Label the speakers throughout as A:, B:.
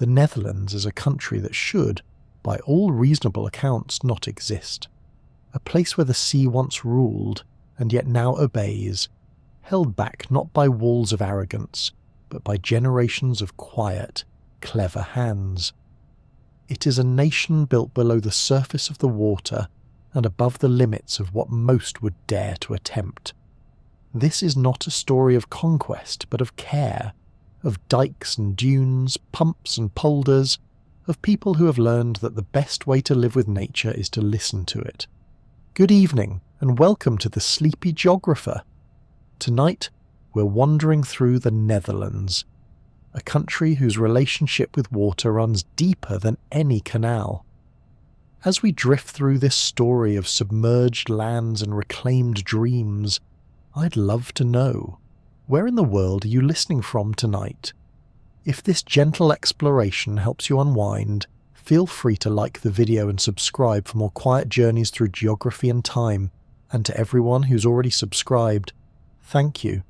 A: the Netherlands is a country that should, by all reasonable accounts, not exist. A place where the sea once ruled, and yet now obeys, held back not by walls of arrogance, but by generations of quiet, clever hands. It is a nation built below the surface of the water and above the limits of what most would dare to attempt. This is not a story of conquest, but of care, of dikes and dunes, pumps and polders, of people who have learned that the best way to live with nature is to listen to it. Good evening, and welcome to the Sleepy Geographer. Tonight, we're wandering through the Netherlands, a country whose relationship with water runs deeper than any canal. As we drift through this story of submerged lands and reclaimed dreams, I'd love to know, where in the world are you listening from tonight? If this gentle exploration helps you unwind, feel free to like the video and subscribe for more quiet journeys through geography and time, and to everyone who's already subscribed, thank you.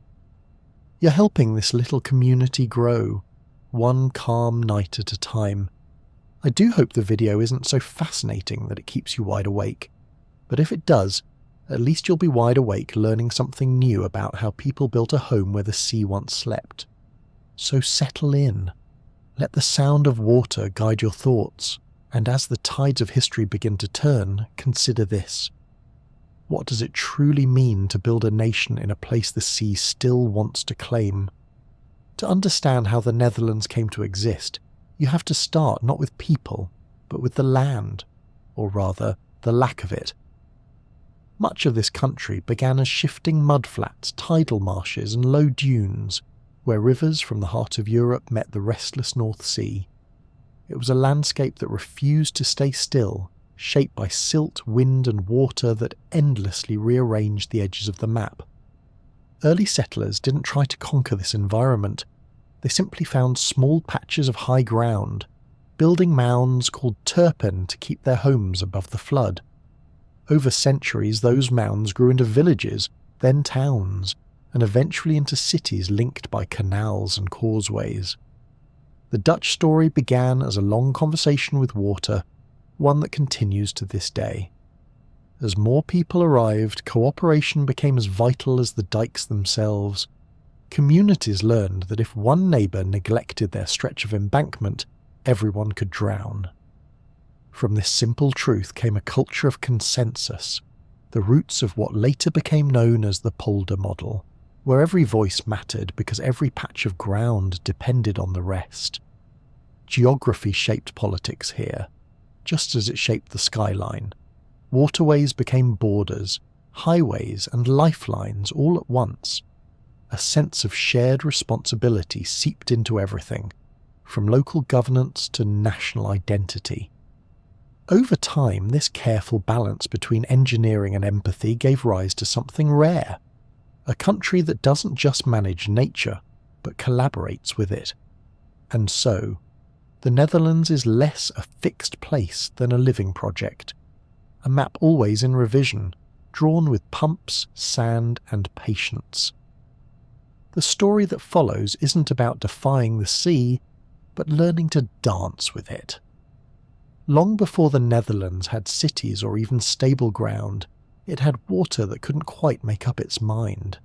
A: You're helping this little community grow, one calm night at a time. I do hope the video isn't so fascinating that it keeps you wide awake, but if it does, at least you'll be wide awake learning something new about how people built a home where the sea once slept. So settle in. Let the sound of water guide your thoughts, and as the tides of history begin to turn, consider this. What does it truly mean to build a nation in a place the sea still wants to claim? To understand how the Netherlands came to exist, you have to start not with people, but with the land, or rather, the lack of it. Much of this country began as shifting mudflats, tidal marshes and low dunes, where rivers from the heart of Europe met the restless North Sea. It was a landscape that refused to stay still, shaped by silt, wind and water that endlessly rearranged the edges of the map. Early settlers didn't try to conquer this environment. They simply found small patches of high ground, building mounds called turpen to keep their homes above the flood. Over centuries, those mounds grew into villages, then towns, and eventually into cities linked by canals and causeways. The Dutch story began as a long conversation with water, one that continues to this day. As more people arrived, cooperation became as vital as the dikes themselves. Communities learned that if one neighbour neglected their stretch of embankment, everyone could drown. From this simple truth came a culture of consensus, the roots of what later became known as the polder model, where every voice mattered because every patch of ground depended on the rest. Geography shaped politics here, just as it shaped the skyline. Waterways became borders, highways and lifelines all at once. A sense of shared responsibility seeped into everything, from local governance to national identity. Over time, this careful balance between engineering and empathy gave rise to something rare. A country that doesn't just manage nature, but collaborates with it. And so, the Netherlands is less a fixed place than a living project. A map always in revision, drawn with pumps, sand and patience. The story that follows isn't about defying the sea, but learning to dance with it. Long before the Netherlands had cities or even stable ground, it had water that couldn't quite make up its mind.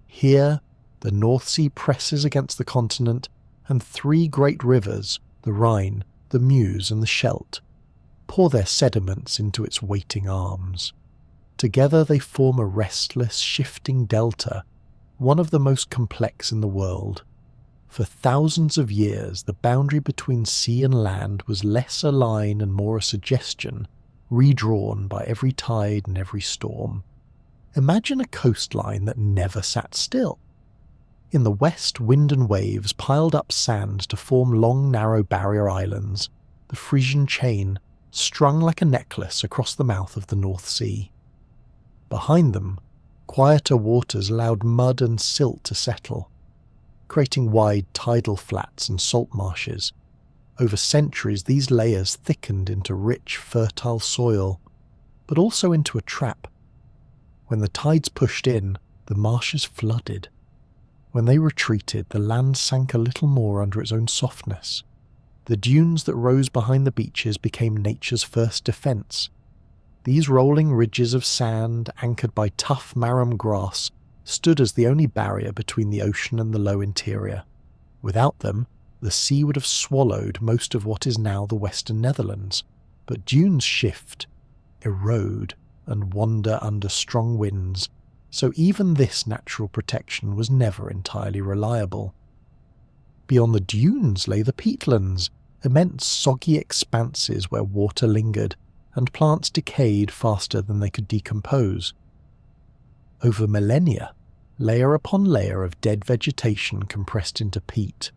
A: Here, the North Sea presses against the continent, and three great rivers, the Rhine, the Meuse and the Scheldt, pour their sediments into its waiting arms. Together they form a restless, shifting delta, one of the most complex in the world. For thousands of years, the boundary between sea and land was less a line and more a suggestion, redrawn by every tide and every storm. Imagine a coastline that never sat still. In the west, wind and waves piled up sand to form long, narrow barrier islands, the Frisian chain, strung like a necklace across the mouth of the North Sea. Behind them, quieter waters allowed mud and silt to settle, creating wide tidal flats and salt marshes. Over centuries, these layers thickened into rich, fertile soil, but also into a trap. When the tides pushed in, the marshes flooded. When they retreated, the land sank a little more under its own softness. The dunes that rose behind the beaches became nature's first defence. These rolling ridges of sand, anchored by tough marram grass, stood as the only barrier between the ocean and the low interior. Without them, the sea would have swallowed most of what is now the Western Netherlands. But dunes shift, erode, and wander under strong winds, so even this natural protection was never entirely reliable. Beyond the dunes lay the peatlands, immense soggy expanses where water lingered and plants decayed faster than they could decompose. Over millennia, layer upon layer of dead vegetation compressed into peat,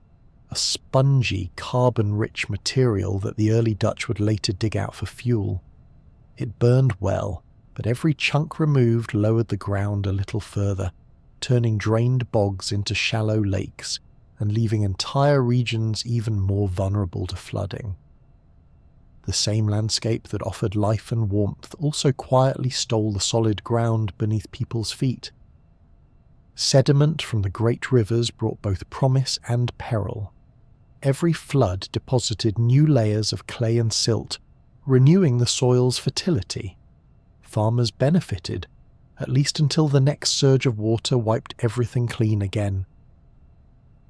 A: a spongy, carbon-rich material that the early Dutch would later dig out for fuel. It burned well, but every chunk removed lowered the ground a little further, turning drained bogs into shallow lakes and leaving entire regions even more vulnerable to flooding. The same landscape that offered life and warmth also quietly stole the solid ground beneath people's feet. Sediment from the great rivers brought both promise and peril. Every flood deposited new layers of clay and silt, renewing the soil's fertility. Farmers benefited, at least until the next surge of water wiped everything clean again.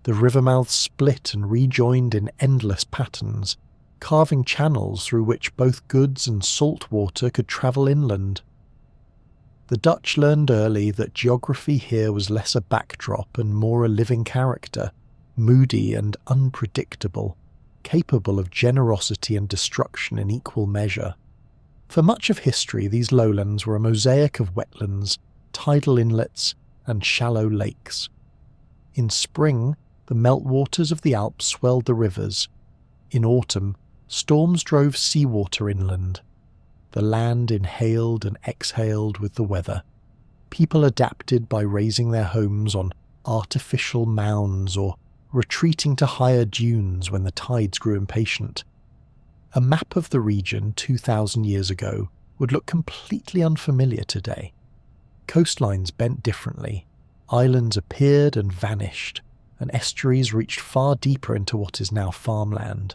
A: The river mouths split and rejoined in endless patterns, carving channels through which both goods and salt water could travel inland. The Dutch learned early that geography here was less a backdrop and more a living character, moody and unpredictable, capable of generosity and destruction in equal measure. For much of history, these lowlands were a mosaic of wetlands, tidal inlets, and shallow lakes. In spring, the meltwaters of the Alps swelled the rivers. In autumn, storms drove seawater inland. The land inhaled and exhaled with the weather. People adapted by raising their homes on artificial mounds or retreating to higher dunes when the tides grew impatient. A map of the region 2,000 years ago would look completely unfamiliar today. Coastlines bent differently, islands appeared and vanished, and estuaries reached far deeper into what is now farmland.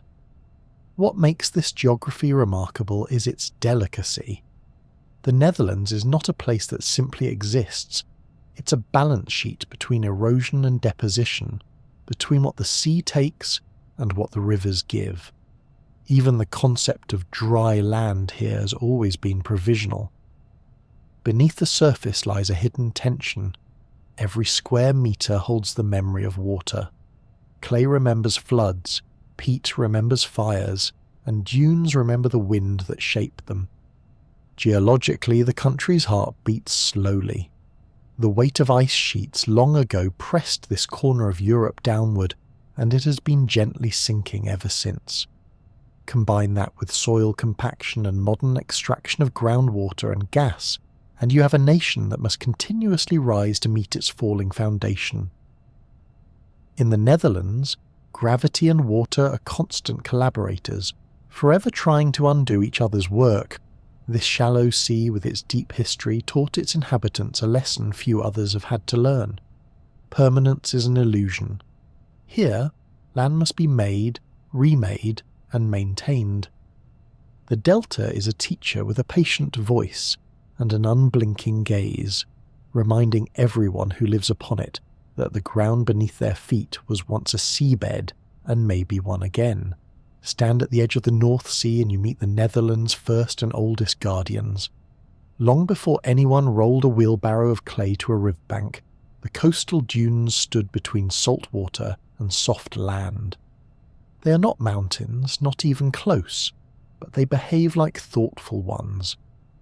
A: What makes this geography remarkable is its delicacy. The Netherlands is not a place that simply exists. It's a balance sheet between erosion and deposition, between what the sea takes and what the rivers give. Even the concept of dry land here has always been provisional. Beneath the surface lies a hidden tension. Every square metre holds the memory of water. Clay remembers floods, peat remembers fires, and dunes remember the wind that shaped them. Geologically, the country's heart beats slowly. The weight of ice sheets long ago pressed this corner of Europe downward, and it has been gently sinking ever since. Combine that with soil compaction and modern extraction of groundwater and gas, and you have a nation that must continuously rise to meet its falling foundation. In the Netherlands, gravity and water are constant collaborators, forever trying to undo each other's work. This shallow sea with its deep history taught its inhabitants a lesson few others have had to learn. Permanence is an illusion. Here, land must be made, remade, and maintained. The delta is a teacher with a patient voice and an unblinking gaze, reminding everyone who lives upon it that the ground beneath their feet was once a seabed and may be one again. Stand at the edge of the North Sea and you meet the Netherlands' first and oldest guardians. Long before anyone rolled a wheelbarrow of clay to a riverbank, the coastal dunes stood between salt water and soft land. They are not mountains, not even close, but they behave like thoughtful ones,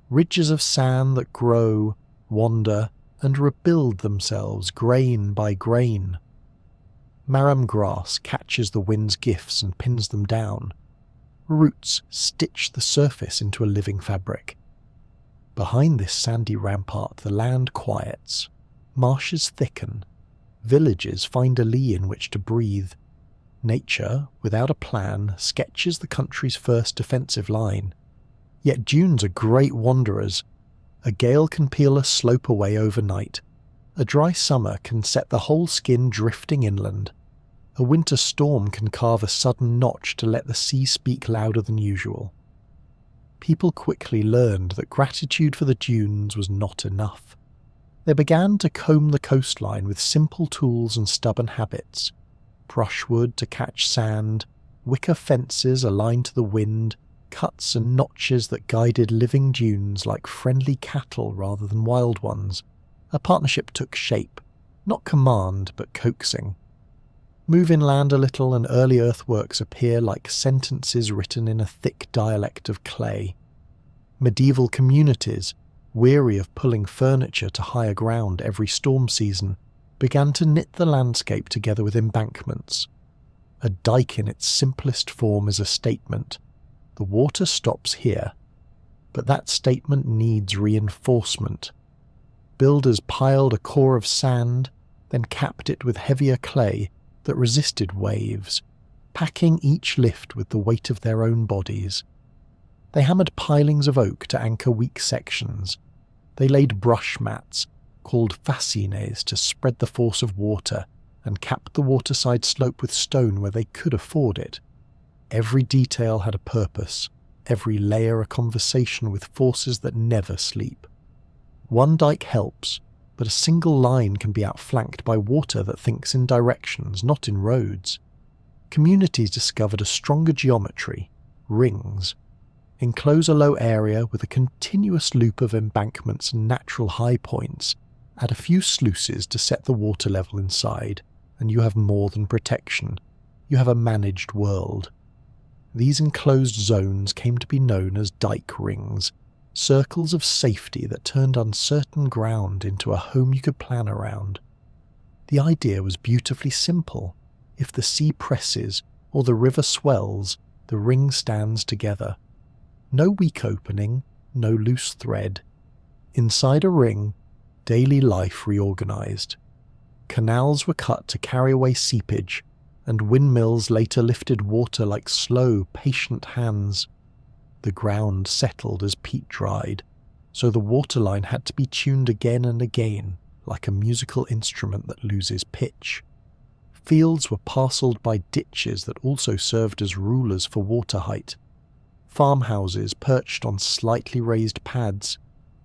A: ridges of sand that grow, wander, and rebuild themselves grain by grain. Marram grass catches the wind's gifts and pins them down. Roots stitch the surface into a living fabric. Behind this sandy rampart the land quiets, marshes thicken, villages find a lee in which to breathe. Nature, without a plan, sketches the country's first defensive line. Yet dunes are great wanderers. A gale can peel a slope away overnight. A dry summer can set the whole skin drifting inland. a winter storm can carve a sudden notch to let the sea speak louder than usual. People quickly learned that gratitude for the dunes was not enough. They began to comb the coastline with simple tools and stubborn habits: brushwood to catch sand, wicker fences aligned to the wind, cuts and notches that guided living dunes like friendly cattle rather than wild ones. A partnership took shape, not command but coaxing. Move inland a little and early earthworks appear like sentences written in a thick dialect of clay. Medieval communities, weary of pulling furniture to higher ground every storm season, began to knit the landscape together with embankments. A dike in its simplest form is a statement: the water stops here. But that statement needs reinforcement. Builders piled a core of sand, then capped it with heavier clay that resisted waves, packing each lift with the weight of their own bodies. They hammered pilings of oak to anchor weak sections. They laid brush mats, called fascines, to spread the force of water, and capped the waterside slope with stone where they could afford it. Every detail had a purpose, every layer a conversation with forces that never sleep. One dike helps, but a single line can be outflanked by water that thinks in directions, not in roads. Communities discovered a stronger geometry: rings. Enclose a low area with a continuous loop of embankments and natural high points. Add a few sluices to set the water level inside, and you have more than protection. You have a managed world. These enclosed zones came to be known as dike rings, circles of safety that turned uncertain ground into a home you could plan around. The idea was beautifully simple. If the sea presses or the river swells, the ring stands together. No weak opening, no loose thread. Inside a ring, daily life reorganized. Canals were cut to carry away seepage, and windmills later lifted water like slow, patient hands. The ground settled as peat dried, so the waterline had to be tuned again and again, like a musical instrument that loses pitch. Fields were parcelled by ditches that also served as rulers for water height. Farmhouses perched on slightly raised pads,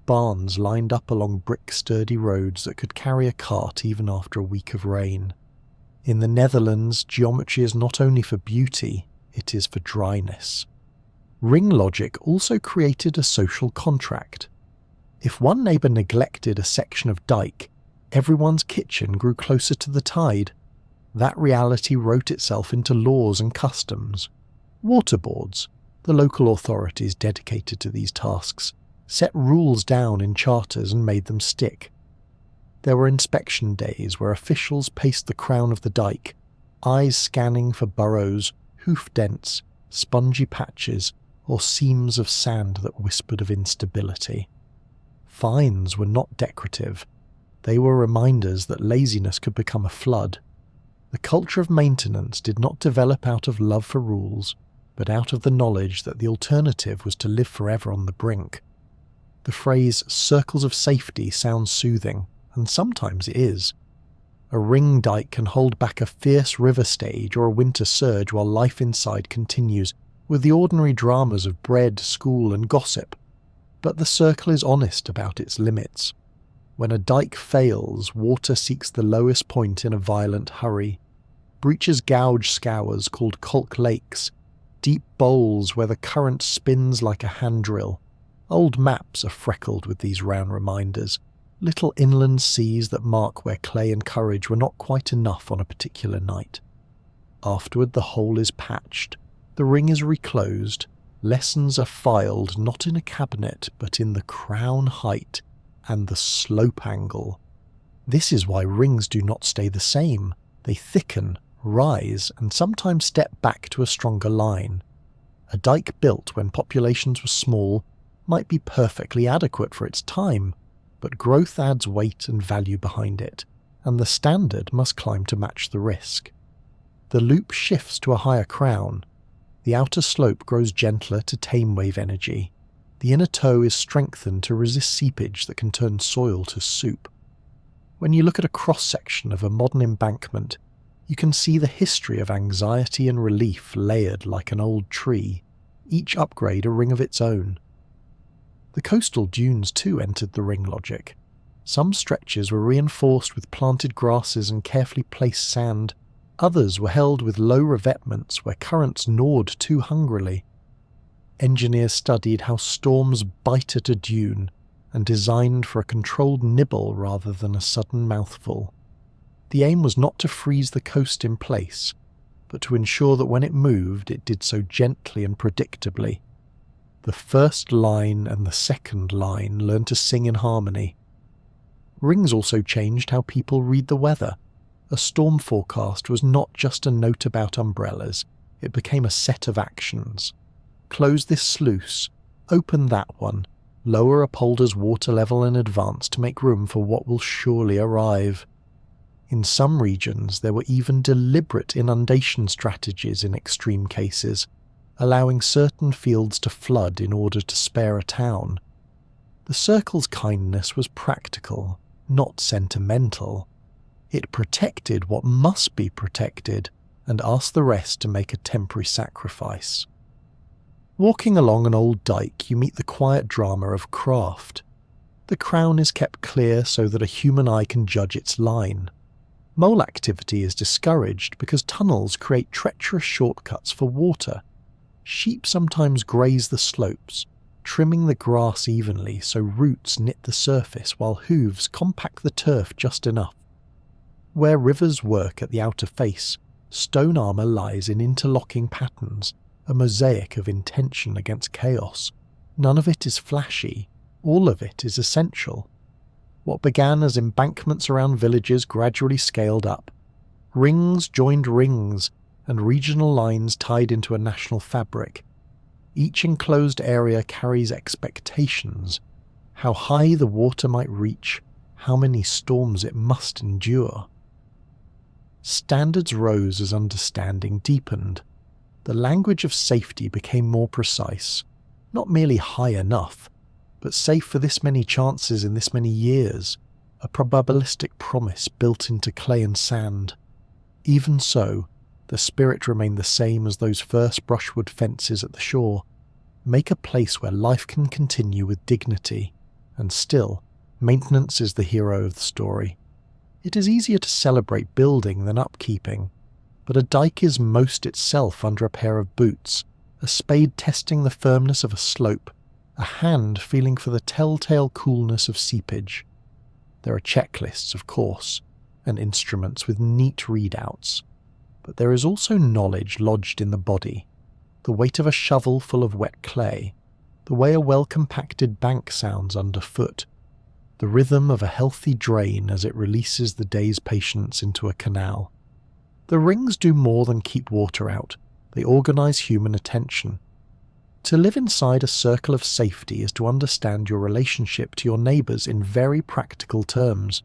A: barns lined up along brick-sturdy roads that could carry a cart even after a week of rain. In the Netherlands, geometry is not only for beauty, it is for dryness. Ring logic also created a social contract. If one neighbour neglected a section of dike, everyone's kitchen grew closer to the tide. That reality wrote itself into laws and customs. Water boards, the local authorities dedicated to these tasks, set rules down in charters and made them stick. There were inspection days where officials paced the crown of the dike, eyes scanning for burrows, hoof dents, spongy patches, or seams of sand that whispered of instability. Fines were not decorative. They were reminders that laziness could become a flood. The culture of maintenance did not develop out of love for rules, but out of the knowledge that the alternative was to live forever on the brink. The phrase "circles of safety" sounds soothing, and sometimes it is. A ring dike can hold back a fierce river stage or a winter surge while life inside continues, with the ordinary dramas of bread, school and gossip. But the circle is honest about its limits. When a dike fails, water seeks the lowest point in a violent hurry. Breaches gouge scours called Kalk Lakes, deep bowls where the current spins like a hand drill. Old maps are freckled with these round reminders, little inland seas that mark where clay and courage were not quite enough on a particular night. Afterward the hole is patched, the ring is reclosed, lessons are filed not in a cabinet but in the crown height and the slope angle. This is why rings do not stay the same. They thicken, rise, and sometimes step back to a stronger line. A dike built when populations were small might be perfectly adequate for its time, but growth adds weight and value behind it, and the standard must climb to match the risk. The loop shifts to a higher crown. The outer slope grows gentler to tame wave energy. The inner toe is strengthened to resist seepage that can turn soil to soup. When you look at a cross-section of a modern embankment, You can see the history of anxiety and relief layered like an old tree, each upgrade a ring of its own. The coastal dunes too entered the ring logic. Some stretches were reinforced with planted grasses and carefully placed sand. Others were held with low revetments where currents gnawed too hungrily. Engineers studied how storms bite at a dune and designed for a controlled nibble rather than a sudden mouthful. The aim was not to freeze the coast in place, but to ensure that when it moved, it did so gently and predictably. The first line and the second line learned to sing in harmony. Rings also changed how people read the weather. A storm forecast was not just a note about umbrellas, it became a set of actions. Close this sluice, open that one, lower a polder's water level in advance to make room for what will surely arrive. In some regions, there were even deliberate inundation strategies in extreme cases, allowing certain fields to flood in order to spare a town. The circle's kindness was practical, not sentimental. It protected what must be protected and asked the rest to make a temporary sacrifice. Walking along an old dike, you meet the quiet drama of craft. The crown is kept clear so that a human eye can judge its line. Mole activity is discouraged because tunnels create treacherous shortcuts for water. Sheep sometimes graze the slopes, trimming the grass evenly so roots knit the surface while hooves compact the turf just enough. Where rivers work at the outer face, stone armour lies in interlocking patterns, a mosaic of intention against chaos. None of it is flashy, all of it is essential. What began as embankments around villages gradually scaled up. Rings joined rings, and regional lines tied into a national fabric. Each enclosed area carries expectations, how high the water might reach, how many storms it must endure. Standards rose as understanding deepened. The language of safety became more precise, not merely high enough, but safe for this many chances in this many years, a probabilistic promise built into clay and sand. Even so, the spirit remained the same as those first brushwood fences at the shore. Make a place where life can continue with dignity, and still, maintenance is the hero of the story. It is easier to celebrate building than upkeeping, but a dike is most itself under a pair of boots, a spade testing the firmness of a slope, a hand feeling for the telltale coolness of seepage. There are checklists, of course, and instruments with neat readouts, but there is also knowledge lodged in the body, the weight of a shovel full of wet clay, the way a well-compacted bank sounds underfoot, the rhythm of a healthy drain as it releases the day's patience into a canal. The rings do more than keep water out, they organize human attention. To live inside a circle of safety is to understand your relationship to your neighbours in very practical terms.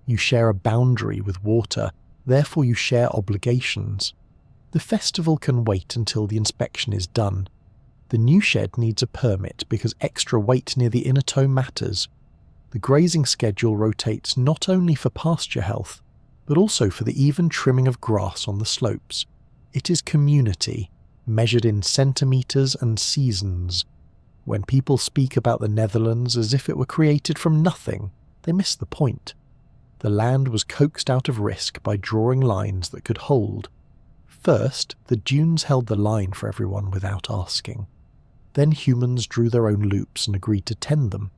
A: You share a boundary with water, therefore you share obligations. The festival can wait until the inspection is done. The new shed needs a permit because extra weight near the inner toe matters. The grazing schedule rotates not only for pasture health, but also for the even trimming of grass on the slopes. It is community, measured in centimetres and seasons. When people speak about the Netherlands as if it were created from nothing, they miss the point. The land was coaxed out of risk by drawing lines that could hold. First, the dunes held the line for everyone without asking. Then humans drew their own loops and agreed to tend them.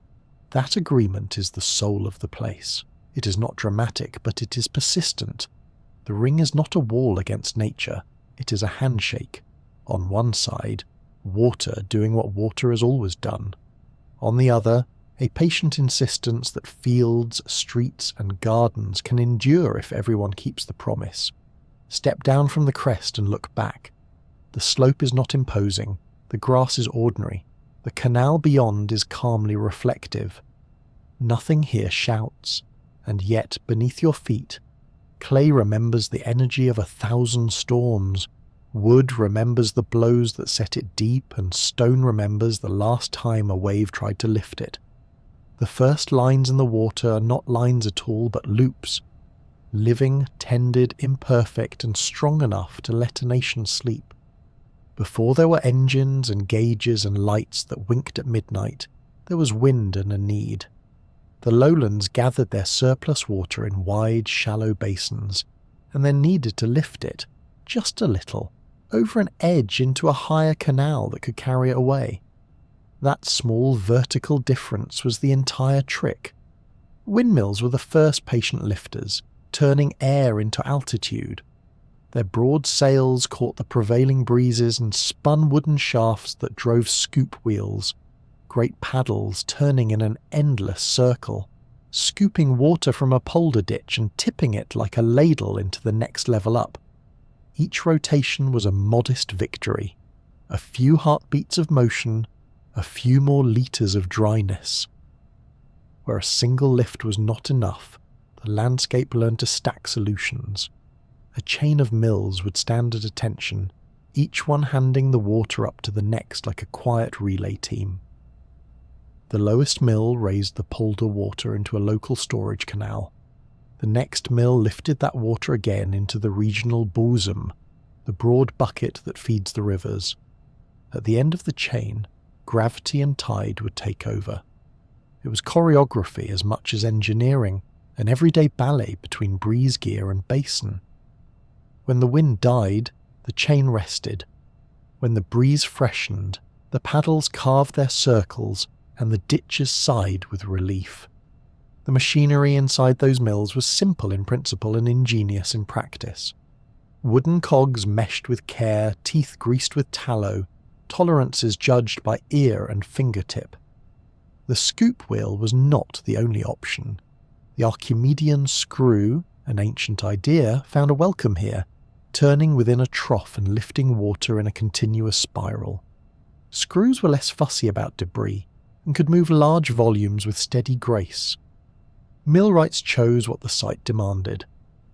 A: That agreement is the soul of the place. It is not dramatic, but it is persistent. The ring is not a wall against nature, it is a handshake. On one side, water doing what water has always done. On the other, a patient insistence that fields, streets and gardens can endure if everyone keeps the promise. Step down from the crest and look back. The slope is not imposing, the grass is ordinary, the canal beyond is calmly reflective. Nothing here shouts, and yet beneath your feet, clay remembers the energy of 1,000 storms. Wood remembers the blows that set it deep, and stone remembers the last time a wave tried to lift it. The first lines in the water are not lines at all, but loops. living, tended, imperfect, and strong enough to let a nation sleep. Before there were engines and gauges and lights that winked at midnight, there was wind and a need. The lowlands gathered their surplus water in wide, shallow basins, and then needed to lift it, just a little, over an edge into a higher canal that could carry it away. That small vertical difference was the entire trick. Windmills were the first patient lifters, turning air into altitude. Their broad sails caught the prevailing breezes and spun wooden shafts that drove scoop wheels, great paddles turning in an endless circle, scooping water from a polder ditch and tipping it like a ladle into the next level up. Each rotation was a modest victory, a few heartbeats of motion, a few more litres of dryness. Where a single lift was not enough, the landscape learned to stack solutions. A chain of mills would stand at attention, each one handing the water up to the next like a quiet relay team. The lowest mill raised the polder water into a local storage canal. The next mill lifted that water again into the regional bosom, the broad bucket that feeds the rivers. At the end of the chain, gravity and tide would take over. It was choreography as much as engineering, an everyday ballet between breeze gear and basin. When the wind died, the chain rested. When the breeze freshened, the paddles carved their circles and the ditches sighed with relief. The machinery inside those mills was simple in principle and ingenious in practice. Wooden cogs meshed with care, teeth greased with tallow, tolerances judged by ear and fingertip. The scoop wheel was not the only option. The Archimedean screw, an ancient idea, found a welcome here, turning within a trough and lifting water in a continuous spiral. Screws were less fussy about debris and could move large volumes with steady grace. Millwrights chose what the site demanded: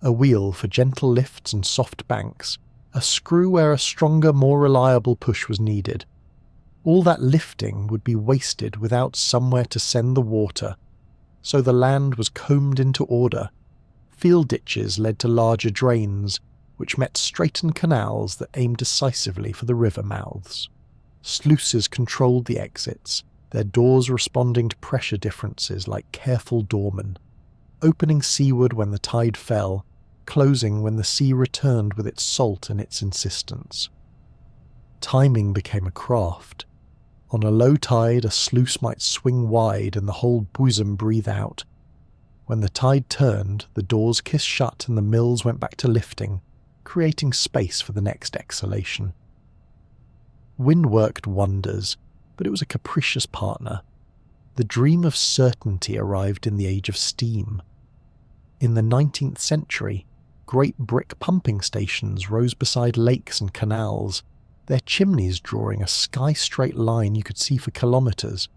A: a wheel for gentle lifts and soft banks, a screw where a stronger, more reliable push was needed. All that lifting would be wasted without somewhere to send the water, so the land was combed into order. Field ditches led to larger drains, which met straightened canals that aimed decisively for the river mouths. Sluices controlled the exits, their doors responding to pressure differences like careful doormen, opening seaward when the tide fell, closing when the sea returned with its salt and its insistence. Timing became a craft. On a low tide, a sluice might swing wide and the whole bosom breathe out. When the tide turned, the doors kissed shut and the mills went back to lifting, creating space for the next exhalation. Wind worked wonders, but it was a capricious partner. The dream of certainty arrived in the age of steam. In the 19th century, great brick pumping stations rose beside lakes and canals, their chimneys drawing a sky-straight line you could see for kilometres.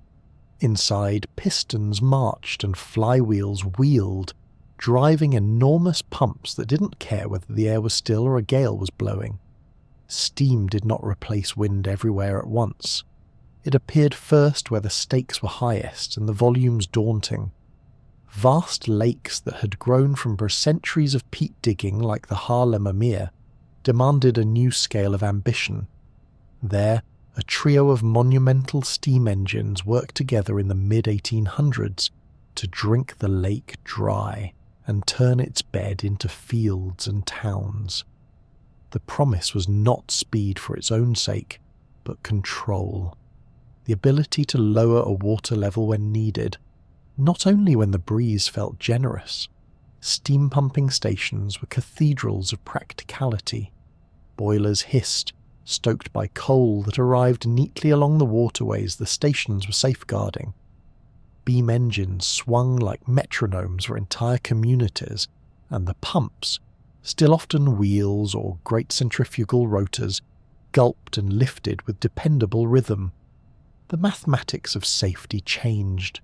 A: Inside, pistons marched and flywheels wheeled, driving enormous pumps that didn't care whether the air was still or a gale was blowing. Steam did not replace wind everywhere at once. It appeared first where the stakes were highest and the volumes daunting. Vast lakes that had grown from centuries of peat digging like the Haarlemmer Meer demanded a new scale of ambition. There, a trio of monumental steam engines worked together in the mid-1800s to drink the lake dry and turn its bed into fields and towns. The promise was not speed for its own sake, but control. The ability to lower a water level when needed, not only when the breeze felt generous. Steam pumping stations were cathedrals of practicality. Boilers hissed, stoked by coal that arrived neatly along the waterways the stations were safeguarding. Beam engines swung like metronomes for entire communities, and the pumps, still often wheels or great centrifugal rotors, gulped and lifted with dependable rhythm. The mathematics of safety changed.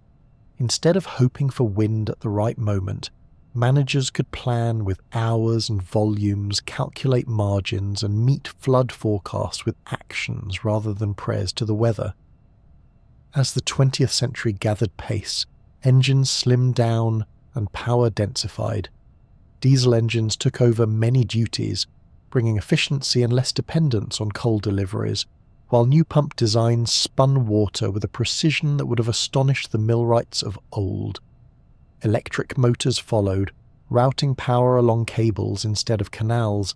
A: Instead of hoping for wind at the right moment, managers could plan with hours and volumes, calculate margins, and meet flood forecasts with actions rather than prayers to the weather. As the 20th century gathered pace, engines slimmed down and power densified. diesel engines took over many duties, bringing efficiency and less dependence on coal deliveries, while new pump designs spun water with a precision that would have astonished the millwrights of old. Electric motors followed, routing power along cables instead of canals,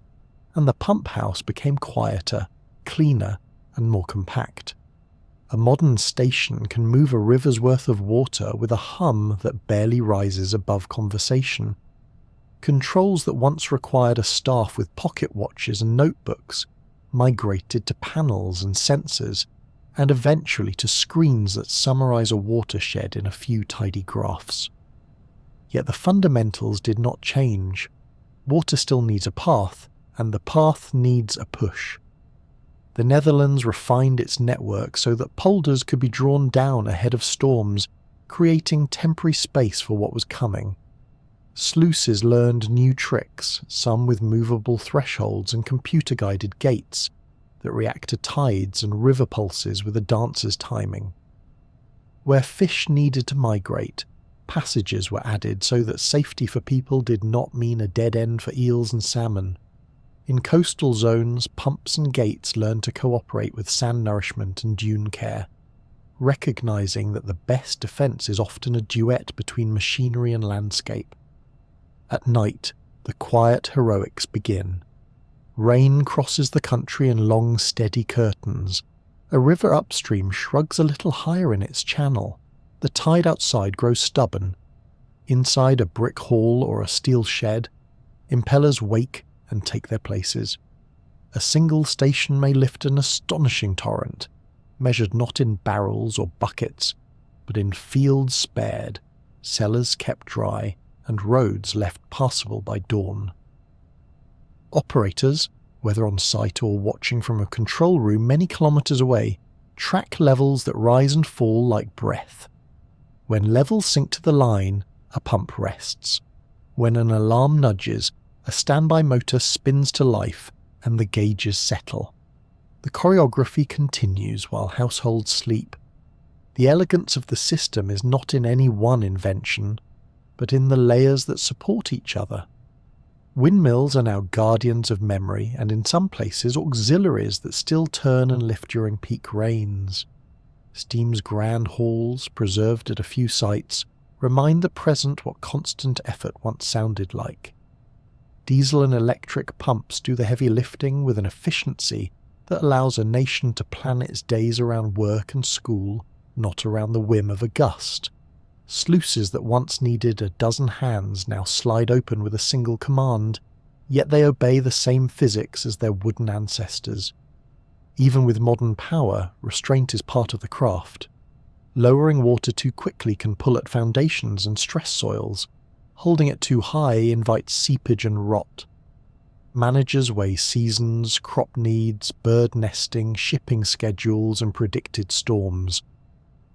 A: and the pump house became quieter, cleaner, and more compact. A modern station can move a river's worth of water with a hum that barely rises above conversation. Controls that once required a staff with pocket watches and notebooks migrated to panels and sensors, and eventually to screens that summarize a watershed in a few tidy graphs. Yet the fundamentals did not change. Water still needs a path, and the path needs a push. The Netherlands refined its network so that polders could be drawn down ahead of storms, creating temporary space for what was coming. Sluices learned new tricks, some with movable thresholds and computer-guided gates that react to tides and river pulses with a dancer's timing. Where fish needed to migrate, passages were added so that safety for people did not mean a dead end for eels and salmon. In coastal zones, pumps and gates learned to cooperate with sand nourishment and dune care, recognizing that the best defense is often a duet between machinery and landscape. At night, the quiet heroics begin. Rain crosses the country in long, steady curtains. A river upstream shrugs a little higher in its channel. The tide outside grows stubborn. Inside a brick hall or a steel shed, impellers wake and take their places. A single station may lift an astonishing torrent, measured not in barrels or buckets, but in fields spared, cellars kept dry, and roads left passable by dawn. Operators, whether on site or watching from a control room many kilometers away, track levels that rise and fall like breath. When levels sink to the line, a pump rests. When an alarm nudges, a standby motor spins to life and the gauges settle. The choreography continues while households sleep. The elegance of the system is not in any one invention, but in the layers that support each other. Windmills are now guardians of memory, and in some places auxiliaries that still turn and lift during peak rains. Steam's grand halls, preserved at a few sites, remind the present what constant effort once sounded like. Diesel and electric pumps do the heavy lifting with an efficiency that allows a nation to plan its days around work and school, not around the whim of a gust. Sluices that once needed a dozen hands now slide open with a single command, yet they obey the same physics as their wooden ancestors. Even with modern power, restraint is part of the craft. Lowering water too quickly can pull at foundations and stress soils. Holding it too high invites seepage and rot. Managers weigh seasons, crop needs, bird nesting, shipping schedules, and predicted storms.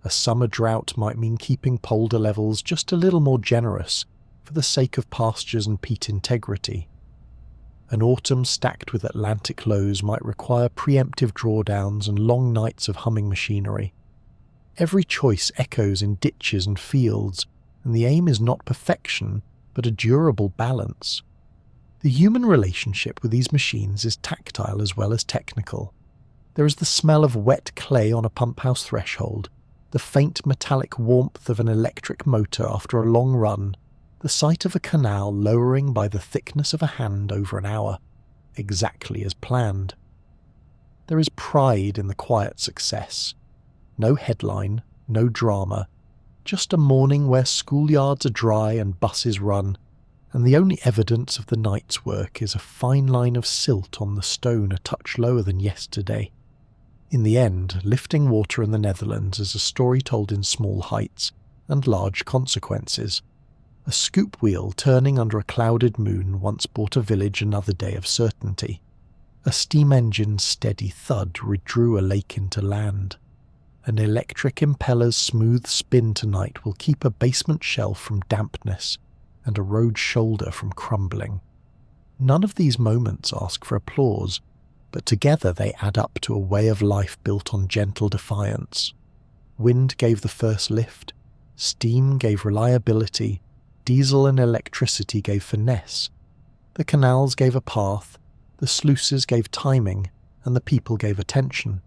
A: A summer drought might mean keeping polder levels just a little more generous for the sake of pastures and peat integrity. An autumn stacked with Atlantic lows might require preemptive drawdowns and long nights of humming machinery. Every choice echoes in ditches and fields, and the aim is not perfection, but a durable balance. The human relationship with these machines is tactile as well as technical. There is the smell of wet clay on a pump house threshold, the faint metallic warmth of an electric motor after a long run, the sight of a canal lowering by the thickness of a hand over an hour, exactly as planned. There is pride in the quiet success. No headline, no drama, just a morning where schoolyards are dry and buses run, and the only evidence of the night's work is a fine line of silt on the stone a touch lower than yesterday. In the end, lifting water in the Netherlands is a story told in small heights and large consequences. A scoop wheel turning under a clouded moon once brought a village another day of certainty. A steam engine's steady thud redrew a lake into land. An electric impeller's smooth spin tonight will keep a basement shelf from dampness and a road shoulder from crumbling. None of these moments ask for applause, but together they add up to a way of life built on gentle defiance. Wind gave the first lift, steam gave reliability, diesel and electricity gave finesse, The canals gave a path, the sluices gave timing, and the people gave attention.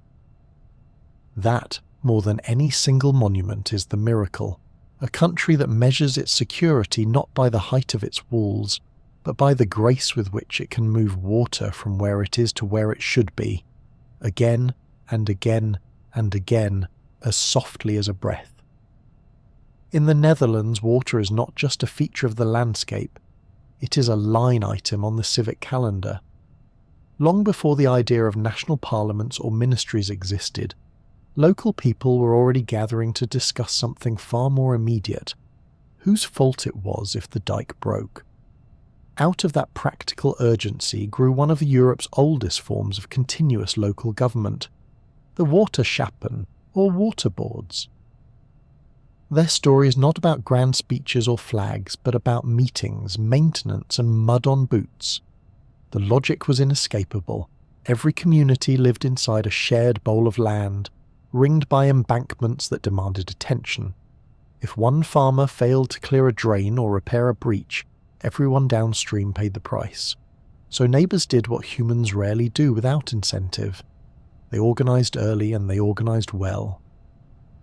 A: That, more than any single monument, is the miracle. A country that measures its security not by the height of its walls, but by the grace with which it can move water from where it is to where it should be, again and again and again, as softly as a breath. In the Netherlands, water is not just a feature of the landscape, it is a line item on the civic calendar. Long before the idea of national parliaments or ministries existed, local people were already gathering to discuss something far more immediate: whose fault it was if the dike broke. Out of that practical urgency grew one of Europe's oldest forms of continuous local government, the waterschappen, or water boards. Their story is not about grand speeches or flags, but about meetings, maintenance, and mud on boots. The logic was inescapable. Every community lived inside a shared bowl of land, ringed by embankments that demanded attention. If one farmer failed to clear a drain or repair a breach, everyone downstream paid the price. So neighbours did what humans rarely do without incentive. They organised early and they organised well.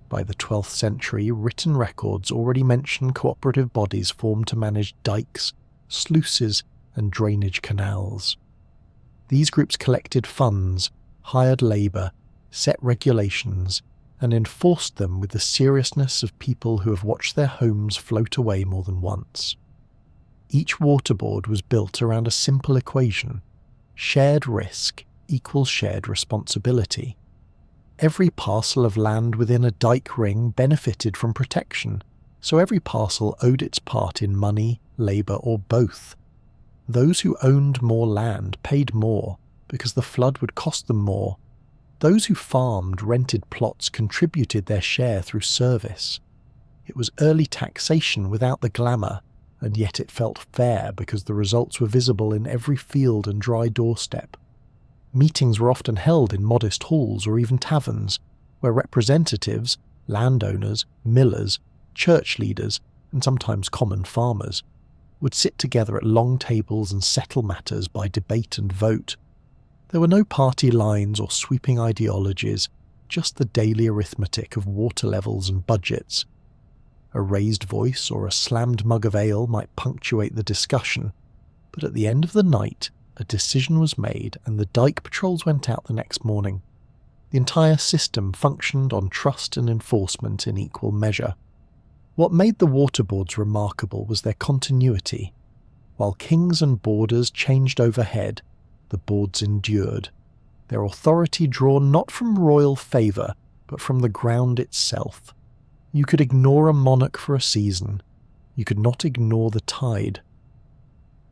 A: By the 12th century, written records already mention cooperative bodies formed to manage dikes, sluices, and drainage canals. These groups collected funds, hired labour, set regulations, and enforced them with the seriousness of people who have watched their homes float away more than once. Each waterboard was built around a simple equation: shared risk equals shared responsibility. Every parcel of land within a dike ring benefited from protection, so every parcel owed its part in money, labour, or both. Those who owned more land paid more because the flood would cost them more. Those who farmed rented plots contributed their share through service. It was early taxation without the glamour, and yet it felt fair because the results were visible in every field and dry doorstep. Meetings were often held in modest halls or even taverns, where representatives, landowners, millers, church leaders, and sometimes common farmers would sit together at long tables and settle matters by debate and vote. There were no party lines or sweeping ideologies, just the daily arithmetic of water levels and budgets. A raised voice or a slammed mug of ale might punctuate the discussion, but at the end of the night, a decision was made and the dike patrols went out the next morning. The entire system functioned on trust and enforcement in equal measure. What made the waterboards remarkable was their continuity. While kings and borders changed overhead, the boards endured, their authority drawn not from royal favour, but from the ground itself. You could ignore a monarch for a season. You could not ignore the tide.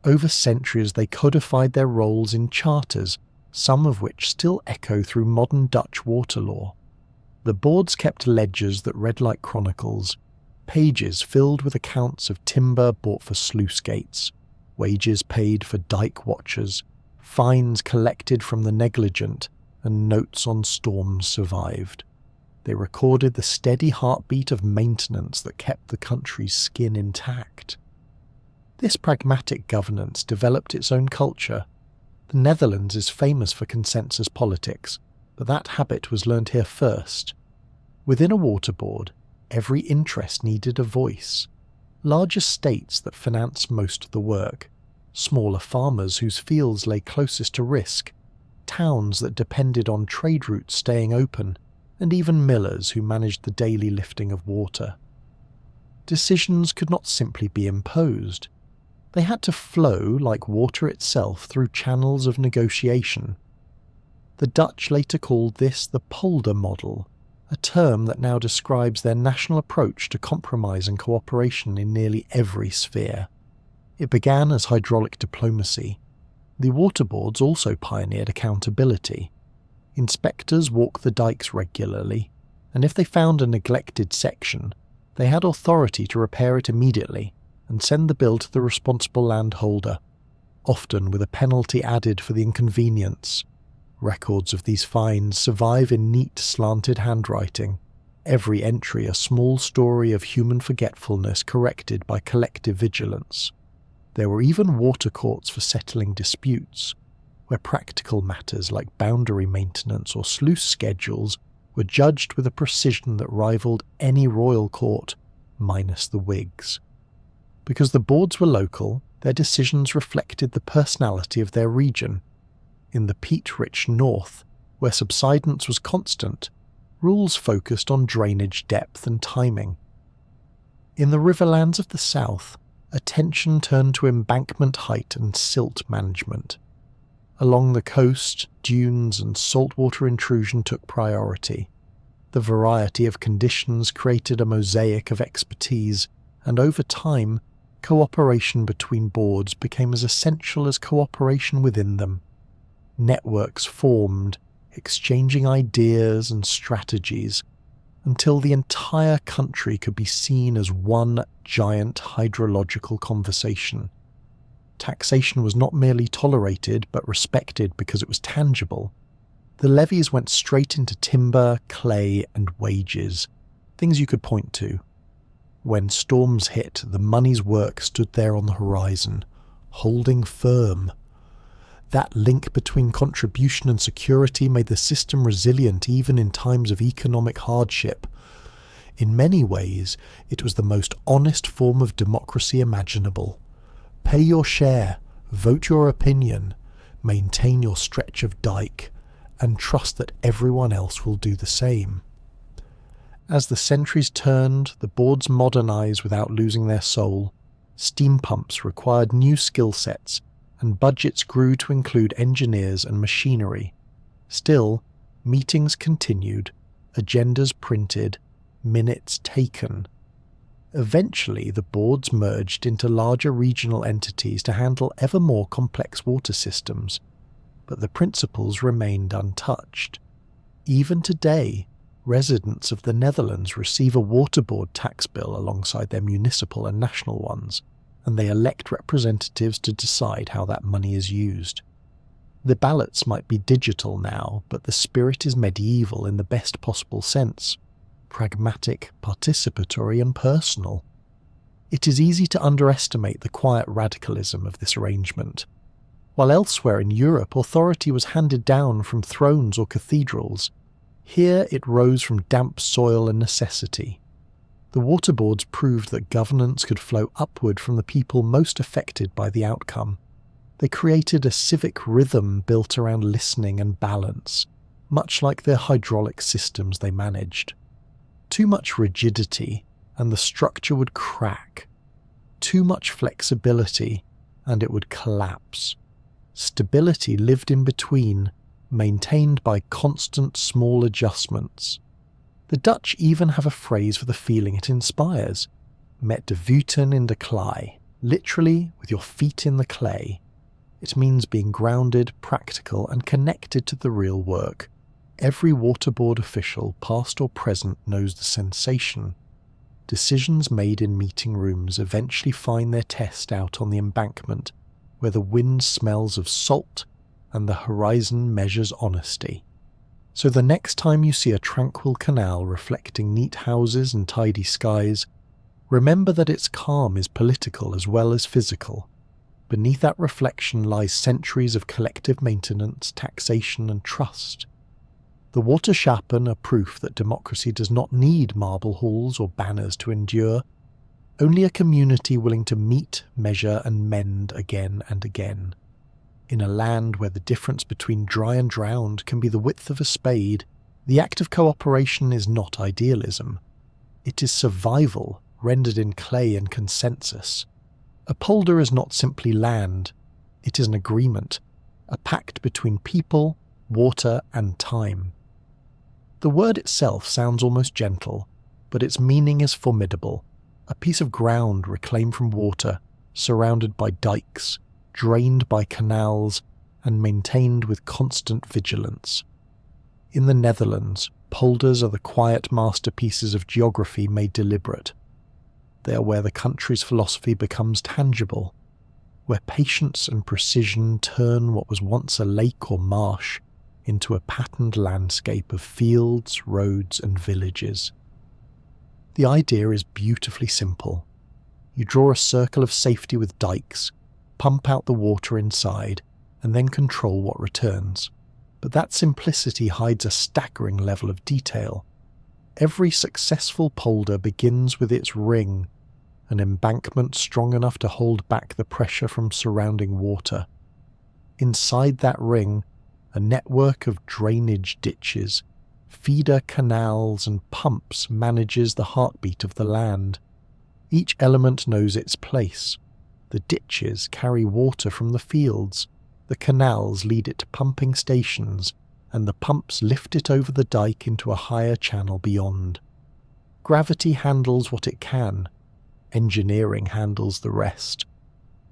A: Over centuries they codified their roles in charters, some of which still echo through modern Dutch water law. The boards kept ledgers that read like chronicles, pages filled with accounts of timber bought for sluice gates, wages paid for dike watchers, fines collected from the negligent, and notes on storms survived. They recorded the steady heartbeat of maintenance that kept the country's skin intact. This pragmatic governance developed its own culture. The Netherlands is famous for consensus politics, but that habit was learned here first. Within a waterboard, every interest needed a voice. Large estates that financed most of the work, smaller farmers whose fields lay closest to risk, towns that depended on trade routes staying open, and even millers who managed the daily lifting of water. Decisions could not simply be imposed. They had to flow like water itself through channels of negotiation. The Dutch later called this the polder model, a term that now describes their national approach to compromise and cooperation in nearly every sphere. It began as hydraulic diplomacy. The waterboards also pioneered accountability. Inspectors walked the dikes regularly, and if they found a neglected section, they had authority to repair it immediately and send the bill to the responsible landholder, often with a penalty added for the inconvenience. Records of these fines survive in neat, slanted handwriting, every entry a small story of human forgetfulness corrected by collective vigilance. There were even water courts for settling disputes, where practical matters like boundary maintenance or sluice schedules were judged with a precision that rivaled any royal court, minus the Whigs. Because the boards were local, their decisions reflected the personality of their region. In the peat-rich north, where subsidence was constant, rules focused on drainage depth and timing. In the riverlands of the south, attention turned to embankment height and silt management. Along the coast, dunes and saltwater intrusion took priority. The variety of conditions created a mosaic of expertise, and over time, cooperation between boards became as essential as cooperation within them. Networks formed, exchanging ideas and strategies, until the entire country could be seen as one giant hydrological conversation. Taxation was not merely tolerated but respected because it was tangible. The levies went straight into timber, clay, and wages, things you could point to. When storms hit, the money's work stood there on the horizon, holding firm. That link between contribution and security made the system resilient even in times of economic hardship. In many ways, it was the most honest form of democracy imaginable. Pay your share, vote your opinion, maintain your stretch of dike, and trust that everyone else will do the same. As the centuries turned, the boards modernized without losing their soul. Steam pumps required new skill sets, and budgets grew to include engineers and machinery. Still, meetings continued, agendas printed, minutes taken. Eventually, the boards merged into larger regional entities to handle ever more complex water systems, but the principles remained untouched. Even today, residents of the Netherlands receive a water board tax bill alongside their municipal and national ones, and they elect representatives to decide how that money is used. The ballots might be digital now, but the spirit is medieval in the best possible sense. Pragmatic, participatory, and personal. It is easy to underestimate the quiet radicalism of this arrangement. While elsewhere in Europe authority was handed down from thrones or cathedrals, here it rose from damp soil and necessity. The water boards proved that governance could flow upward from the people most affected by the outcome. They created a civic rhythm built around listening and balance, much like their hydraulic systems they managed. Too much rigidity, and the structure would crack. Too much flexibility, and it would collapse. Stability lived in between, maintained by constant small adjustments. The Dutch even have a phrase for the feeling it inspires: met de voeten in de klei, literally with your feet in the clay. It means being grounded, practical, and connected to the real work. Every waterboard official, past or present, knows the sensation. Decisions made in meeting rooms eventually find their test out on the embankment, where the wind smells of salt and the horizon measures honesty. So the next time you see a tranquil canal reflecting neat houses and tidy skies, remember that its calm is political as well as physical. Beneath that reflection lies centuries of collective maintenance, taxation, and trust. The Waterschappen are proof that democracy does not need marble halls or banners to endure, only a community willing to meet, measure, and mend again and again. In a land where the difference between dry and drowned can be the width of a spade, the act of cooperation is not idealism. It is survival rendered in clay and consensus. A polder is not simply land, it is an agreement, a pact between people, water, and time. The word itself sounds almost gentle, but its meaning is formidable. A piece of ground reclaimed from water, surrounded by dikes, drained by canals, and maintained with constant vigilance. In the Netherlands, polders are the quiet masterpieces of geography made deliberate. They are where the country's philosophy becomes tangible, where patience and precision turn what was once a lake or marsh into a patterned landscape of fields, roads, and villages. The idea is beautifully simple. You draw a circle of safety with dikes, pump out the water inside and then control what returns. But that simplicity hides a staggering level of detail. Every successful polder begins with its ring, an embankment strong enough to hold back the pressure from surrounding water. Inside that ring, a network of drainage ditches, feeder canals and pumps manages the heartbeat of the land. Each element knows its place. The ditches carry water from the fields, the canals lead it to pumping stations, and the pumps lift it over the dike into a higher channel beyond. Gravity handles what it can. Engineering handles the rest.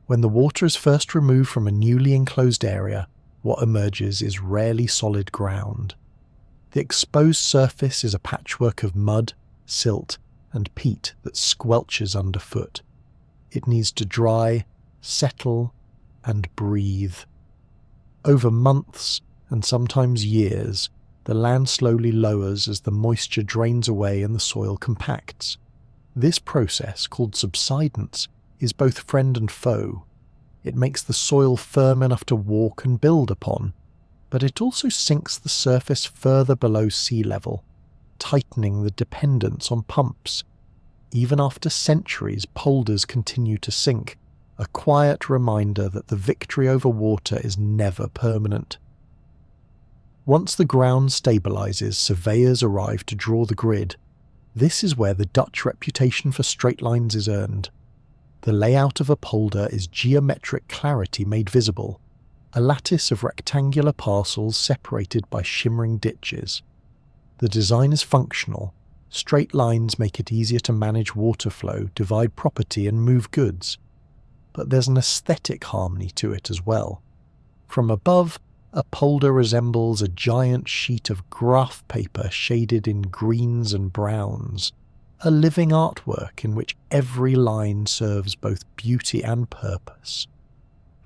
A: When the water is first removed from a newly enclosed area, what emerges is rarely solid ground. The exposed surface is a patchwork of mud, silt, and peat that squelches underfoot. It needs to dry, settle, and breathe. Over months, and sometimes years, the land slowly lowers as the moisture drains away and the soil compacts. This process, called subsidence, is both friend and foe. It makes the soil firm enough to walk and build upon, but it also sinks the surface further below sea level, tightening the dependence on pumps. Even after centuries, polders continue to sink, a quiet reminder that the victory over water is never permanent. Once the ground stabilizes, surveyors arrive to draw the grid. This is where the Dutch reputation for straight lines is earned. The layout of a polder is geometric clarity made visible, a lattice of rectangular parcels separated by shimmering ditches. The design is functional. Straight lines make it easier to manage water flow, divide property, and move goods. But there's an aesthetic harmony to it as well. From above, a polder resembles a giant sheet of graph paper shaded in greens and browns, a living artwork in which every line serves both beauty and purpose.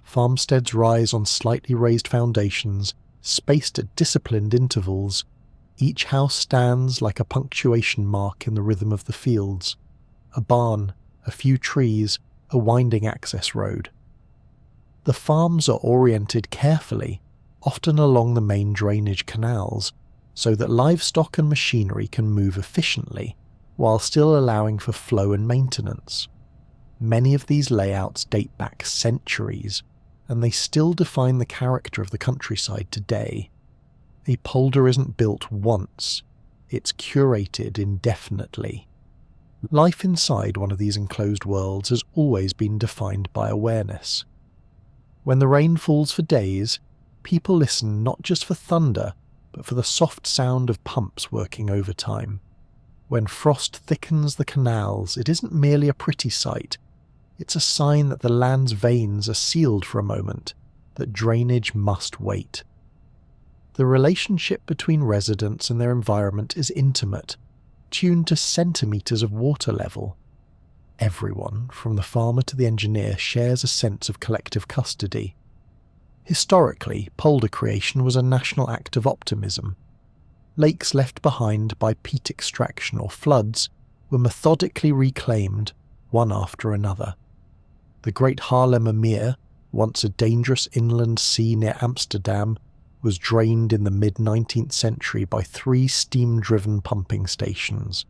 A: Farmsteads rise on slightly raised foundations, spaced at disciplined intervals. Each house stands like a punctuation mark in the rhythm of the fields. A barn, a few trees, a winding access road. The farms are oriented carefully, often along the main drainage canals, so that livestock and machinery can move efficiently, while still allowing for flow and maintenance. Many of these layouts date back centuries, and they still define the character of the countryside today. A polder isn't built once, it's curated indefinitely. Life inside one of these enclosed worlds has always been defined by awareness. When the rain falls for days, people listen not just for thunder, but for the soft sound of pumps working overtime. When frost thickens the canals, it isn't merely a pretty sight. It's a sign that the land's veins are sealed for a moment, that drainage must wait. The relationship between residents and their environment is intimate, tuned to centimetres of water level. Everyone, from the farmer to the engineer, shares a sense of collective custody. Historically, polder creation was a national act of optimism. Lakes left behind by peat extraction or floods were methodically reclaimed, one after another. The Great Haarlemmer Meer, once a dangerous inland sea near Amsterdam, was drained in the mid-19th century by 3 steam-driven pumping stations.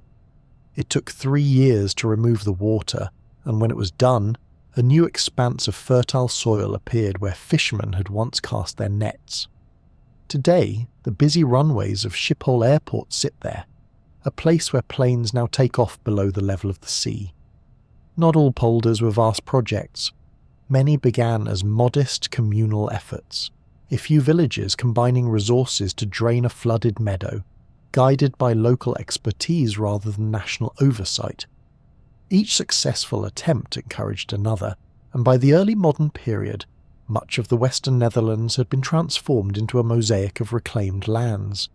A: It took 3 years to remove the water, and when it was done, a new expanse of fertile soil appeared where fishermen had once cast their nets. Today, the busy runways of Schiphol Airport sit there, a place where planes now take off below the level of the sea. Not all polders were vast projects. Many began as modest communal efforts, a few villages combining resources to drain a flooded meadow, guided by local expertise rather than national oversight. Each successful attempt encouraged another, and by the early modern period, much of the Western Netherlands had been transformed into a mosaic of reclaimed lands.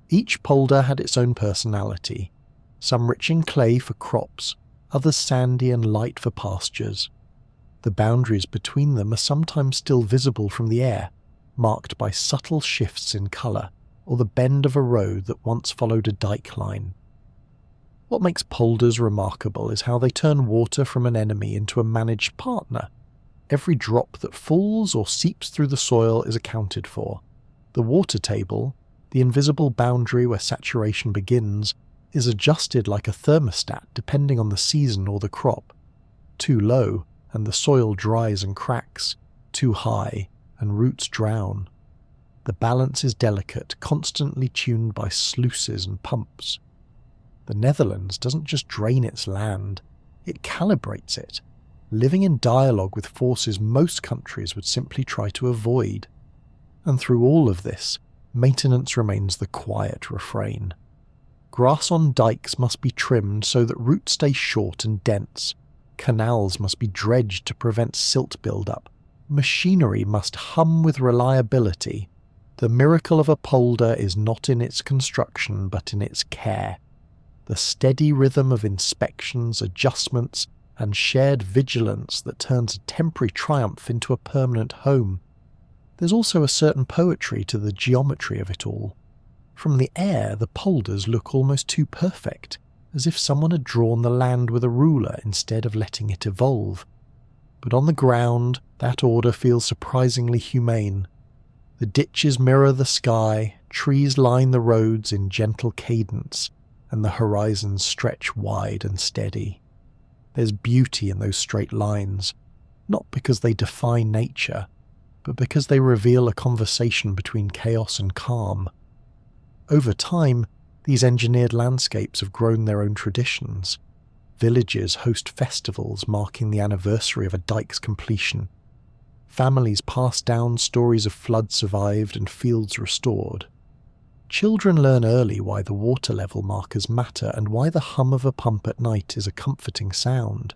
A: Each polder had its own personality, some rich in clay for crops, others sandy and light for pastures. The boundaries between them are sometimes still visible from the air, marked by subtle shifts in colour, or the bend of a road that once followed a dike line. What makes polders remarkable is how they turn water from an enemy into a managed partner. Every drop that falls or seeps through the soil is accounted for. The water table, the invisible boundary where saturation begins, is adjusted like a thermostat depending on the season or the crop. Too low, and the soil dries and cracks. Too high, and roots drown. The balance is delicate, constantly tuned by sluices and pumps. The Netherlands doesn't just drain its land, it calibrates it, living in dialogue with forces most countries would simply try to avoid. And through all of this, maintenance remains the quiet refrain. Grass on dikes must be trimmed so that roots stay short and dense. Canals must be dredged to prevent silt buildup. Machinery must hum with reliability. The miracle of a polder is not in its construction but in its care. The steady rhythm of inspections, adjustments, and shared vigilance that turns a temporary triumph into a permanent home. There's also a certain poetry to the geometry of it all. From the air, the polders look almost too perfect, as if someone had drawn the land with a ruler instead of letting it evolve. But on the ground, that order feels surprisingly humane. The ditches mirror the sky, trees line the roads in gentle cadence, and the horizons stretch wide and steady. There's beauty in those straight lines, not because they define nature, but because they reveal a conversation between chaos and calm. Over time, these engineered landscapes have grown their own traditions. Villages host festivals marking the anniversary of a dike's completion. Families pass down stories of floods survived and fields restored. Children learn early why the water level markers matter and why the hum of a pump at night is a comforting sound.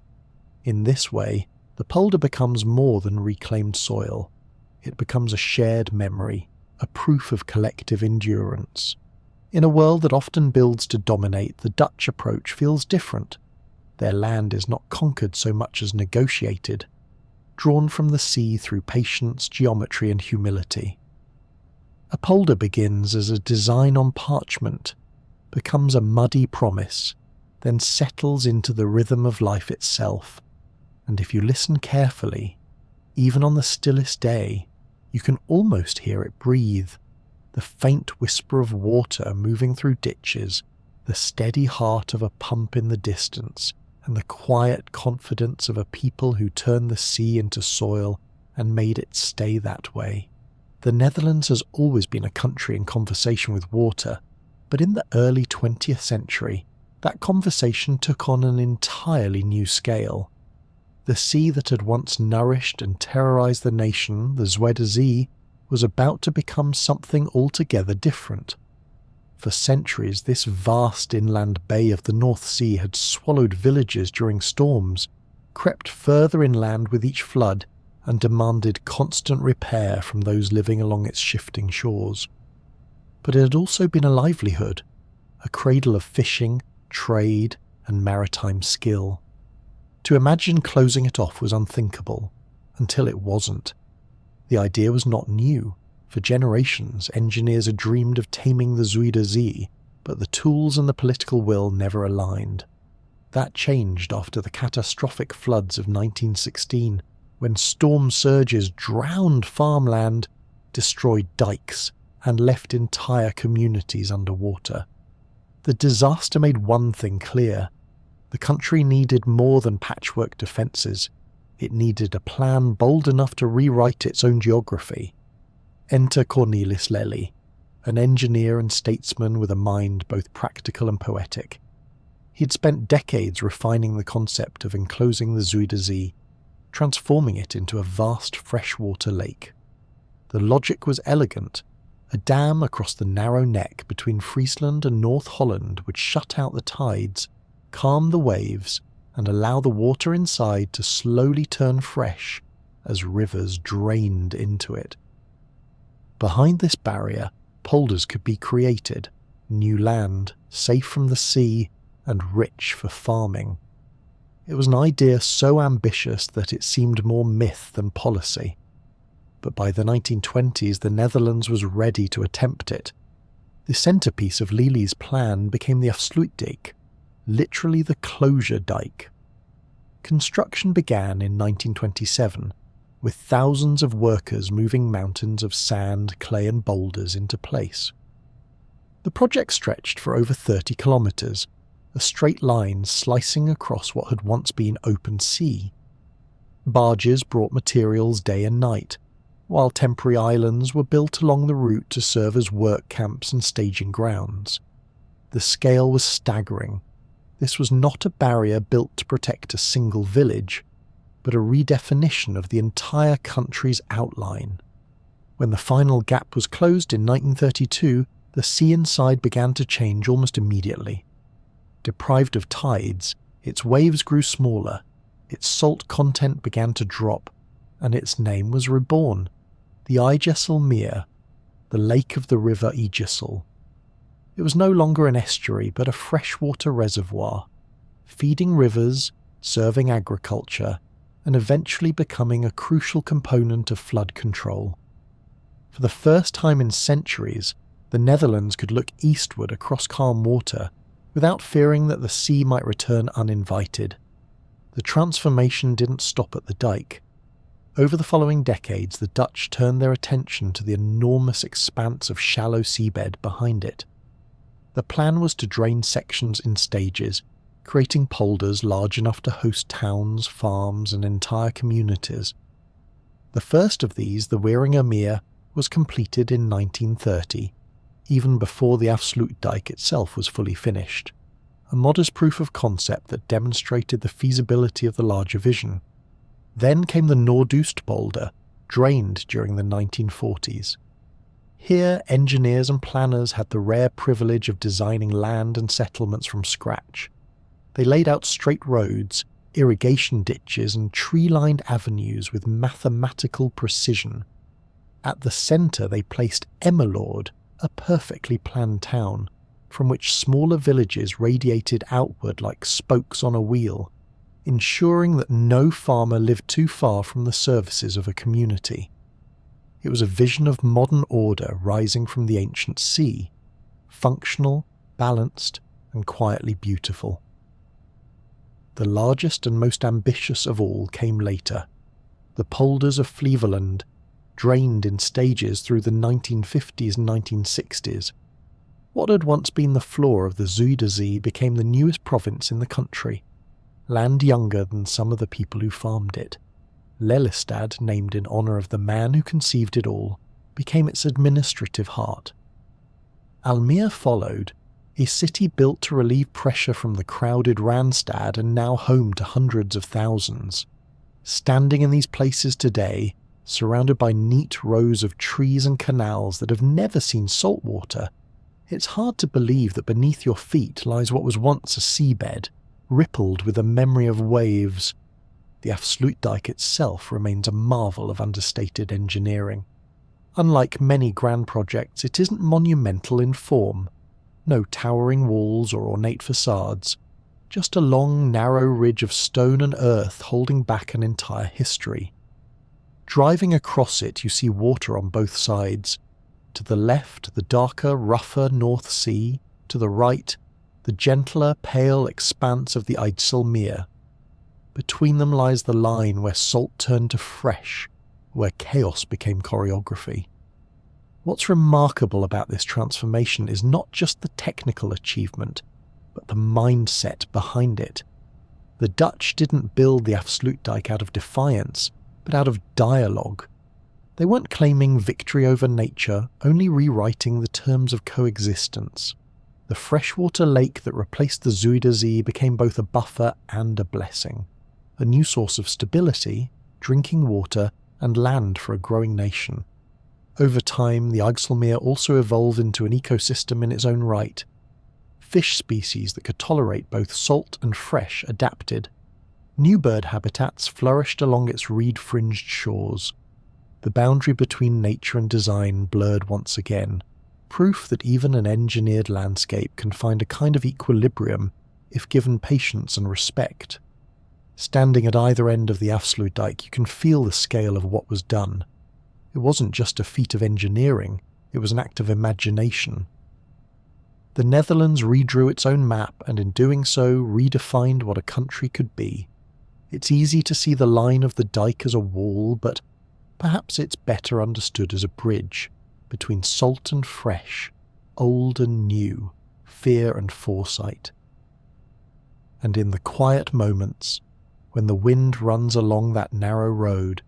A: In this way, the polder becomes more than reclaimed soil. It becomes a shared memory, a proof of collective endurance. In a world that often builds to dominate, the Dutch approach feels different. Their land is not conquered so much as negotiated, drawn from the sea through patience, geometry, and humility. A polder begins as a design on parchment, becomes a muddy promise, then settles into the rhythm of life itself. And if you listen carefully, even on the stillest day, you can almost hear it breathe. The faint whisper of water moving through ditches, the steady heart of a pump in the distance, and the quiet confidence of a people who turned the sea into soil and made it stay that way. The Netherlands has always been a country in conversation with water, but in the early 20th century, that conversation took on an entirely new scale. The sea that had once nourished and terrorized the nation, the Zuider Zee, was about to become something altogether different. For centuries, this vast inland bay of the North Sea had swallowed villages during storms, crept further inland with each flood, and demanded constant repair from those living along its shifting shores. But it had also been a livelihood, a cradle of fishing, trade, and maritime skill. To imagine closing it off was unthinkable, until it wasn't. The idea was not new. For generations, engineers had dreamed of taming the Zuider Zee, but the tools and the political will never aligned. That changed after the catastrophic floods of 1916, when storm surges drowned farmland, destroyed dikes, and left entire communities underwater. The disaster made one thing clear. The country needed more than patchwork defences. It needed a plan bold enough to rewrite its own geography. Enter Cornelis Lely, an engineer and statesman with a mind both practical and poetic. He'd spent decades refining the concept of enclosing the Zuider Zee, transforming it into a vast freshwater lake. The logic was elegant. A dam across the narrow neck between Friesland and North Holland would shut out the tides, calm the waves, and allow the water inside to slowly turn fresh as rivers drained into it. Behind this barrier, polders could be created, new land, safe from the sea, and rich for farming. It was an idea so ambitious that it seemed more myth than policy. But by the 1920s, the Netherlands was ready to attempt it. The centrepiece of Lely's plan became the Afsluitdijk, literally the closure dike. Construction began in 1927, with thousands of workers moving mountains of sand, clay and boulders into place. The project stretched for over 30 kilometres, a straight line slicing across what had once been open sea. Barges brought materials day and night, while temporary islands were built along the route to serve as work camps and staging grounds. The scale was staggering. This was not a barrier built to protect a single village, but a redefinition of the entire country's outline. When the final gap was closed in 1932, the sea inside began to change almost immediately. Deprived of tides, its waves grew smaller, its salt content began to drop, and its name was reborn, the IJsselmeer, the lake of the river Ijssel. It was no longer an estuary but a freshwater reservoir, feeding rivers, serving agriculture, and eventually becoming a crucial component of flood control. For the first time in centuries, the Netherlands could look eastward across calm water without fearing that the sea might return uninvited. The transformation didn't stop at the dike. Over the following decades, the Dutch turned their attention to the enormous expanse of shallow seabed behind it. The plan was to drain sections in stages, creating polders large enough to host towns, farms, and entire communities. The first of these, the Wieringermeer, was completed in 1930, even before the Afsluitdijk itself was fully finished, a modest proof of concept that demonstrated the feasibility of the larger vision. Then came the Noordoostpolder, drained during the 1940s. Here, engineers and planners had the rare privilege of designing land and settlements from scratch. They laid out straight roads, irrigation ditches, and tree-lined avenues with mathematical precision. At the centre they placed Emmeloord, a perfectly planned town, from which smaller villages radiated outward like spokes on a wheel, ensuring that no farmer lived too far from the services of a community. It was a vision of modern order rising from the ancient sea, functional, balanced, and quietly beautiful. The largest and most ambitious of all came later, the polders of Flevoland, drained in stages through the 1950s and 1960s. What had once been the floor of the Zuiderzee became the newest province in the country, land younger than some of the people who farmed it. Lelystad, named in honour of the man who conceived it all, became its administrative heart. Almere followed, a city built to relieve pressure from the crowded Randstad and now home to hundreds of thousands. Standing in these places today, surrounded by neat rows of trees and canals that have never seen salt water, it's hard to believe that beneath your feet lies what was once a seabed, rippled with a memory of waves. The Afsluitdijk itself remains a marvel of understated engineering. Unlike many grand projects, it isn't monumental in form. No towering walls or ornate facades, just a long, narrow ridge of stone and earth holding back an entire history. Driving across it, you see water on both sides. To the left, the darker, rougher North Sea. To the right, the gentler, pale expanse of the IJsselmeer. Between them lies the line where salt turned to fresh, where chaos became choreography. What's remarkable about this transformation is not just the technical achievement, but the mindset behind it. The Dutch didn't build the Afsluitdijk out of defiance, but out of dialogue. They weren't claiming victory over nature, only rewriting the terms of coexistence. The freshwater lake that replaced the Zuiderzee became both a buffer and a blessing, a new source of stability, drinking water, and land for a growing nation. Over time, the IJsselmeer also evolved into an ecosystem in its own right. Fish species that could tolerate both salt and fresh adapted. New bird habitats flourished along its reed-fringed shores. The boundary between nature and design blurred once again, proof that even an engineered landscape can find a kind of equilibrium if given patience and respect. Standing at either end of the Afsluitdijk, you can feel the scale of what was done. It wasn't just a feat of engineering, it was an act of imagination. The Netherlands redrew its own map and in doing so redefined what a country could be. It's easy to see the line of the dike as a wall, but Perhaps it's better understood as a bridge between salt and fresh, old and new, fear and foresight. And in the quiet moments, when the wind runs along that narrow road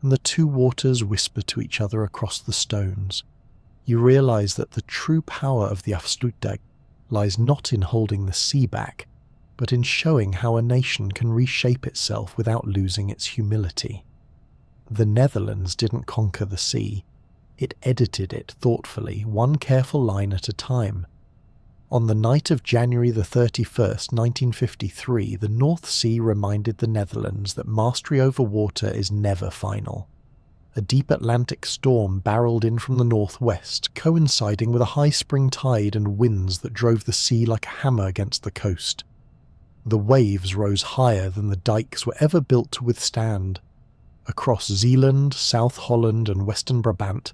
A: and the two waters whisper to each other across the stones, you realise that the true power of the Afsluitdijk lies not in holding the sea back, but in showing how a nation can reshape itself without losing its humility. The Netherlands didn't conquer the sea, it edited it thoughtfully, one careful line at a time. On the night of January the 31st, 1953, the North Sea reminded the Netherlands that mastery over water is never final. A deep Atlantic storm barreled in from the northwest, coinciding with a high spring tide and winds that drove the sea like a hammer against the coast. The waves rose higher than the dikes were ever built to withstand. Across Zeeland, South Holland and Western Brabant,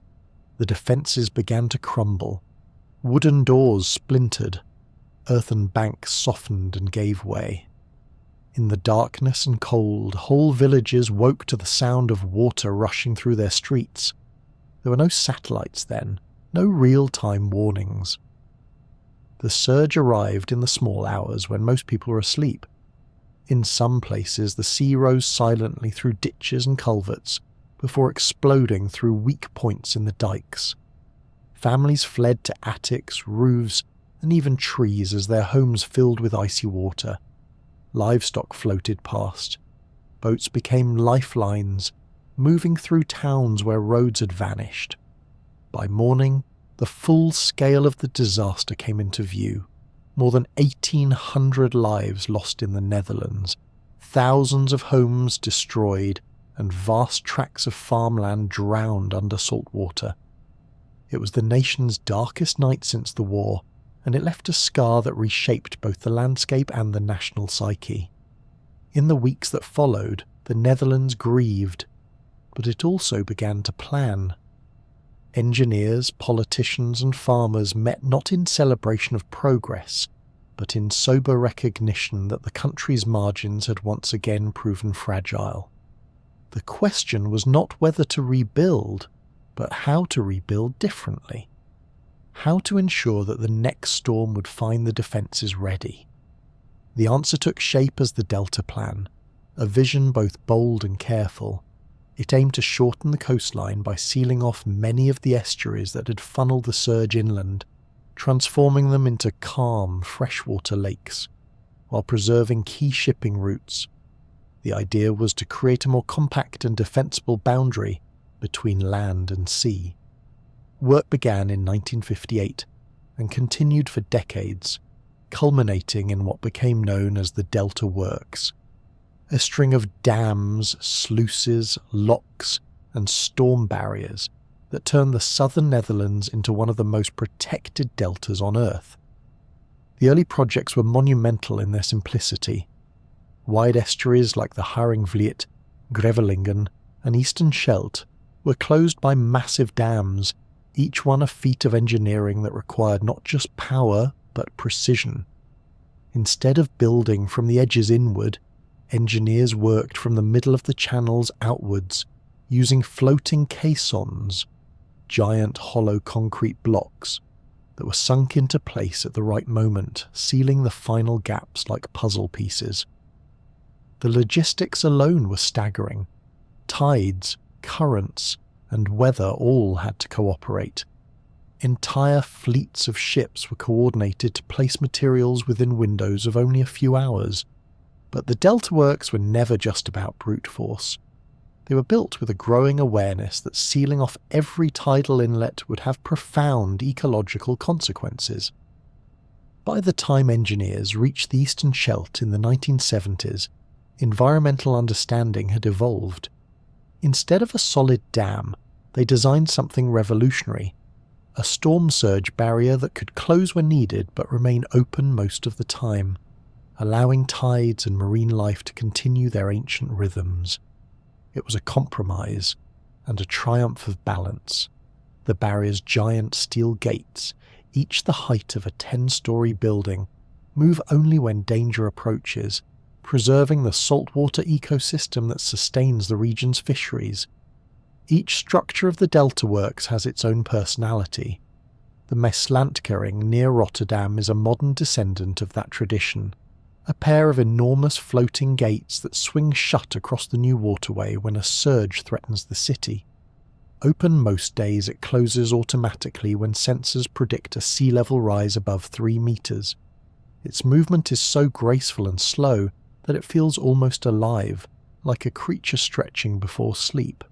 A: the defences began to crumble. Wooden doors splintered, earthen banks softened and gave way. In the darkness and cold, whole villages woke to the sound of water rushing through their streets. There were no satellites then, no real-time warnings. The surge arrived in the small hours when most people were asleep. In some places the sea rose silently through ditches and culverts before exploding through weak points in the dikes. Families fled to attics, roofs, and even trees as their homes filled with icy water. Livestock floated past. Boats became lifelines, moving through towns where roads had vanished. By morning, the full scale of the disaster came into view. More than 1,800 lives lost in the Netherlands, thousands of homes destroyed, and vast tracts of farmland drowned under salt water. It was the nation's darkest night since the war, and it left a scar that reshaped both the landscape and the national psyche. In the weeks that followed, the Netherlands grieved, but it also began to plan. Engineers, politicians and farmers met not in celebration of progress, but in sober recognition that the country's margins had once again proven fragile. The question was not whether to rebuild, but how to rebuild differently. How to ensure that the next storm would find the defences ready. The answer took shape as the Delta Plan, a vision both bold and careful. It aimed to shorten the coastline by sealing off many of the estuaries that had funneled the surge inland, transforming them into calm, freshwater lakes, while preserving key shipping routes. The idea was to create a more compact and defensible boundary between land and sea. Work began in 1958 and continued for decades, culminating in what became known as the Delta Works, a string of dams, sluices, locks, and storm barriers that turned the southern Netherlands into one of the most protected deltas on Earth. The early projects were monumental in their simplicity. Wide estuaries like the Haringvliet, Grevelingen, and Eastern Scheldt were closed by massive dams, each one a feat of engineering that required not just power but precision. Instead of building from the edges inward, engineers worked from the middle of the channels outwards, using floating caissons, giant hollow concrete blocks that were sunk into place at the right moment, sealing the final gaps like puzzle pieces. The logistics alone were staggering. Tides, currents, and weather all had to cooperate. Entire fleets of ships were coordinated to place materials within windows of only a few hours. But the Delta Works were never just about brute force. They were built with a growing awareness that sealing off every tidal inlet would have profound ecological consequences. By the time engineers reached the Eastern Scheldt in the 1970s, environmental understanding had evolved. Instead of a solid dam, they designed something revolutionary, a storm surge barrier that could close when needed but remain open most of the time, allowing tides and marine life to continue their ancient rhythms. It was a compromise and a triumph of balance. The barrier's giant steel gates, each the height of a 10-story building, move only when danger approaches, preserving the saltwater ecosystem that sustains the region's fisheries. Each structure of the delta works has its own personality. The Meslantkering near Rotterdam is a modern descendant of that tradition, a pair of enormous floating gates that swing shut across the new waterway when a surge threatens the city. Open most days, it closes automatically when sensors predict a sea level rise above 3 meters. Its movement is so graceful and slow that it feels almost alive, like a creature stretching before sleep.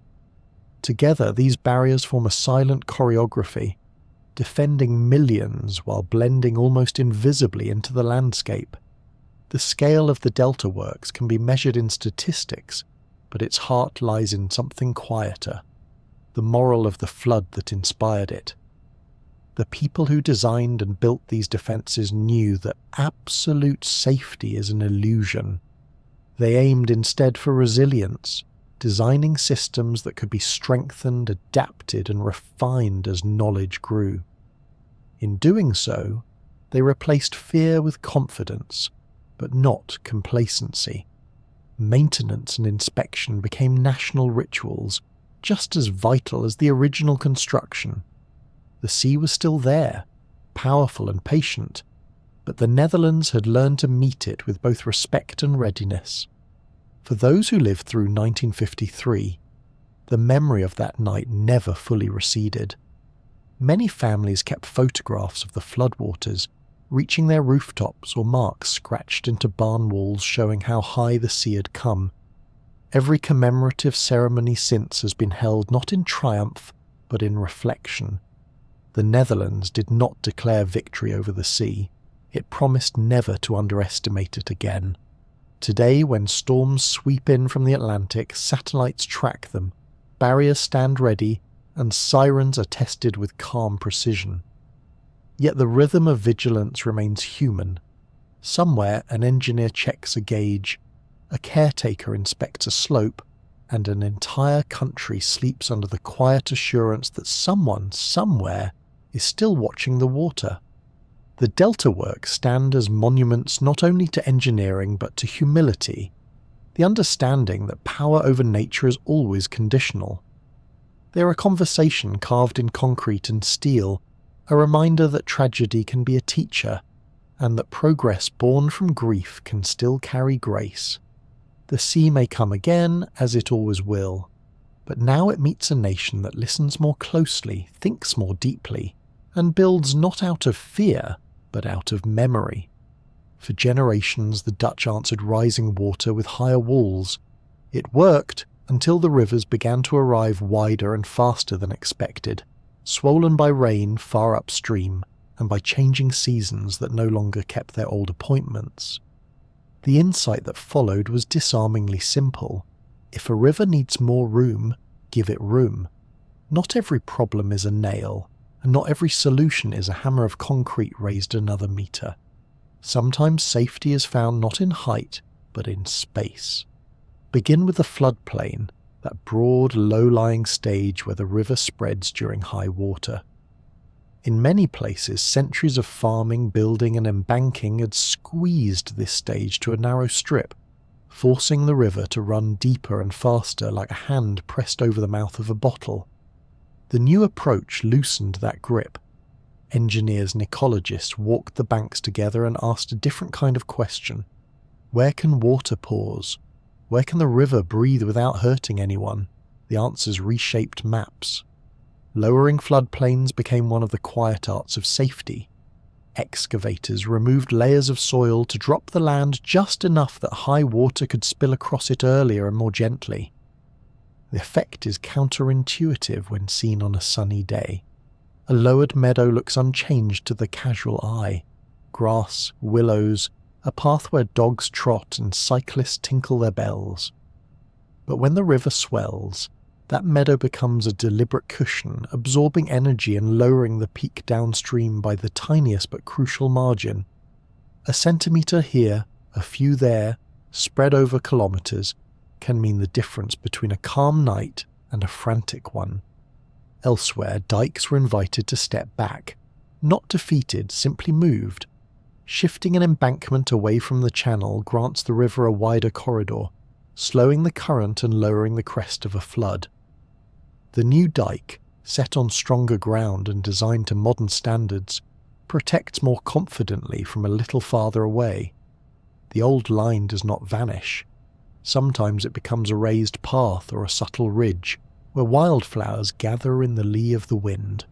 A: Together, these barriers form a silent choreography, defending millions while blending almost invisibly into the landscape. The scale of the delta works can be measured in statistics, but its heart lies in something quieter, the moral of the flood that inspired it. The people who designed and built these defences knew that absolute safety is an illusion. They aimed instead for resilience, designing systems that could be strengthened, adapted and refined as knowledge grew. In doing so, they replaced fear with confidence, but not complacency. Maintenance and inspection became national rituals, just as vital as the original construction. The sea was still there, powerful and patient, but the Netherlands had learned to meet it with both respect and readiness. For those who lived through 1953, the memory of that night never fully receded. Many families kept photographs of the floodwaters, reaching their rooftops or marks scratched into barn walls showing how high the sea had come. Every commemorative ceremony since has been held not in triumph, but in reflection. The Netherlands did not declare victory over the sea. It promised never to underestimate it again. Today, when storms sweep in from the Atlantic, satellites track them, barriers stand ready, and sirens are tested with calm precision. Yet the rhythm of vigilance remains human. Somewhere an engineer checks a gauge, a caretaker inspects a slope, and an entire country sleeps under the quiet assurance that someone, somewhere, is still watching the water. The delta works stand as monuments not only to engineering but to humility, the understanding that power over nature is always conditional. They are a conversation carved in concrete and steel, a reminder that tragedy can be a teacher, and that progress born from grief can still carry grace. The sea may come again, as it always will, but now it meets a nation that listens more closely, thinks more deeply, and builds not out of fear, but out of memory. For generations the Dutch answered rising water with higher walls. It worked until the rivers began to arrive wider and faster than expected, swollen by rain far upstream and by changing seasons that no longer kept their old appointments. The insight that followed was disarmingly simple. If a river needs more room, give it room. Not every problem is a nail, and not every solution is a hammer of concrete raised another meter. Sometimes safety is found not in height, but in space. Begin with the floodplain, that broad, low-lying stage where the river spreads during high water. In many places, centuries of farming, building and embanking had squeezed this stage to a narrow strip, forcing the river to run deeper and faster like a hand pressed over the mouth of a bottle. The new approach loosened that grip. Engineers and ecologists walked the banks together and asked a different kind of question. Where can water pause? Where can the river breathe without hurting anyone? The answers reshaped maps. Lowering floodplains became one of the quiet arts of safety. Excavators removed layers of soil to drop the land just enough that high water could spill across it earlier and more gently. The effect is counterintuitive when seen on a sunny day. A lowered meadow looks unchanged to the casual eye. Grass, willows, a path where dogs trot and cyclists tinkle their bells. But when the river swells, that meadow becomes a deliberate cushion, absorbing energy and lowering the peak downstream by the tiniest but crucial margin. A centimetre here, a few there, spread over kilometres, can mean the difference between a calm night and a frantic one. Elsewhere, dikes were invited to step back, not defeated, simply moved. Shifting an embankment away from the channel grants the river a wider corridor, slowing the current and lowering the crest of a flood. The new dike, set on stronger ground and designed to modern standards, protects more confidently from a little farther away. The old line does not vanish. Sometimes it becomes a raised path or a subtle ridge, where wildflowers gather in the lee of the wind.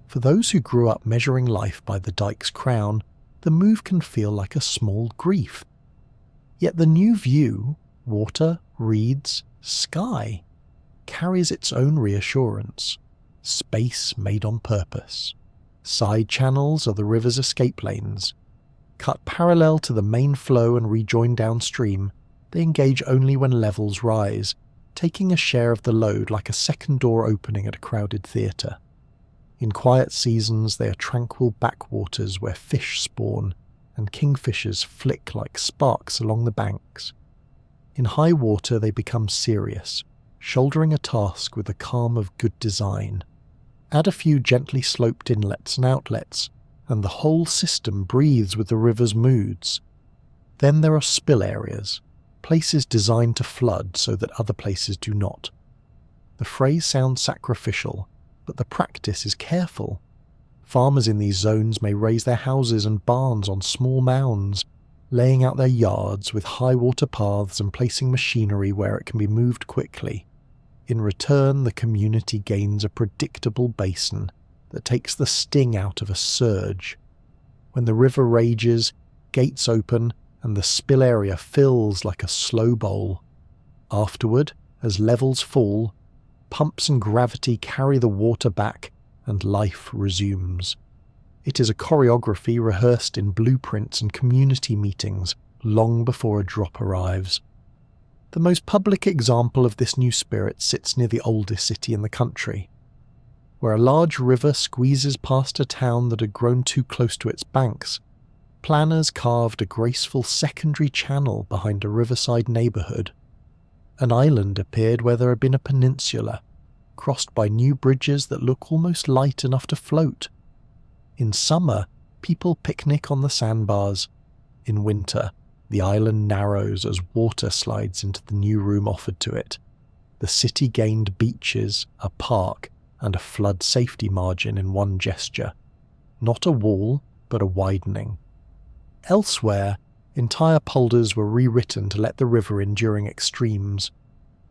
A: For those who grew up measuring life by the dike's crown, the move can feel like a small grief. Yet the new view, water, reeds, sky, carries its own reassurance. Space made on purpose. Side channels are the river's escape lanes. Cut parallel to the main flow and rejoined downstream, they engage only when levels rise, taking a share of the load like a second door opening at a crowded theatre. In quiet seasons they are tranquil backwaters where fish spawn and kingfishers flick like sparks along the banks. In high water they become serious, shouldering a task with the calm of good design. Add a few gently sloped inlets and outlets, and the whole system breathes with the river's moods. Then there are spill areas, places designed to flood so that other places do not. The phrase sounds sacrificial, but the practice is careful. Farmers in these zones may raise their houses and barns on small mounds, laying out their yards with high water paths and placing machinery where it can be moved quickly. In return, the community gains a predictable basin that takes the sting out of a surge. When the river rages, gates open, and the spill area fills like a slow bowl. Afterward, as levels fall, pumps and gravity carry the water back, and life resumes. It is a choreography rehearsed in blueprints and community meetings long before a drop arrives. The most public example of this new spirit sits near the oldest city in the country. Where a large river squeezes past a town that had grown too close to its banks, planners carved a graceful secondary channel behind a riverside neighbourhood. An island appeared where there had been a peninsula, crossed by new bridges that look almost light enough to float. In summer, people picnic on the sandbars. In winter, the island narrows as water slides into the new room offered to it. The city gained beaches, a park, and a flood safety margin in one gesture. Not a wall, but a widening. Elsewhere, entire polders were rewritten to let the river in during extremes.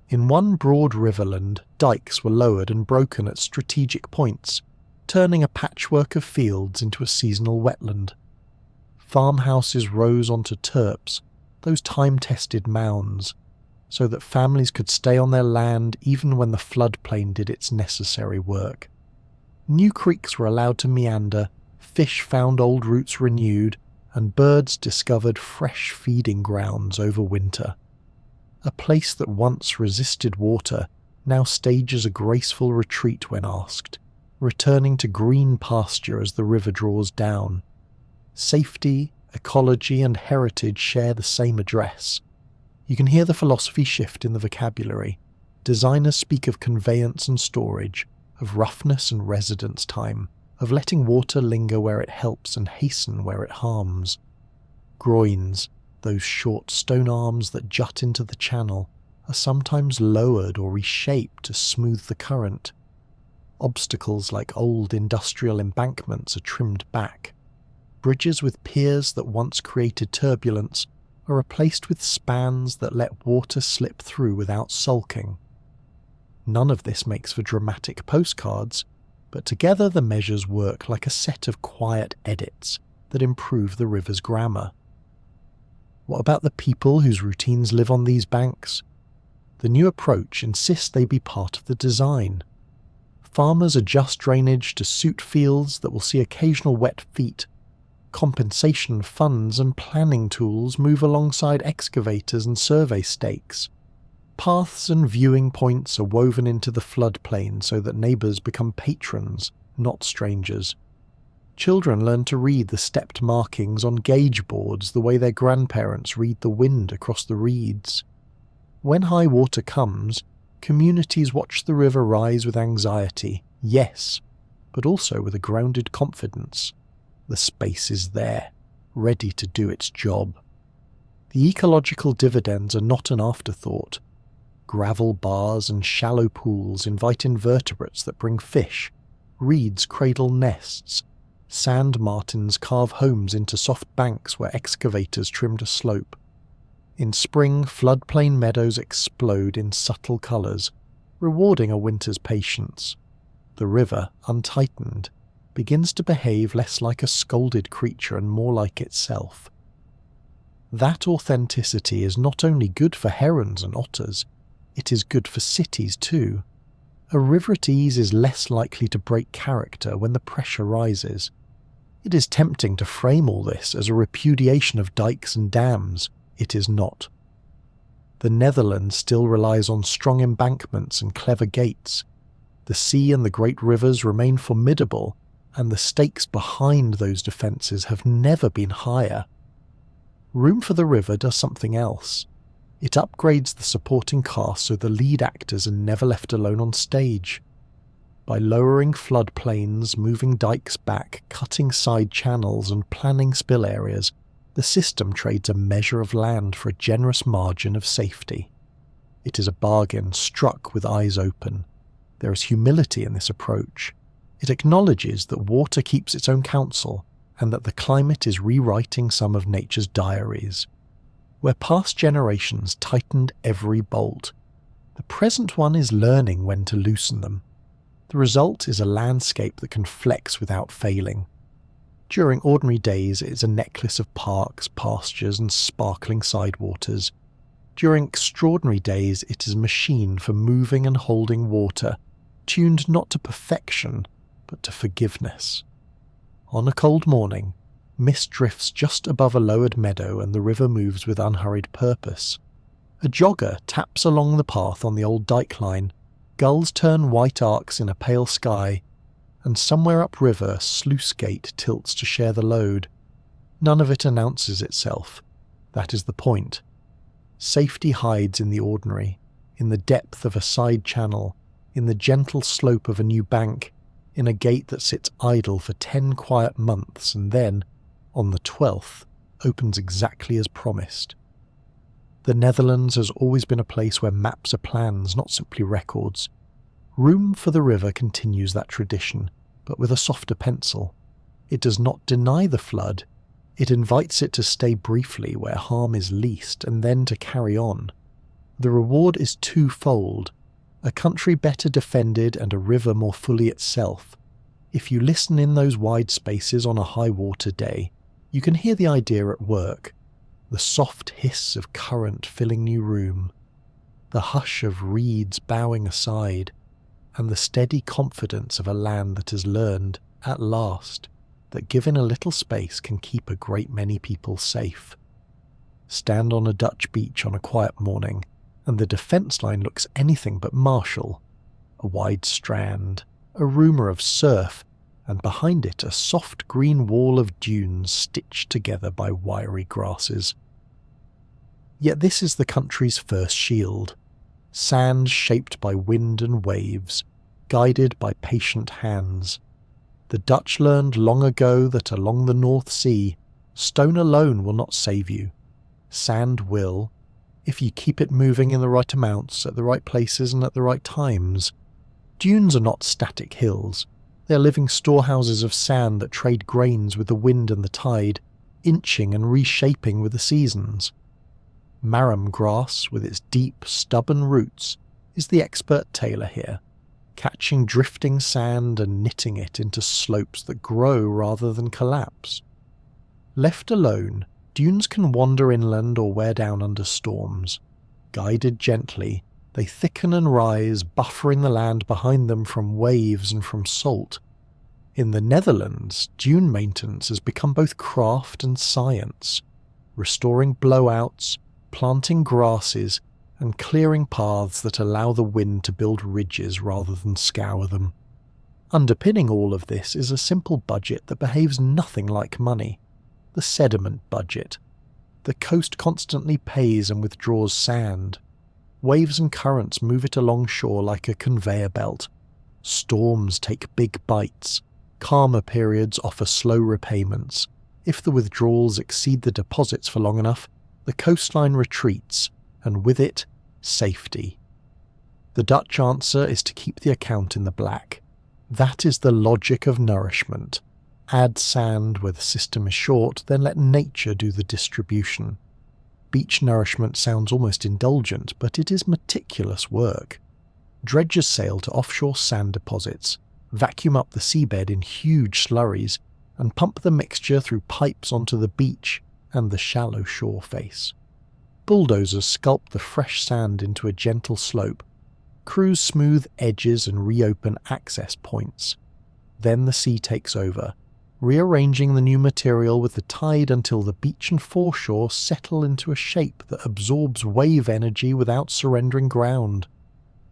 A: In one broad riverland, dikes were lowered and broken at strategic points, turning a patchwork of fields into a seasonal wetland. Farmhouses rose onto terps, those time-tested mounds, so that families could stay on their land even when the floodplain did its necessary work. New creeks were allowed to meander, fish found old routes renewed, and birds discovered fresh feeding grounds over winter. A place that once resisted water now stages a graceful retreat when asked, returning to green pasture as the river draws down. Safety, ecology, and heritage share the same address. You can hear the philosophy shift in the vocabulary. Designers speak of conveyance and storage, of roughness and residence time, of letting water linger where it helps and hasten where it harms. Groins, those short stone arms that jut into the channel, are sometimes lowered or reshaped to smooth the current. Obstacles like old industrial embankments are trimmed back. Bridges with piers that once created turbulence are replaced with spans that let water slip through without sulking. None of this makes for dramatic postcards, but together the measures work like a set of quiet edits that improve the river's grammar. What about the people whose routines live on these banks? The new approach insists they be part of the design. Farmers adjust drainage to suit fields that will see occasional wet feet. Compensation funds and planning tools move alongside excavators and survey stakes. Paths and viewing points are woven into the floodplain so that neighbours become patrons, not strangers. Children learn to read the stepped markings on gauge boards the way their grandparents read the wind across the reeds. When high water comes, communities watch the river rise with anxiety, yes, but also with a grounded confidence. The space is there, ready to do its job. The ecological dividends are not an afterthought. gravel bars and shallow pools invite invertebrates that bring fish, reeds cradle nests, sand martins carve homes into soft banks where excavators trimmed a slope. In spring, floodplain meadows explode in subtle colours, rewarding a winter's patience. The river, untightened, begins to behave less like a scolded creature and more like itself. That authenticity is not only good for herons and otters, it is good for cities too. A river at ease is less likely to break character when the pressure rises. It is tempting to frame all this as a repudiation of dikes and dams. It is not. The Netherlands still relies on strong embankments and clever gates. The sea and the great rivers remain formidable, and the stakes behind those defences have never been higher. Room for the River does something else. It upgrades the supporting cast so the lead actors are never left alone on stage. By lowering floodplains, moving dikes back, cutting side channels and planning spill areas, the system trades a measure of land for a generous margin of safety. It is a bargain struck with eyes open. There is humility in this approach. It acknowledges that water keeps its own counsel, and that the climate is rewriting some of nature's diaries. Where past generations tightened every bolt, the present one is learning when to loosen them. The result is a landscape that can flex without failing. During ordinary days, it is a necklace of parks, pastures, and sparkling sidewaters. During extraordinary days, it is a machine for moving and holding water, tuned not to perfection, but to forgiveness. On a cold morning, mist drifts just above a lowered meadow and the river moves with unhurried purpose. A jogger taps along the path on the old dike line, gulls turn white arcs in a pale sky, and somewhere upriver a sluice gate tilts to share the load. None of it announces itself. That is the point. Safety hides in the ordinary, in the depth of a side channel, in the gentle slope of a new bank, in a gate that sits idle for 10 quiet months and then, on the 12th, opens exactly as promised. The Netherlands has always been a place where maps are plans, not simply records. Room for the River continues that tradition, but with a softer pencil. It does not deny the flood. It invites it to stay briefly where harm is least and then to carry on. The reward is twofold. A country better defended and a river more fully itself. If you listen in those wide spaces on a high water day, you can hear the idea at work. The soft hiss of current filling new room, the hush of reeds bowing aside, and the steady confidence of a land that has learned, at last, that given a little space can keep a great many people safe. Stand on a Dutch beach on a quiet morning, and the defence line looks anything but martial. A wide strand, a rumour of surf, and behind it a soft green wall of dunes stitched together by wiry grasses. Yet this is the country's first shield. Sand shaped by wind and waves, guided by patient hands. The Dutch learned long ago that along the North Sea, stone alone will not save you. Sand will, if you keep it moving in the right amounts, at the right places and at the right times. Dunes are not static hills. They are living storehouses of sand that trade grains with the wind and the tide, inching and reshaping with the seasons. Marram grass, with its deep, stubborn roots, is the expert tailor here, catching drifting sand and knitting it into slopes that grow rather than collapse. Left alone, dunes can wander inland or wear down under storms. Guided gently, they thicken and rise, buffering the land behind them from waves and from salt. In the Netherlands, dune maintenance has become both craft and science, restoring blowouts, planting grasses, and clearing paths that allow the wind to build ridges rather than scour them. Underpinning all of this is a simple budget that behaves nothing like money. The sediment budget. The coast constantly pays and withdraws sand. Waves and currents move it along shore like a conveyor belt. Storms take big bites. Calmer periods offer slow repayments. If the withdrawals exceed the deposits for long enough, the coastline retreats, and with it, safety. The Dutch answer is to keep the account in the black. That is the logic of nourishment. Add sand where the system is short, then let nature do the distribution. Beach nourishment sounds almost indulgent, but it is meticulous work. Dredgers sail to offshore sand deposits, vacuum up the seabed in huge slurries, and pump the mixture through pipes onto the beach and the shallow shore face. Bulldozers sculpt the fresh sand into a gentle slope. Crews smooth edges and reopen access points. Then the sea takes over, rearranging the new material with the tide until the beach and foreshore settle into a shape that absorbs wave energy without surrendering ground.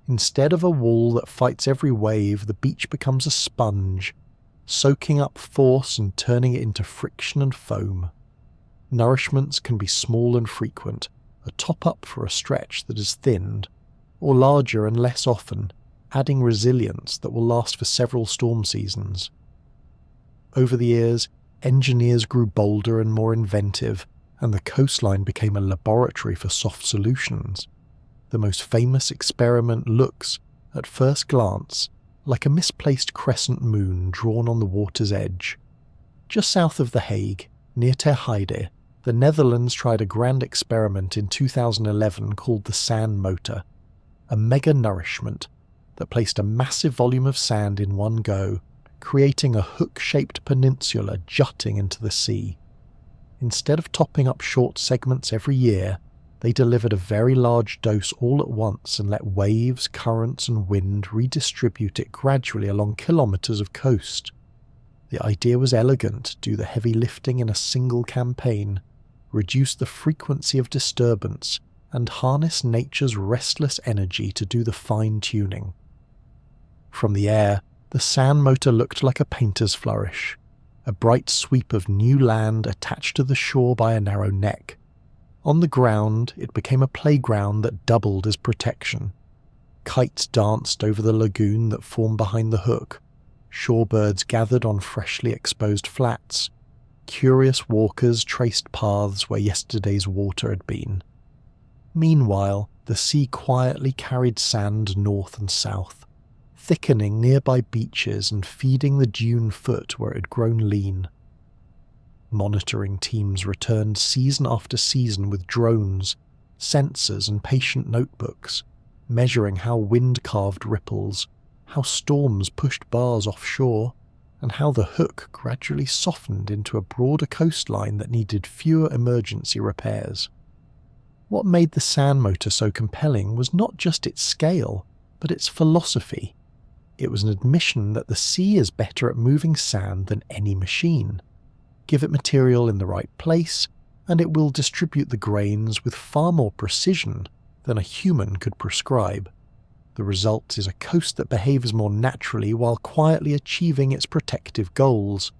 A: Instead of a wall that fights every wave, the beach becomes a sponge, soaking up force and turning it into friction and foam. Nourishments can be small and frequent, a top-up for a stretch that is thinned, or larger and less often, adding resilience that will last for several storm seasons. Over the years, engineers grew bolder and more inventive, and the coastline became a laboratory for soft solutions. The most famous experiment looks, at first glance, like a misplaced crescent moon drawn on the water's edge. Just south of The Hague, near Ter Heide, the Netherlands tried a grand experiment in 2011 called the sand motor, a mega nourishment that placed a massive volume of sand in one go, creating a hook-shaped peninsula jutting into the sea. Instead of topping up short segments every year, they delivered a very large dose all at once and let waves, currents and wind redistribute it gradually along kilometres of coast. The idea was elegant: do the heavy lifting in a single campaign, reduce the frequency of disturbance, and harness nature's restless energy to do the fine-tuning. From the air, the sand motor looked like a painter's flourish, a bright sweep of new land attached to the shore by a narrow neck. On the ground, it became a playground that doubled as protection. Kites danced over the lagoon that formed behind the hook. Shorebirds gathered on freshly exposed flats. Curious walkers traced paths where yesterday's water had been. Meanwhile, the sea quietly carried sand north and south, thickening nearby beaches and feeding the dune foot where it had grown lean. Monitoring teams returned season after season with drones, sensors and patient notebooks, measuring how wind carved ripples, how storms pushed bars offshore, and how the hook gradually softened into a broader coastline that needed fewer emergency repairs. What made the sand motor so compelling was not just its scale, but its philosophy. It was an admission that the sea is better at moving sand than any machine. Give it material in the right place, and it will distribute the grains with far more precision than a human could prescribe. The result is a coast that behaves more naturally while quietly achieving its protective goals.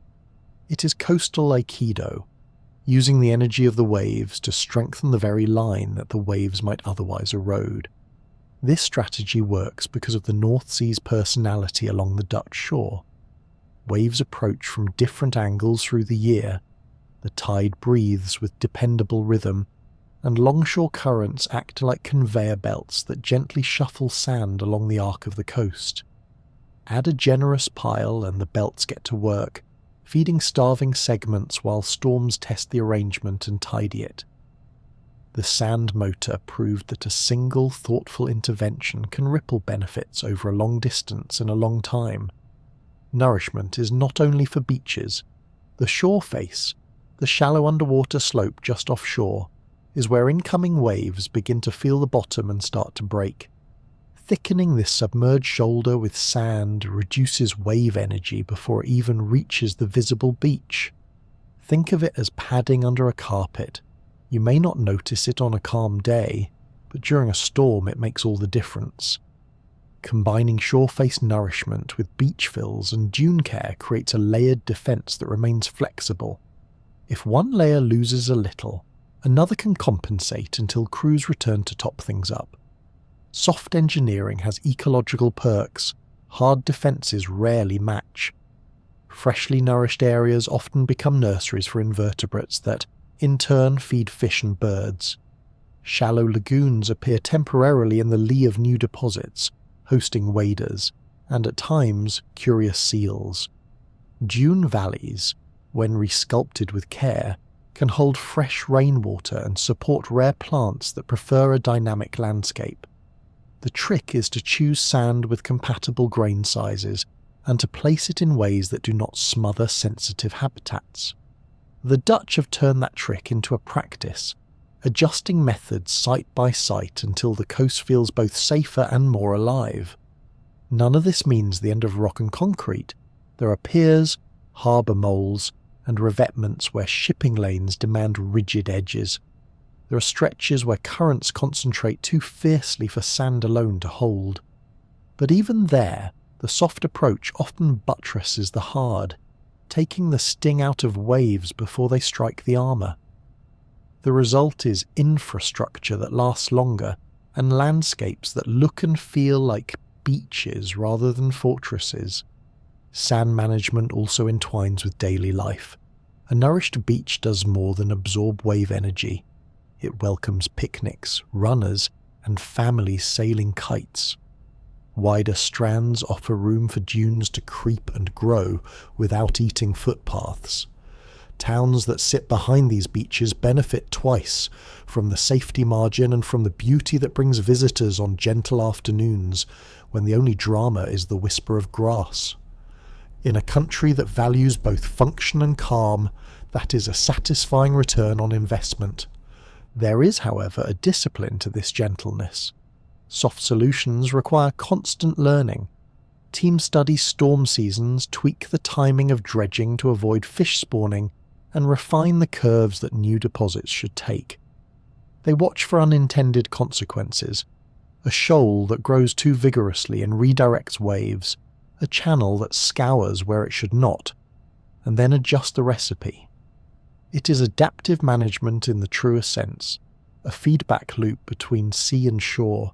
A: It is coastal Aikido, using the energy of the waves to strengthen the very line that the waves might otherwise erode. This strategy works because of the North Sea's personality along the Dutch shore. Waves approach from different angles through the year, the tide breathes with dependable rhythm, and longshore currents act like conveyor belts that gently shuffle sand along the arc of the coast. Add a generous pile and the belts get to work, feeding starving segments while storms test the arrangement and tidy it. The sand motor proved that a single thoughtful intervention can ripple benefits over a long distance in a long time. Nourishment is not only for beaches. The shore face, the shallow underwater slope just offshore, is where incoming waves begin to feel the bottom and start to break. Thickening this submerged shoulder with sand reduces wave energy before it even reaches the visible beach. Think of it as padding under a carpet. You may not notice it on a calm day, but during a storm it makes all the difference. Combining shore-face nourishment with beach fills and dune care creates a layered defense that remains flexible. If one layer loses a little, another can compensate until crews return to top things up. Soft engineering has ecological perks hard defences rarely match. Freshly nourished areas often become nurseries for invertebrates that, in turn, feed fish and birds. Shallow lagoons appear temporarily in the lee of new deposits, hosting waders, and at times curious seals. Dune valleys, when resculpted with care, can hold fresh rainwater and support rare plants that prefer a dynamic landscape. The trick is to choose sand with compatible grain sizes and to place it in ways that do not smother sensitive habitats. The Dutch have turned that trick into a practice, adjusting methods site by site until the coast feels both safer and more alive. None of this means the end of rock and concrete. There are piers, harbour moles, and revetments where shipping lanes demand rigid edges. There are stretches where currents concentrate too fiercely for sand alone to hold. But even there, the soft approach often buttresses the hard, taking the sting out of waves before they strike the armour. The result is infrastructure that lasts longer and landscapes that look and feel like beaches rather than fortresses. Sand management also entwines with daily life. A nourished beach does more than absorb wave energy. It welcomes picnics, runners, and families sailing kites. Wider strands offer room for dunes to creep and grow without eating footpaths. Towns that sit behind these beaches benefit twice, from the safety margin and from the beauty that brings visitors on gentle afternoons when the only drama is the whisper of grass. In a country that values both function and calm, that is a satisfying return on investment. There is, however, a discipline to this gentleness. Soft solutions require constant learning. Teams study storm seasons, tweak the timing of dredging to avoid fish spawning, and refine the curves that new deposits should take. They watch for unintended consequences. A shoal that grows too vigorously and redirects waves, a channel that scours where it should not, and then adjust the recipe. It is adaptive management in the truest sense, a feedback loop between sea and shore,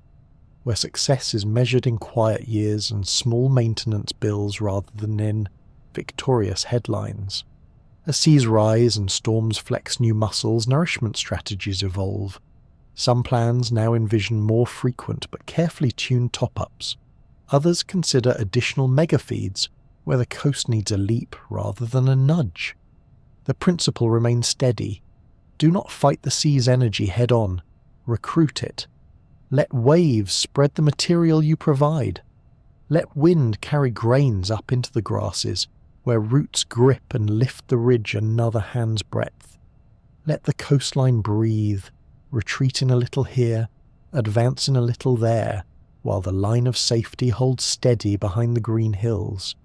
A: where success is measured in quiet years and small maintenance bills rather than in victorious headlines. As seas rise and storms flex new muscles, nourishment strategies evolve. Some plans now envision more frequent but carefully tuned top-ups. Others consider additional mega-feeds where the coast needs a leap rather than a nudge. The principle remains steady. Do not fight the sea's energy head-on. Recruit it. Let waves spread the material you provide. Let wind carry grains up into the grasses, where roots grip and lift the ridge another hand's breadth. Let the coastline breathe, retreat in a little here, advance in a little there, while the line of safety holds steady behind the green hills.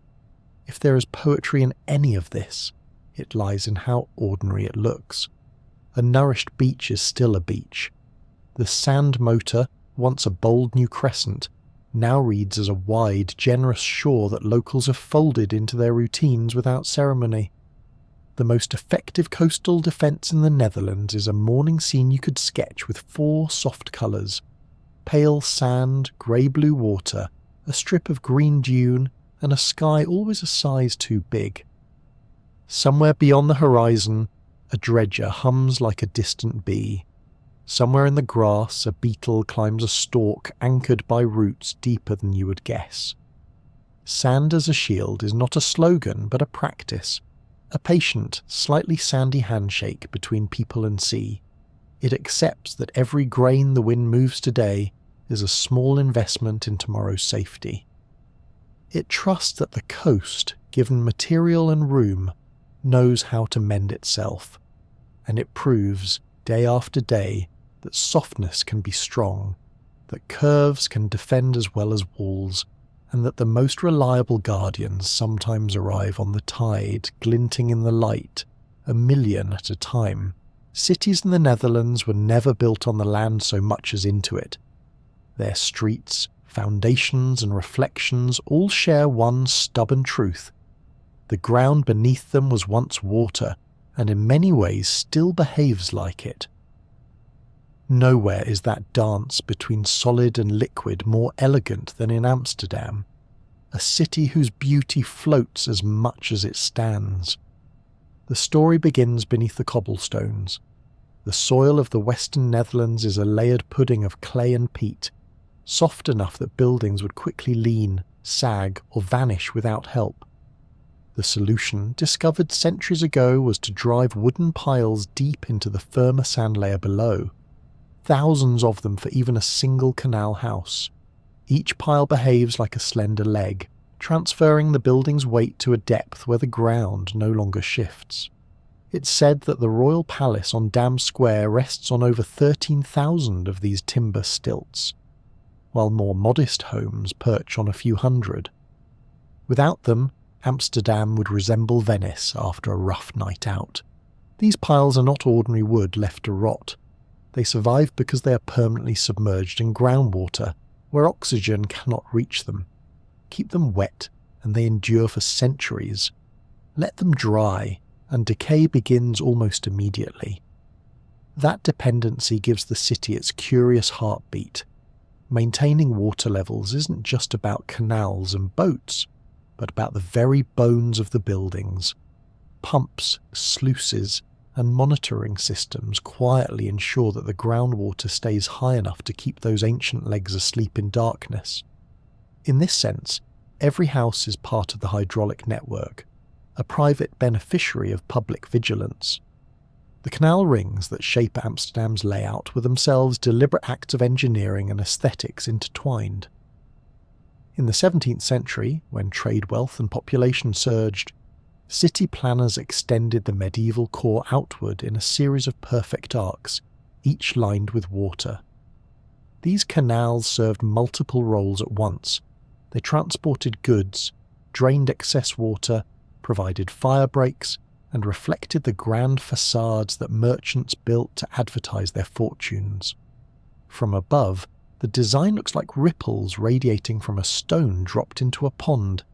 A: If there is poetry in any of this, it lies in how ordinary it looks. A nourished beach is still a beach. The sand motor, once a bold new crescent, now reads as a wide, generous shore that locals have folded into their routines without ceremony. The most effective coastal defence in the Netherlands is a morning scene you could sketch with 4 soft colours: pale sand, grey-blue water, a strip of green dune, and a sky always a size too big. Somewhere beyond the horizon, a dredger hums like a distant bee. Somewhere in the grass, a beetle climbs a stalk anchored by roots deeper than you would guess. Sand as a shield is not a slogan but a practice, a patient, slightly sandy handshake between people and sea. It accepts that every grain the wind moves today is a small investment in tomorrow's safety. It trusts that the coast, given material and room, knows how to mend itself, and it proves, day after day, that softness can be strong, that curves can defend as well as walls, and that the most reliable guardians sometimes arrive on the tide, glinting in the light, 1,000,000 at a time. Cities in the Netherlands were never built on the land so much as into it. Their streets, foundations and reflections all share one stubborn truth. The ground beneath them was once water, and in many ways still behaves like it. Nowhere is that dance between solid and liquid more elegant than in Amsterdam, a city whose beauty floats as much as it stands. The story begins beneath the cobblestones. The soil of the Western Netherlands is a layered pudding of clay and peat, soft enough that buildings would quickly lean, sag, or vanish without help. The solution, discovered centuries ago, was to drive wooden piles deep into the firmer sand layer below, thousands of them for even a single canal house. Each pile behaves like a slender leg, transferring the building's weight to a depth where the ground no longer shifts. It's said that the Royal Palace on Dam Square rests on over 13,000 of these timber stilts, while more modest homes perch on a few hundred. Without them, Amsterdam would resemble Venice after a rough night out. These piles are not ordinary wood left to rot. They survive because they are permanently submerged in groundwater, where oxygen cannot reach them. Keep them wet, and they endure for centuries. Let them dry, and decay begins almost immediately. That dependency gives the city its curious heartbeat. Maintaining water levels isn't just about canals and boats, but about the very bones of the buildings. Pumps, sluices, and monitoring systems quietly ensure that the groundwater stays high enough to keep those ancient legs asleep in darkness. In this sense, every house is part of the hydraulic network, a private beneficiary of public vigilance. The canal rings that shape Amsterdam's layout were themselves deliberate acts of engineering and aesthetics intertwined. In the 17th century, when trade wealth and population surged, city planners extended the medieval core outward in a series of perfect arcs, each lined with water. These canals served multiple roles at once. They transported goods, drained excess water, provided fire breaks, and reflected the grand facades that merchants built to advertise their fortunes. From above, the design looks like ripples radiating from a stone dropped into a pond,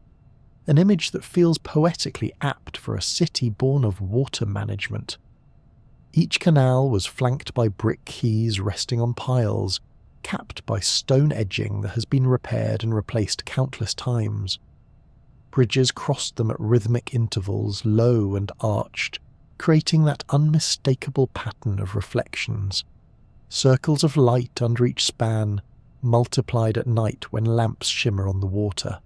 A: an image that feels poetically apt for a city born of water management. Each canal was flanked by brick quays resting on piles, capped by stone edging that has been repaired and replaced countless times. Bridges crossed them at rhythmic intervals, low and arched, creating that unmistakable pattern of reflections. Circles of light under each span, multiplied at night when lamps shimmer on the water.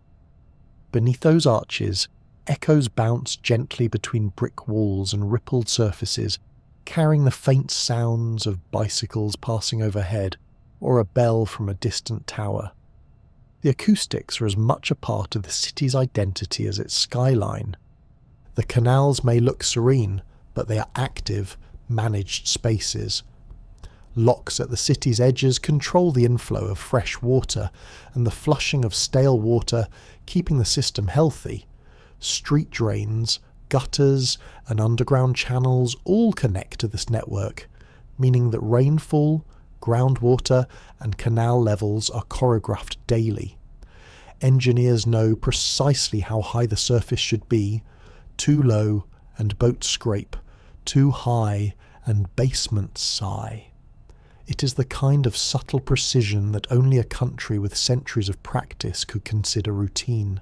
A: Beneath those arches, echoes bounce gently between brick walls and rippled surfaces, carrying the faint sounds of bicycles passing overhead or a bell from a distant tower. The acoustics are as much a part of the city's identity as its skyline. The canals may look serene, but they are active, managed spaces. Locks at the city's edges control the inflow of fresh water and the flushing of stale water, keeping the system healthy. Street drains, gutters, and underground channels all connect to this network, meaning that rainfall, groundwater, and canal levels are choreographed daily. Engineers know precisely how high the surface should be. Too low, and boats scrape. Too high, and basements sigh. It is the kind of subtle precision that only a country with centuries of practice could consider routine.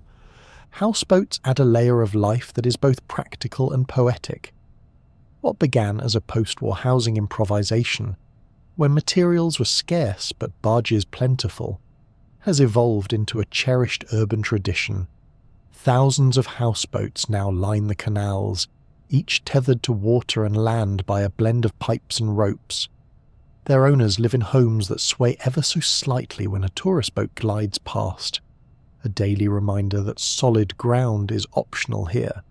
A: Houseboats add a layer of life that is both practical and poetic. What began as a post-war housing improvisation, when materials were scarce but barges plentiful, has evolved into a cherished urban tradition. Thousands of houseboats now line the canals, each tethered to water and land by a blend of pipes and ropes. Their owners live in homes that sway ever so slightly when a tourist boat glides past, a daily reminder that solid ground is optional here.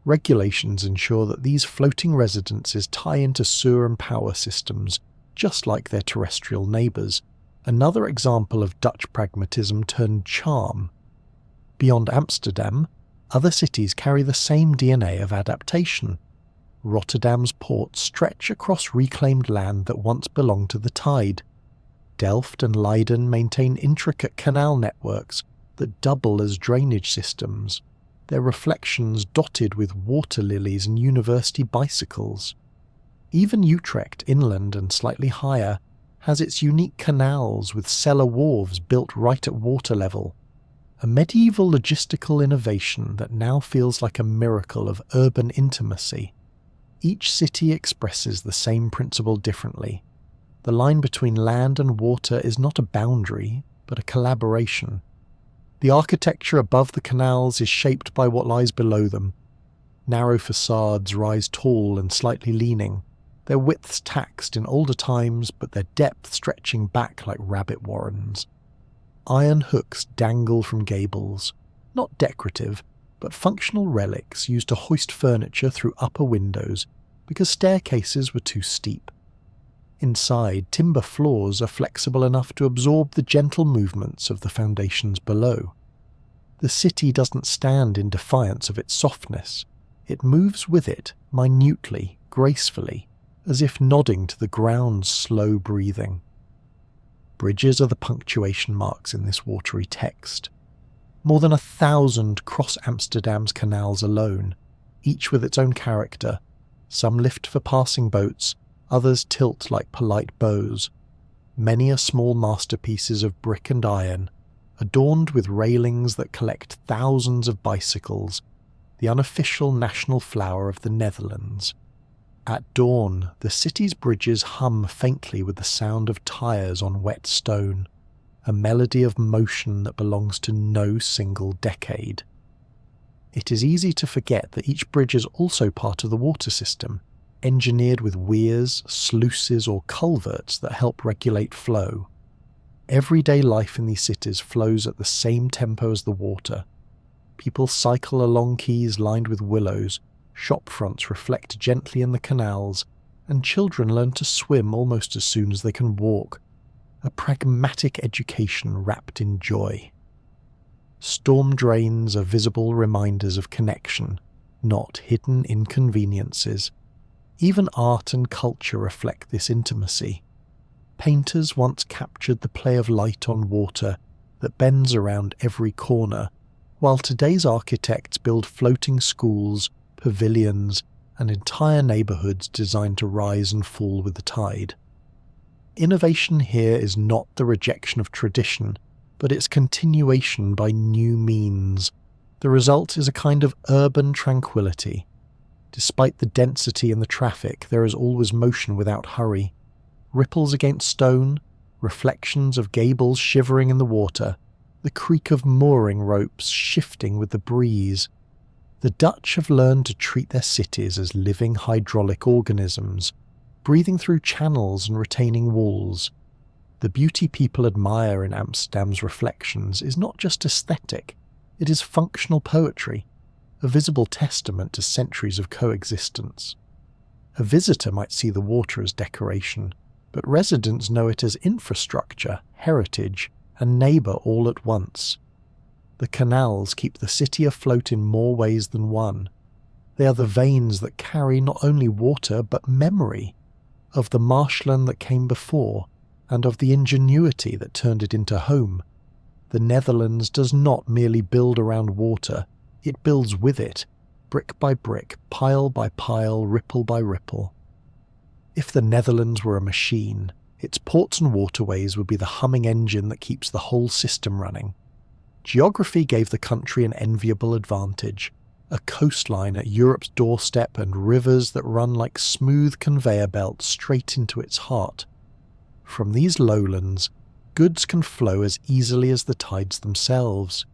A: Regulations ensure that these floating residences tie into sewer and power systems, just like their terrestrial neighbours, another example of Dutch pragmatism turned charm. Beyond Amsterdam, other cities carry the same DNA of adaptation. Rotterdam's ports stretch across reclaimed land that once belonged to the tide. Delft and Leiden maintain intricate canal networks that double as drainage systems, their reflections dotted with water lilies and university bicycles. Even Utrecht, inland and slightly higher, has its unique canals with cellar wharves built right at water level, a medieval logistical innovation that now feels like a miracle of urban intimacy. Each city expresses the same principle differently. The line between land and water is not a boundary, but a collaboration. The architecture above the canals is shaped by what lies below them. Narrow facades rise tall and slightly leaning, their widths taxed in older times, but their depth stretching back like rabbit warrens. Iron hooks dangle from gables, not decorative, but functional relics used to hoist furniture through upper windows because staircases were too steep. Inside, timber floors are flexible enough to absorb the gentle movements of the foundations below. The city doesn't stand in defiance of its softness. It moves with it, minutely, gracefully, as if nodding to the ground's slow breathing. Bridges are the punctuation marks in this watery text. More than 1,000 cross Amsterdam's canals alone, each with its own character. Some lift for passing boats, others tilt like polite bows. Many are small masterpieces of brick and iron, adorned with railings that collect thousands of bicycles, the unofficial national flower of the Netherlands. At dawn, the city's bridges hum faintly with the sound of tires on wet stone, a melody of motion that belongs to no single decade. It is easy to forget that each bridge is also part of the water system, engineered with weirs, sluices or culverts that help regulate flow. Everyday life in these cities flows at the same tempo as the water. People cycle along quays lined with willows, shop fronts reflect gently in the canals, and children learn to swim almost as soon as they can walk. A pragmatic education wrapped in joy. Storm drains are visible reminders of connection, not hidden inconveniences. Even art and culture reflect this intimacy. Painters once captured the play of light on water that bends around every corner, while today's architects build floating schools, pavilions, and entire neighbourhoods designed to rise and fall with the tide. Innovation here is not the rejection of tradition, but its continuation by new means. The result is a kind of urban tranquility. Despite the density in the traffic, there is always motion without hurry. Ripples against stone, reflections of gables shivering in the water, the creak of mooring ropes shifting with the breeze. The Dutch have learned to treat their cities as living hydraulic organisms, breathing through channels and retaining walls. The beauty people admire in Amsterdam's reflections is not just aesthetic, it is functional poetry, a visible testament to centuries of coexistence. A visitor might see the water as decoration, but residents know it as infrastructure, heritage, and neighbour all at once. The canals keep the city afloat in more ways than one. They are the veins that carry not only water but memory, of the marshland that came before, and of the ingenuity that turned it into home. The Netherlands does not merely build around water, it builds with it, brick by brick, pile by pile, ripple by ripple. If the Netherlands were a machine, its ports and waterways would be the humming engine that keeps the whole system running. Geography gave the country an enviable advantage, a coastline at Europe's doorstep and rivers that run like smooth conveyor belts straight into its heart. From these lowlands, goods can flow as easily as the tides themselves.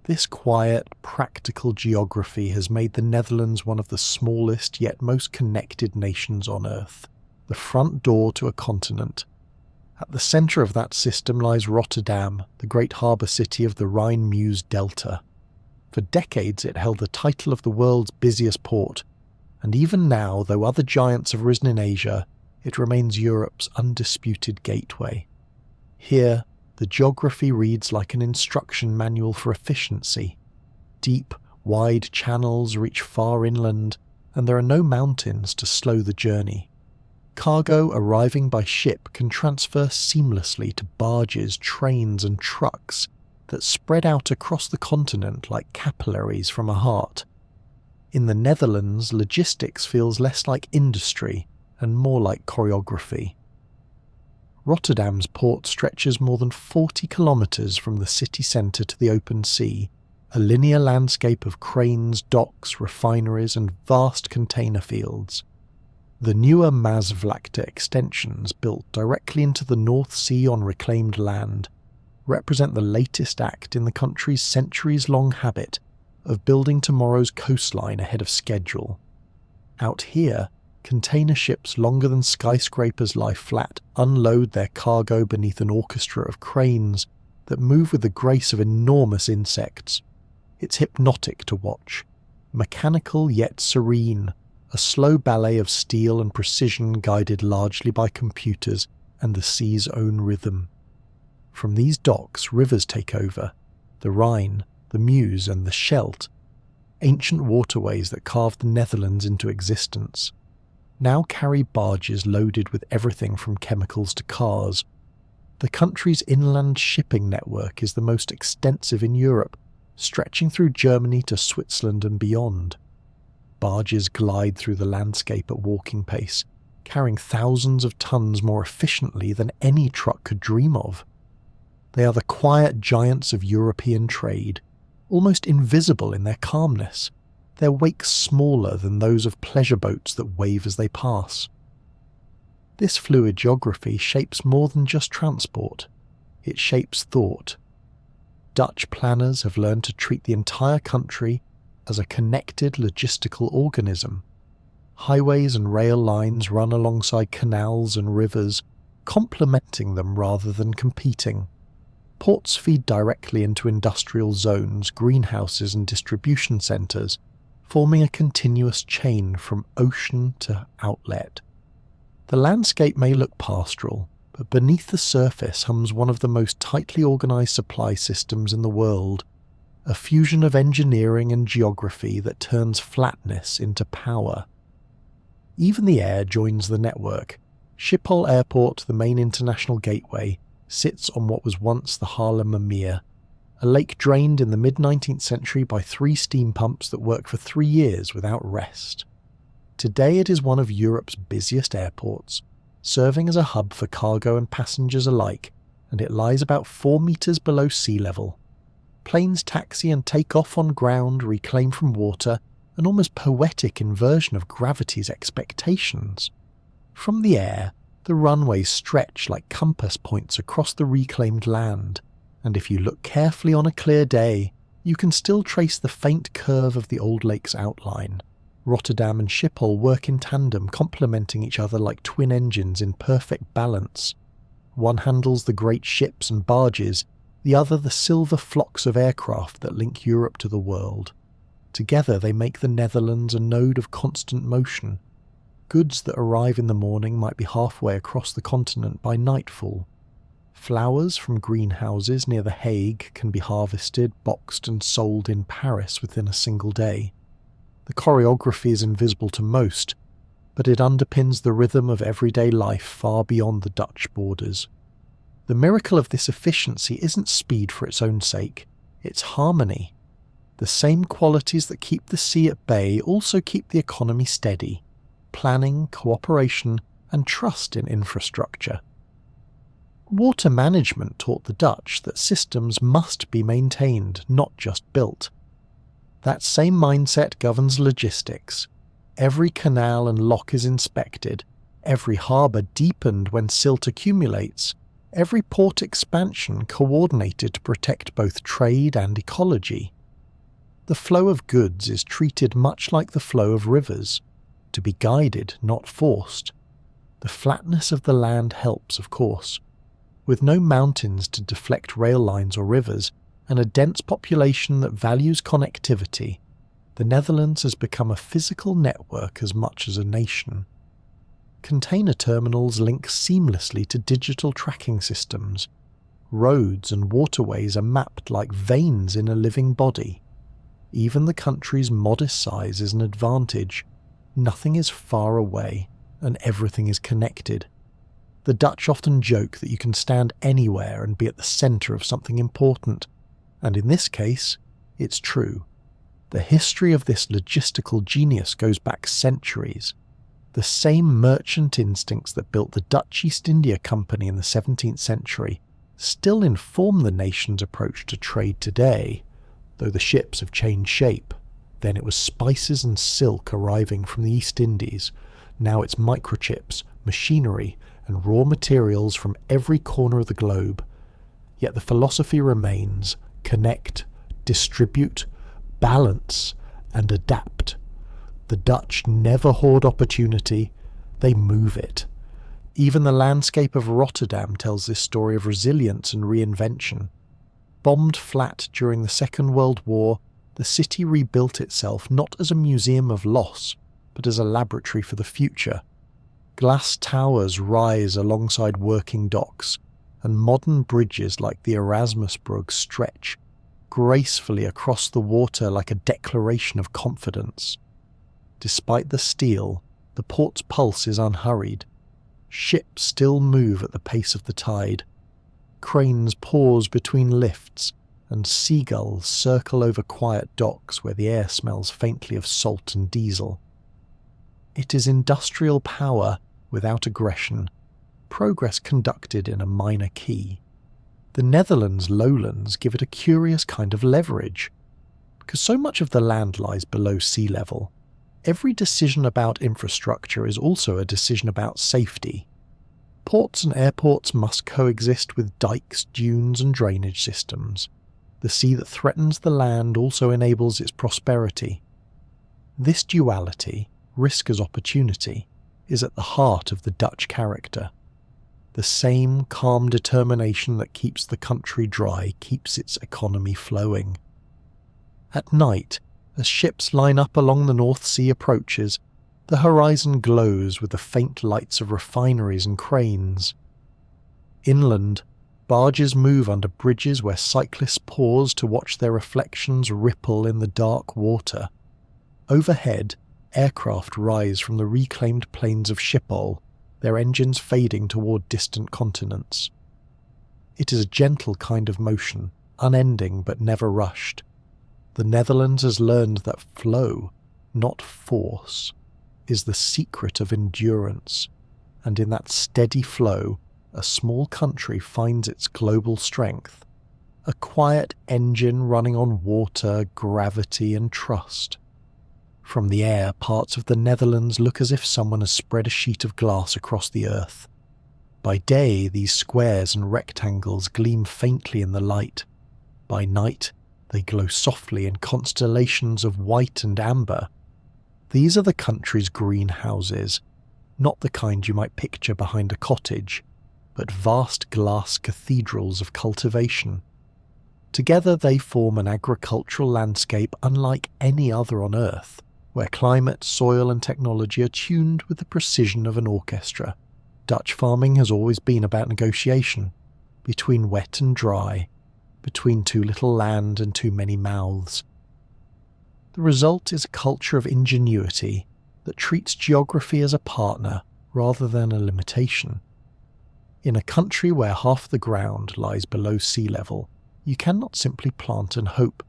A: This quiet, practical geography has made the Netherlands one of the smallest yet most connected nations on Earth, the front door to a continent. At the centre of that system lies Rotterdam, the great harbour city of the Rhine-Meuse Delta. For decades it held the title of the world's busiest port, and even now, though other giants have risen in Asia, it remains Europe's undisputed gateway. Here, the geography reads like an instruction manual for efficiency. Deep, wide channels reach far inland, and there are no mountains to slow the journey. Cargo arriving by ship can transfer seamlessly to barges, trains and trucks that spread out across the continent like capillaries from a heart. In the Netherlands, logistics feels less like industry and more like choreography. Rotterdam's port stretches more than 40 kilometres from the city centre to the open sea, a linear landscape of cranes, docks, refineries and vast container fields. The newer Maasvlakte extensions, built directly into the North Sea on reclaimed land, represent the latest act in the country's centuries-long habit of building tomorrow's coastline ahead of schedule. Out here, container ships longer than skyscrapers lie flat unload their cargo beneath an orchestra of cranes that move with the grace of enormous insects. It's hypnotic to watch, mechanical yet serene, a slow ballet of steel and precision guided largely by computers and the sea's own rhythm. From these docks, rivers take over, the Rhine, the Meuse and the Scheldt, ancient waterways that carved the Netherlands into existence, now carry barges loaded with everything from chemicals to cars. The country's inland shipping network is the most extensive in Europe, stretching through Germany to Switzerland and beyond. Barges glide through the landscape at walking pace, carrying thousands of tons more efficiently than any truck could dream of. They are the quiet giants of European trade, almost invisible in their calmness, their wakes smaller than those of pleasure boats that wave as they pass. This fluid geography shapes more than just transport. It shapes thought. Dutch planners have learned to treat the entire country as a connected logistical organism. Highways and rail lines run alongside canals and rivers, complementing them rather than competing. Ports feed directly into industrial zones, greenhouses and distribution centres, forming a continuous chain from ocean to outlet. The landscape may look pastoral, but beneath the surface hums one of the most tightly organised supply systems in the world, a fusion of engineering and geography that turns flatness into power. Even the air joins the network. Schiphol Airport, the main international gateway, sits on what was once the Haarlemmermeer, a lake drained in the mid-19th century by 3 steam pumps that worked for 3 years without rest. Today it is one of Europe's busiest airports, serving as a hub for cargo and passengers alike, and it lies about 4 metres below sea level. Planes taxi and take off on ground reclaimed from water, an almost poetic inversion of gravity's expectations. From the air, the runways stretch like compass points across the reclaimed land, and if you look carefully on a clear day, you can still trace the faint curve of the old lake's outline. Rotterdam and Schiphol work in tandem, complementing each other like twin engines in perfect balance. One handles the great ships and barges, the other the silver flocks of aircraft that link Europe to the world. Together they make the Netherlands a node of constant motion. Goods that arrive in the morning might be halfway across the continent by nightfall. Flowers from greenhouses near The Hague can be harvested, boxed and sold in Paris within a single day. The choreography is invisible to most, but it underpins the rhythm of everyday life far beyond the Dutch borders. The miracle of this efficiency isn't speed for its own sake, it's harmony. The same qualities that keep the sea at bay also keep the economy steady: planning, cooperation, and trust in infrastructure. Water management taught the Dutch that systems must be maintained, not just built. That same mindset governs logistics. Every canal and lock is inspected, every harbour deepened when silt accumulates, every port expansion coordinated to protect both trade and ecology. The flow of goods is treated much like the flow of rivers, to be guided, not forced. The flatness of the land helps, of course. With no mountains to deflect rail lines or rivers, and a dense population that values connectivity, the Netherlands has become a physical network as much as a nation. Container terminals link seamlessly to digital tracking systems. Roads and waterways are mapped like veins in a living body. Even the country's modest size is an advantage. Nothing is far away, and everything is connected. The Dutch often joke that you can stand anywhere and be at the centre of something important, and in this case, it's true. The history of this logistical genius goes back centuries. The same merchant instincts that built the Dutch East India Company in the 17th century still inform the nation's approach to trade today, though the ships have changed shape. Then it was spices and silk arriving from the East Indies, Now it's microchips, machinery, and raw materials from every corner of the globe. Yet the philosophy remains: connect, distribute, balance, and adapt. The Dutch never hoard opportunity, they move it. Even the landscape of Rotterdam tells this story of resilience and reinvention. Bombed flat during the Second World War, the city rebuilt itself not as a museum of loss, but as a laboratory for the future. Glass towers rise alongside working docks, and modern bridges like the Erasmusbrug stretch gracefully across the water like a declaration of confidence. Despite the steel, the port's pulse is unhurried. Ships still move at the pace of the tide. Cranes pause between lifts, and seagulls circle over quiet docks where the air smells faintly of salt and diesel. It is industrial power without aggression, progress conducted in a minor key. The Netherlands lowlands give it a curious kind of leverage. Because so much of the land lies below sea level, every decision about infrastructure is also a decision about safety. Ports and airports must coexist with dikes, dunes, and drainage systems. The sea that threatens the land also enables its prosperity. This duality, risk as opportunity, is at the heart of the Dutch character. The same calm determination that keeps the country dry keeps its economy flowing. At night, as ships line up along the North Sea approaches, the horizon glows with the faint lights of refineries and cranes. Inland, barges move under bridges where cyclists pause to watch their reflections ripple in the dark water. Overhead, aircraft rise from the reclaimed plains of Schiphol, their engines fading toward distant continents. It is a gentle kind of motion, unending but never rushed. The Netherlands has learned that flow, not force, is the secret of endurance, and in that steady flow, a small country finds its global strength, a quiet engine running on water, gravity, and trust. From the air, parts of the Netherlands look as if someone has spread a sheet of glass across the earth. By day, these squares and rectangles gleam faintly in the light. By night, they glow softly in constellations of white and amber. These are the country's greenhouses, not the kind you might picture behind a cottage, but vast glass cathedrals of cultivation. Together they form an agricultural landscape unlike any other on Earth, where climate, soil and technology are tuned with the precision of an orchestra. Dutch farming has always been about negotiation, between wet and dry, between too little land and too many mouths. The result is a culture of ingenuity that treats geography as a partner rather than a limitation. In a country where half the ground lies below sea level, you cannot simply plant and hope.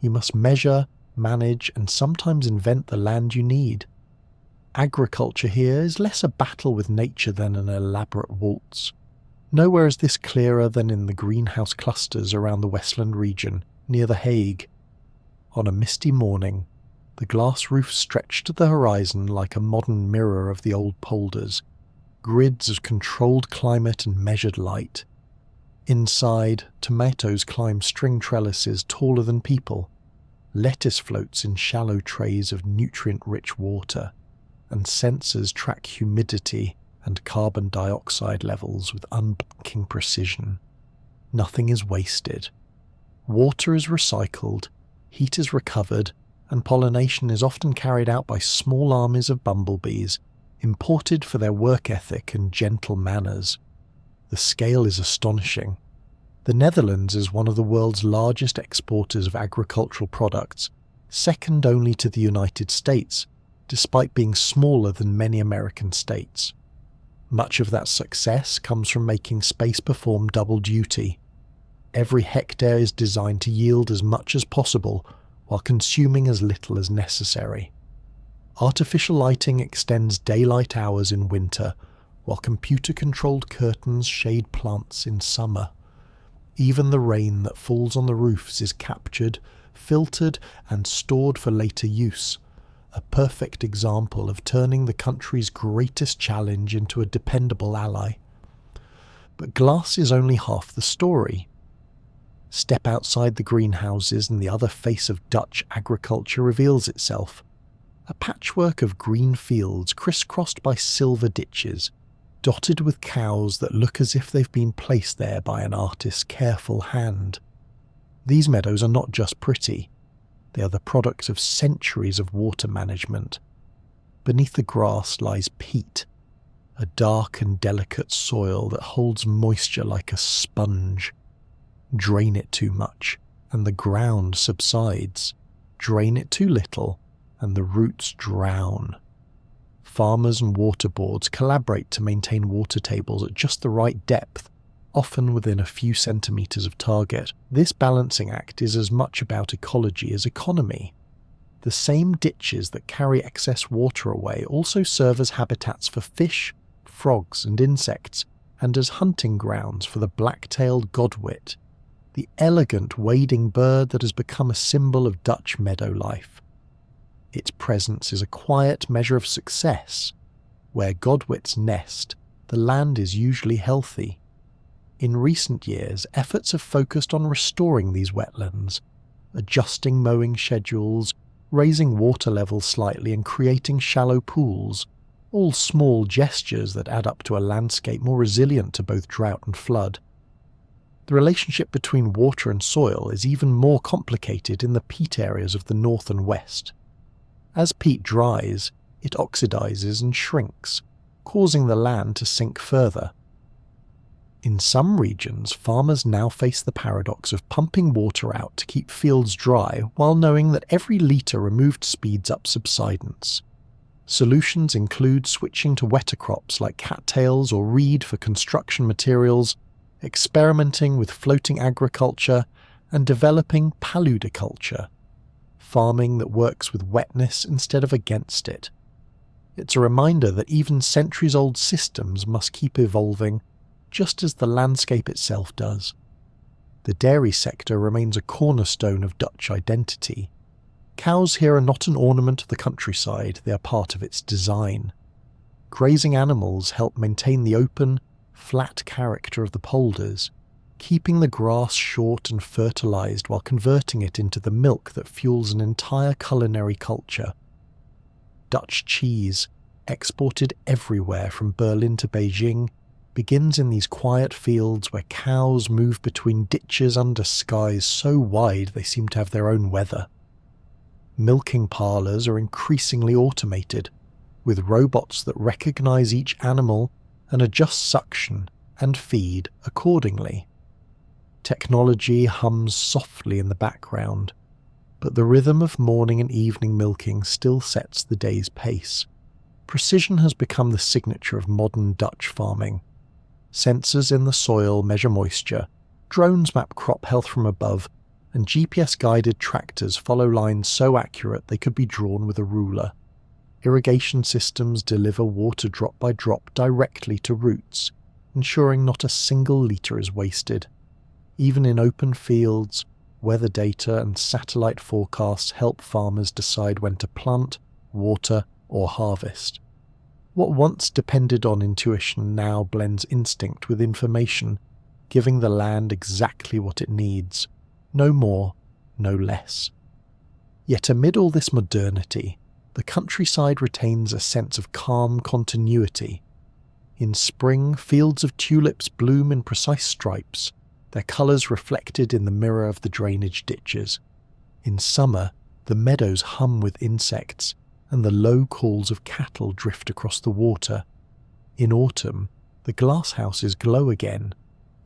A: You must measure, manage, and sometimes invent the land you need. Agriculture here is less a battle with nature than an elaborate waltz. Nowhere is this clearer than in the greenhouse clusters around the Westland region, near The Hague. On a misty morning, the glass roof stretched to the horizon like a modern mirror of the old polders, grids of controlled climate and measured light. Inside, tomatoes climb string trellises taller than people, lettuce floats in shallow trays of nutrient-rich water, and sensors track humidity and carbon dioxide levels with unblinking precision. Nothing is wasted. Water is recycled, heat is recovered, and pollination is often carried out by small armies of bumblebees, imported for their work ethic and gentle manners. The scale is astonishing. The Netherlands is one of the world's largest exporters of agricultural products, second only to the United States, despite being smaller than many American states. Much of that success comes from making space perform double duty. Every hectare is designed to yield as much as possible while consuming as little as necessary. Artificial lighting extends daylight hours in winter, while computer-controlled curtains shade plants in summer. Even the rain that falls on the roofs is captured, filtered, and stored for later use, a perfect example of turning the country's greatest challenge into a dependable ally. But glass is only half the story. Step outside the greenhouses and the other face of Dutch agriculture reveals itself. A patchwork of green fields crisscrossed by silver ditches, dotted with cows that look as if they've been placed there by an artist's careful hand. These meadows are not just pretty, they are the product of centuries of water management. Beneath the grass lies peat, a dark and delicate soil that holds moisture like a sponge. Drain it too much, and the ground subsides. Drain it too little, and the roots drown. Farmers and water boards collaborate to maintain water tables at just the right depth, often within a few centimetres of target. This balancing act is as much about ecology as economy. The same ditches that carry excess water away also serve as habitats for fish, frogs and insects, and as hunting grounds for the black-tailed godwit, the elegant wading bird that has become a symbol of Dutch meadow life. Its presence is a quiet measure of success. Where godwits nest, the land is usually healthy. In recent years, efforts have focused on restoring these wetlands, adjusting mowing schedules, raising water levels slightly and creating shallow pools, all small gestures that add up to a landscape more resilient to both drought and flood. The relationship between water and soil is even more complicated in the peat areas of the north and west. As peat dries, it oxidizes and shrinks, causing the land to sink further. In some regions, farmers now face the paradox of pumping water out to keep fields dry while knowing that every litre removed speeds up subsidence. Solutions include switching to wetter crops like cattails or reed for construction materials, experimenting with floating agriculture, and developing paludiculture, farming that works with wetness instead of against it. It's a reminder that even centuries-old systems must keep evolving, just as the landscape itself does. The dairy sector remains a cornerstone of Dutch identity. Cows here are not an ornament of the countryside, they are part of its design. Grazing animals help maintain the open, flat character of the polders, keeping the grass short and fertilized while converting it into the milk that fuels an entire culinary culture. Dutch cheese, exported everywhere from Berlin to Beijing, begins in these quiet fields where cows move between ditches under skies so wide they seem to have their own weather. Milking parlours are increasingly automated, with robots that recognize each animal and adjust suction and feed accordingly. Technology hums softly in the background, but the rhythm of morning and evening milking still sets the day's pace. Precision has become the signature of modern Dutch farming. Sensors in the soil measure moisture, drones map crop health from above, and GPS-guided tractors follow lines so accurate they could be drawn with a ruler. Irrigation systems deliver water drop by drop directly to roots, ensuring not a single litre is wasted. Even in open fields, weather data and satellite forecasts help farmers decide when to plant, water, or harvest. What once depended on intuition now blends instinct with information, giving the land exactly what it needs, no more, no less. Yet amid all this modernity, the countryside retains a sense of calm continuity. In spring, fields of tulips bloom in precise stripes, their colours reflected in the mirror of the drainage ditches. In summer, the meadows hum with insects, and the low calls of cattle drift across the water. In autumn, the glasshouses glow again,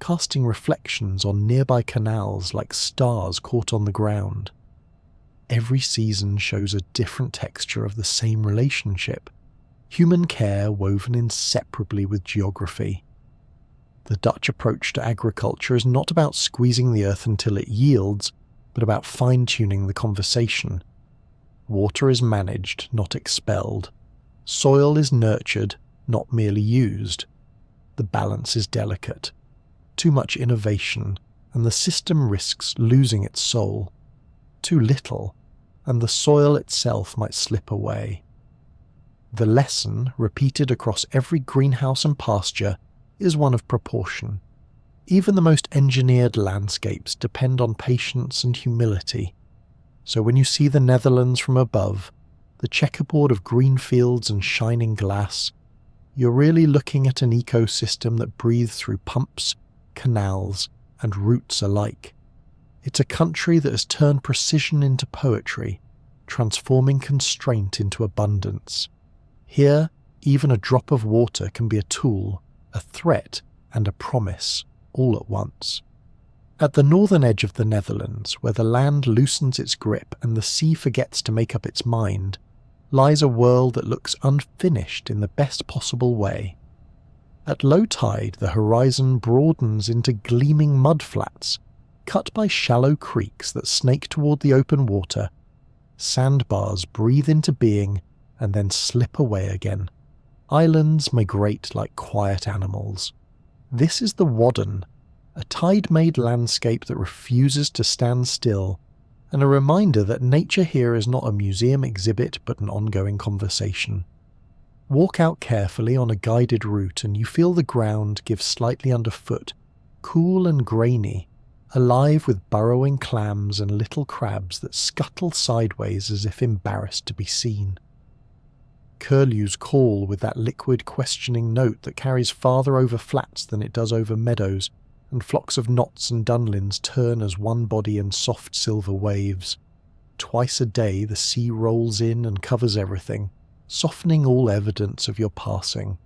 A: casting reflections on nearby canals like stars caught on the ground. Every season shows a different texture of the same relationship, human care woven inseparably with geography. The Dutch approach to agriculture is not about squeezing the earth until it yields, but about fine-tuning the conversation. Water is managed, not expelled. Soil is nurtured, not merely used. The balance is delicate. Too much innovation, and the system risks losing its soul. Too little, and the soil itself might slip away. The lesson, repeated across every greenhouse and pasture, is one of proportion. Even the most engineered landscapes depend on patience and humility. So when you see the Netherlands from above, the checkerboard of green fields and shining glass, you're really looking at an ecosystem that breathes through pumps, canals, and roots alike. It's a country that has turned precision into poetry, transforming constraint into abundance. Here, even a drop of water can be a tool, a threat, and a promise, all at once. At the northern edge of the Netherlands, where the land loosens its grip and the sea forgets to make up its mind, lies a world that looks unfinished in the best possible way. At low tide, the horizon broadens into gleaming mudflats, cut by shallow creeks that snake toward the open water. Sandbars breathe into being and then slip away again. Islands migrate like quiet animals. This is the Wadden, a tide-made landscape that refuses to stand still, and a reminder that nature here is not a museum exhibit but an ongoing conversation. Walk out carefully on a guided route and you feel the ground give slightly underfoot, cool and grainy, alive with burrowing clams and little crabs that scuttle sideways as if embarrassed to be seen. Curlews call with that liquid questioning note that carries farther over flats than it does over meadows, and flocks of knots and dunlins turn as one body in soft silver waves. Twice a day the sea rolls in and covers everything, softening all evidence of your passing.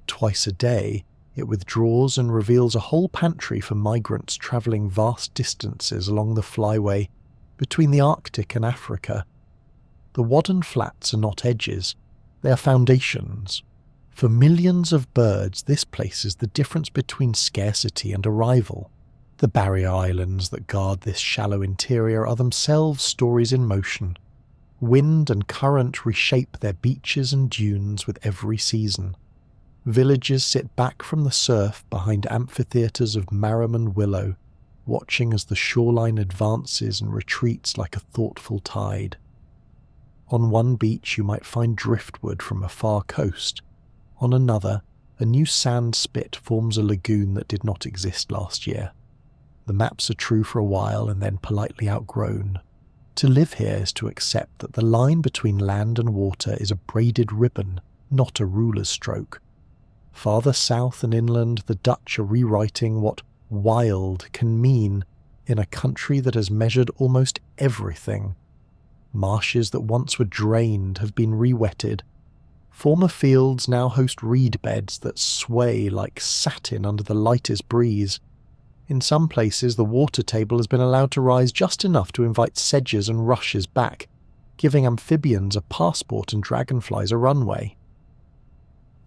A: Twice a day it withdraws and reveals a whole pantry for migrants travelling vast distances along the flyway between the Arctic and Africa. The Wadden Flats are not edges, they are foundations. For millions of birds, this place is the difference between scarcity and arrival. The barrier islands that guard this shallow interior are themselves stories in motion. Wind and current reshape their beaches and dunes with every season. Villages sit back from the surf behind amphitheatres of marram and willow, watching as the shoreline advances and retreats like a thoughtful tide. On one beach you might find driftwood from a far coast. On another, a new sand spit forms a lagoon that did not exist last year. The maps are true for a while and then politely outgrown. To live here is to accept that the line between land and water is a braided ribbon, not a ruler's stroke. Farther south and inland, the Dutch are rewriting what wild can mean in a country that has measured almost everything. Marshes that once were drained have been re-wetted. Former fields now host reed beds that sway like satin under the lightest breeze. In some places the water table has been allowed to rise just enough to invite sedges and rushes back, giving amphibians a passport and dragonflies a runway.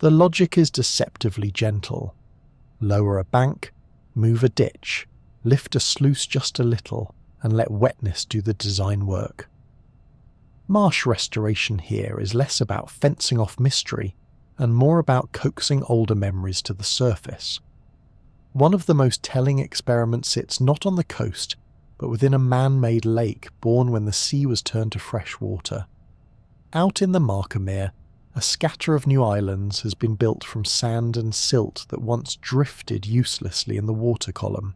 A: The logic is deceptively gentle. Lower a bank, move a ditch, lift a sluice just a little, and let wetness do the design work. Marsh restoration here is less about fencing off mystery and more about coaxing older memories to the surface. One of the most telling experiments sits not on the coast, but within a man-made lake born when the sea was turned to fresh water. Out in the Markermeer, a scatter of new islands has been built from sand and silt that once drifted uselessly in the water column.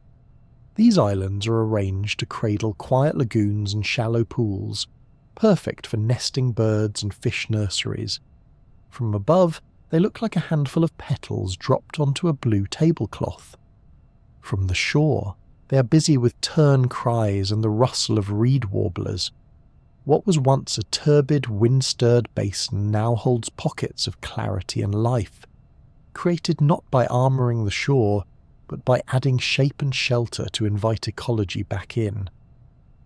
A: These islands are arranged to cradle quiet lagoons and shallow pools, perfect for nesting birds and fish nurseries. From above, they look like a handful of petals dropped onto a blue tablecloth. From the shore, they are busy with tern cries and the rustle of reed warblers. What was once a turbid, wind-stirred basin now holds pockets of clarity and life, created not by armouring the shore, but by adding shape and shelter to invite ecology back in.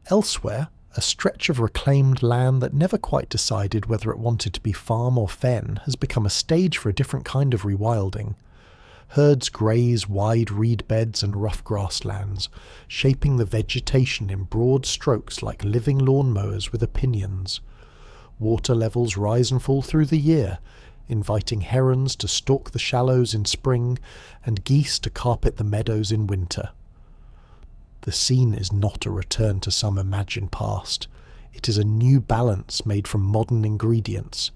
A: Elsewhere, a stretch of reclaimed land that never quite decided whether it wanted to be farm or fen has become a stage for a different kind of rewilding. Herds graze wide reed beds and rough grasslands, shaping the vegetation in broad strokes like living lawnmowers with opinions. Water levels rise and fall through the year, inviting herons to stalk the shallows in spring and geese to carpet the meadows in winter. The scene is not a return to some imagined past. It is a new balance made from modern ingredients.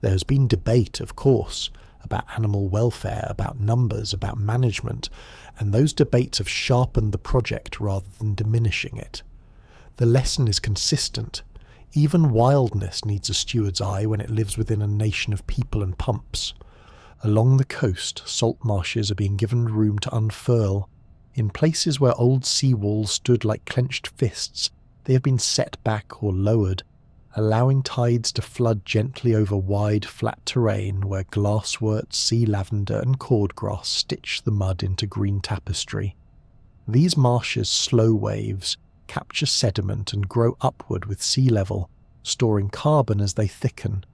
A: There has been debate, of course, about animal welfare, about numbers, about management, and those debates have sharpened the project rather than diminishing it. The lesson is consistent. Even wildness needs a steward's eye when it lives within a nation of people and pumps. Along the coast, salt marshes are being given room to unfurl. In places where old seawalls stood like clenched fists, they have been set back or lowered, allowing tides to flood gently over wide, flat terrain where glasswort, sea lavender and cordgrass stitch the mud into green tapestry. These marshes' slow waves capture sediment and grow upward with sea level, storing carbon as they thicken.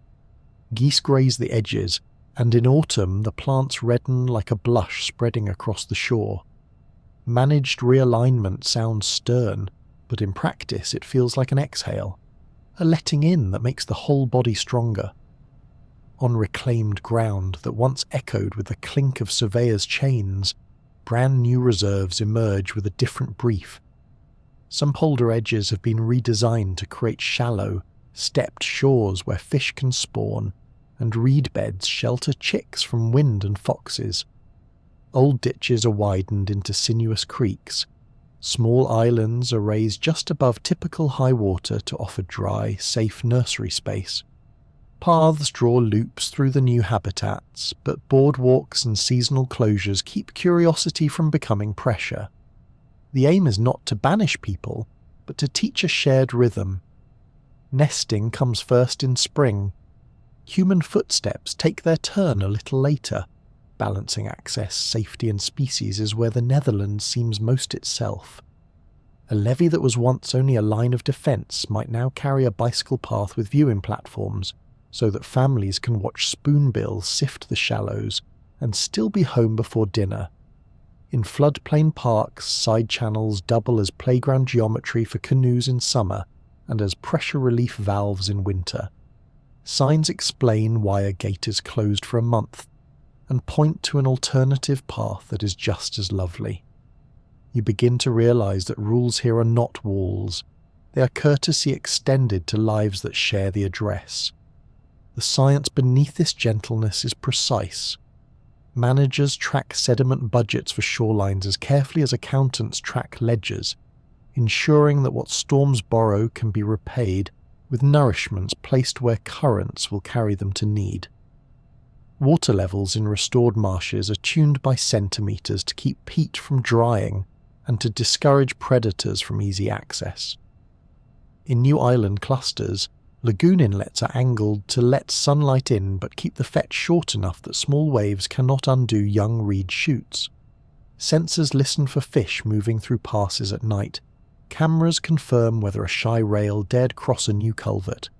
A: Geese graze the edges, and in autumn the plants redden like a blush spreading across the shore. Managed realignment sounds stern, but in practice it feels like an exhale, a letting in that makes the whole body stronger. On reclaimed ground that once echoed with the clink of surveyors' chains, brand new reserves emerge with a different brief. Some polder edges have been redesigned to create shallow, stepped shores where fish can spawn, and reed beds shelter chicks from wind and foxes. Old ditches are widened into sinuous creeks. Small islands are raised just above typical high water to offer dry, safe nursery space. Paths draw loops through the new habitats, but boardwalks and seasonal closures keep curiosity from becoming pressure. The aim is not to banish people, but to teach a shared rhythm. Nesting comes first in spring. Human footsteps take their turn a little later. Balancing access, safety and species is where the Netherlands seems most itself. A levee that was once only a line of defence might now carry a bicycle path with viewing platforms, so that families can watch spoonbills sift the shallows and still be home before dinner. In floodplain parks, side channels double as playground geometry for canoes in summer and as pressure relief valves in winter. Signs explain why a gate is closed for a month and point to an alternative path that is just as lovely. You begin to realise that rules here are not walls. They are courtesy extended to lives that share the address. The science beneath this gentleness is precise. Managers track sediment budgets for shorelines as carefully as accountants track ledgers, ensuring that what storms borrow can be repaid with nourishments placed where currents will carry them to need. Water levels in restored marshes are tuned by centimetres to keep peat from drying and to discourage predators from easy access. In new island clusters, lagoon inlets are angled to let sunlight in but keep the fetch short enough that small waves cannot undo young reed shoots. Sensors listen for fish moving through passes at night. Cameras confirm whether a shy rail dared cross a new culvert.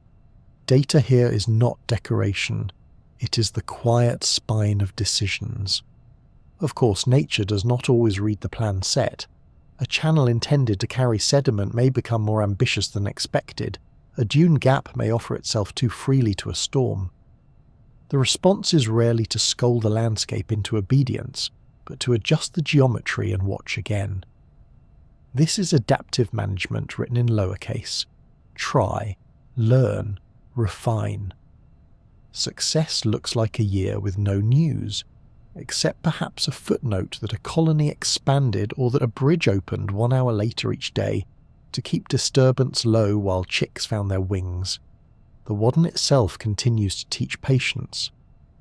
A: Data here is not decoration. It is the quiet spine of decisions. Of course, nature does not always read the plan set. A channel intended to carry sediment may become more ambitious than expected. A dune gap may offer itself too freely to a storm. The response is rarely to scold the landscape into obedience, but to adjust the geometry and watch again. This is adaptive management written in lowercase. Try, learn, refine. Success looks like a year with no news, except perhaps a footnote that a colony expanded or that a bridge opened 1 hour later each day to keep disturbance low while chicks found their wings. The Wadden itself continues to teach patience.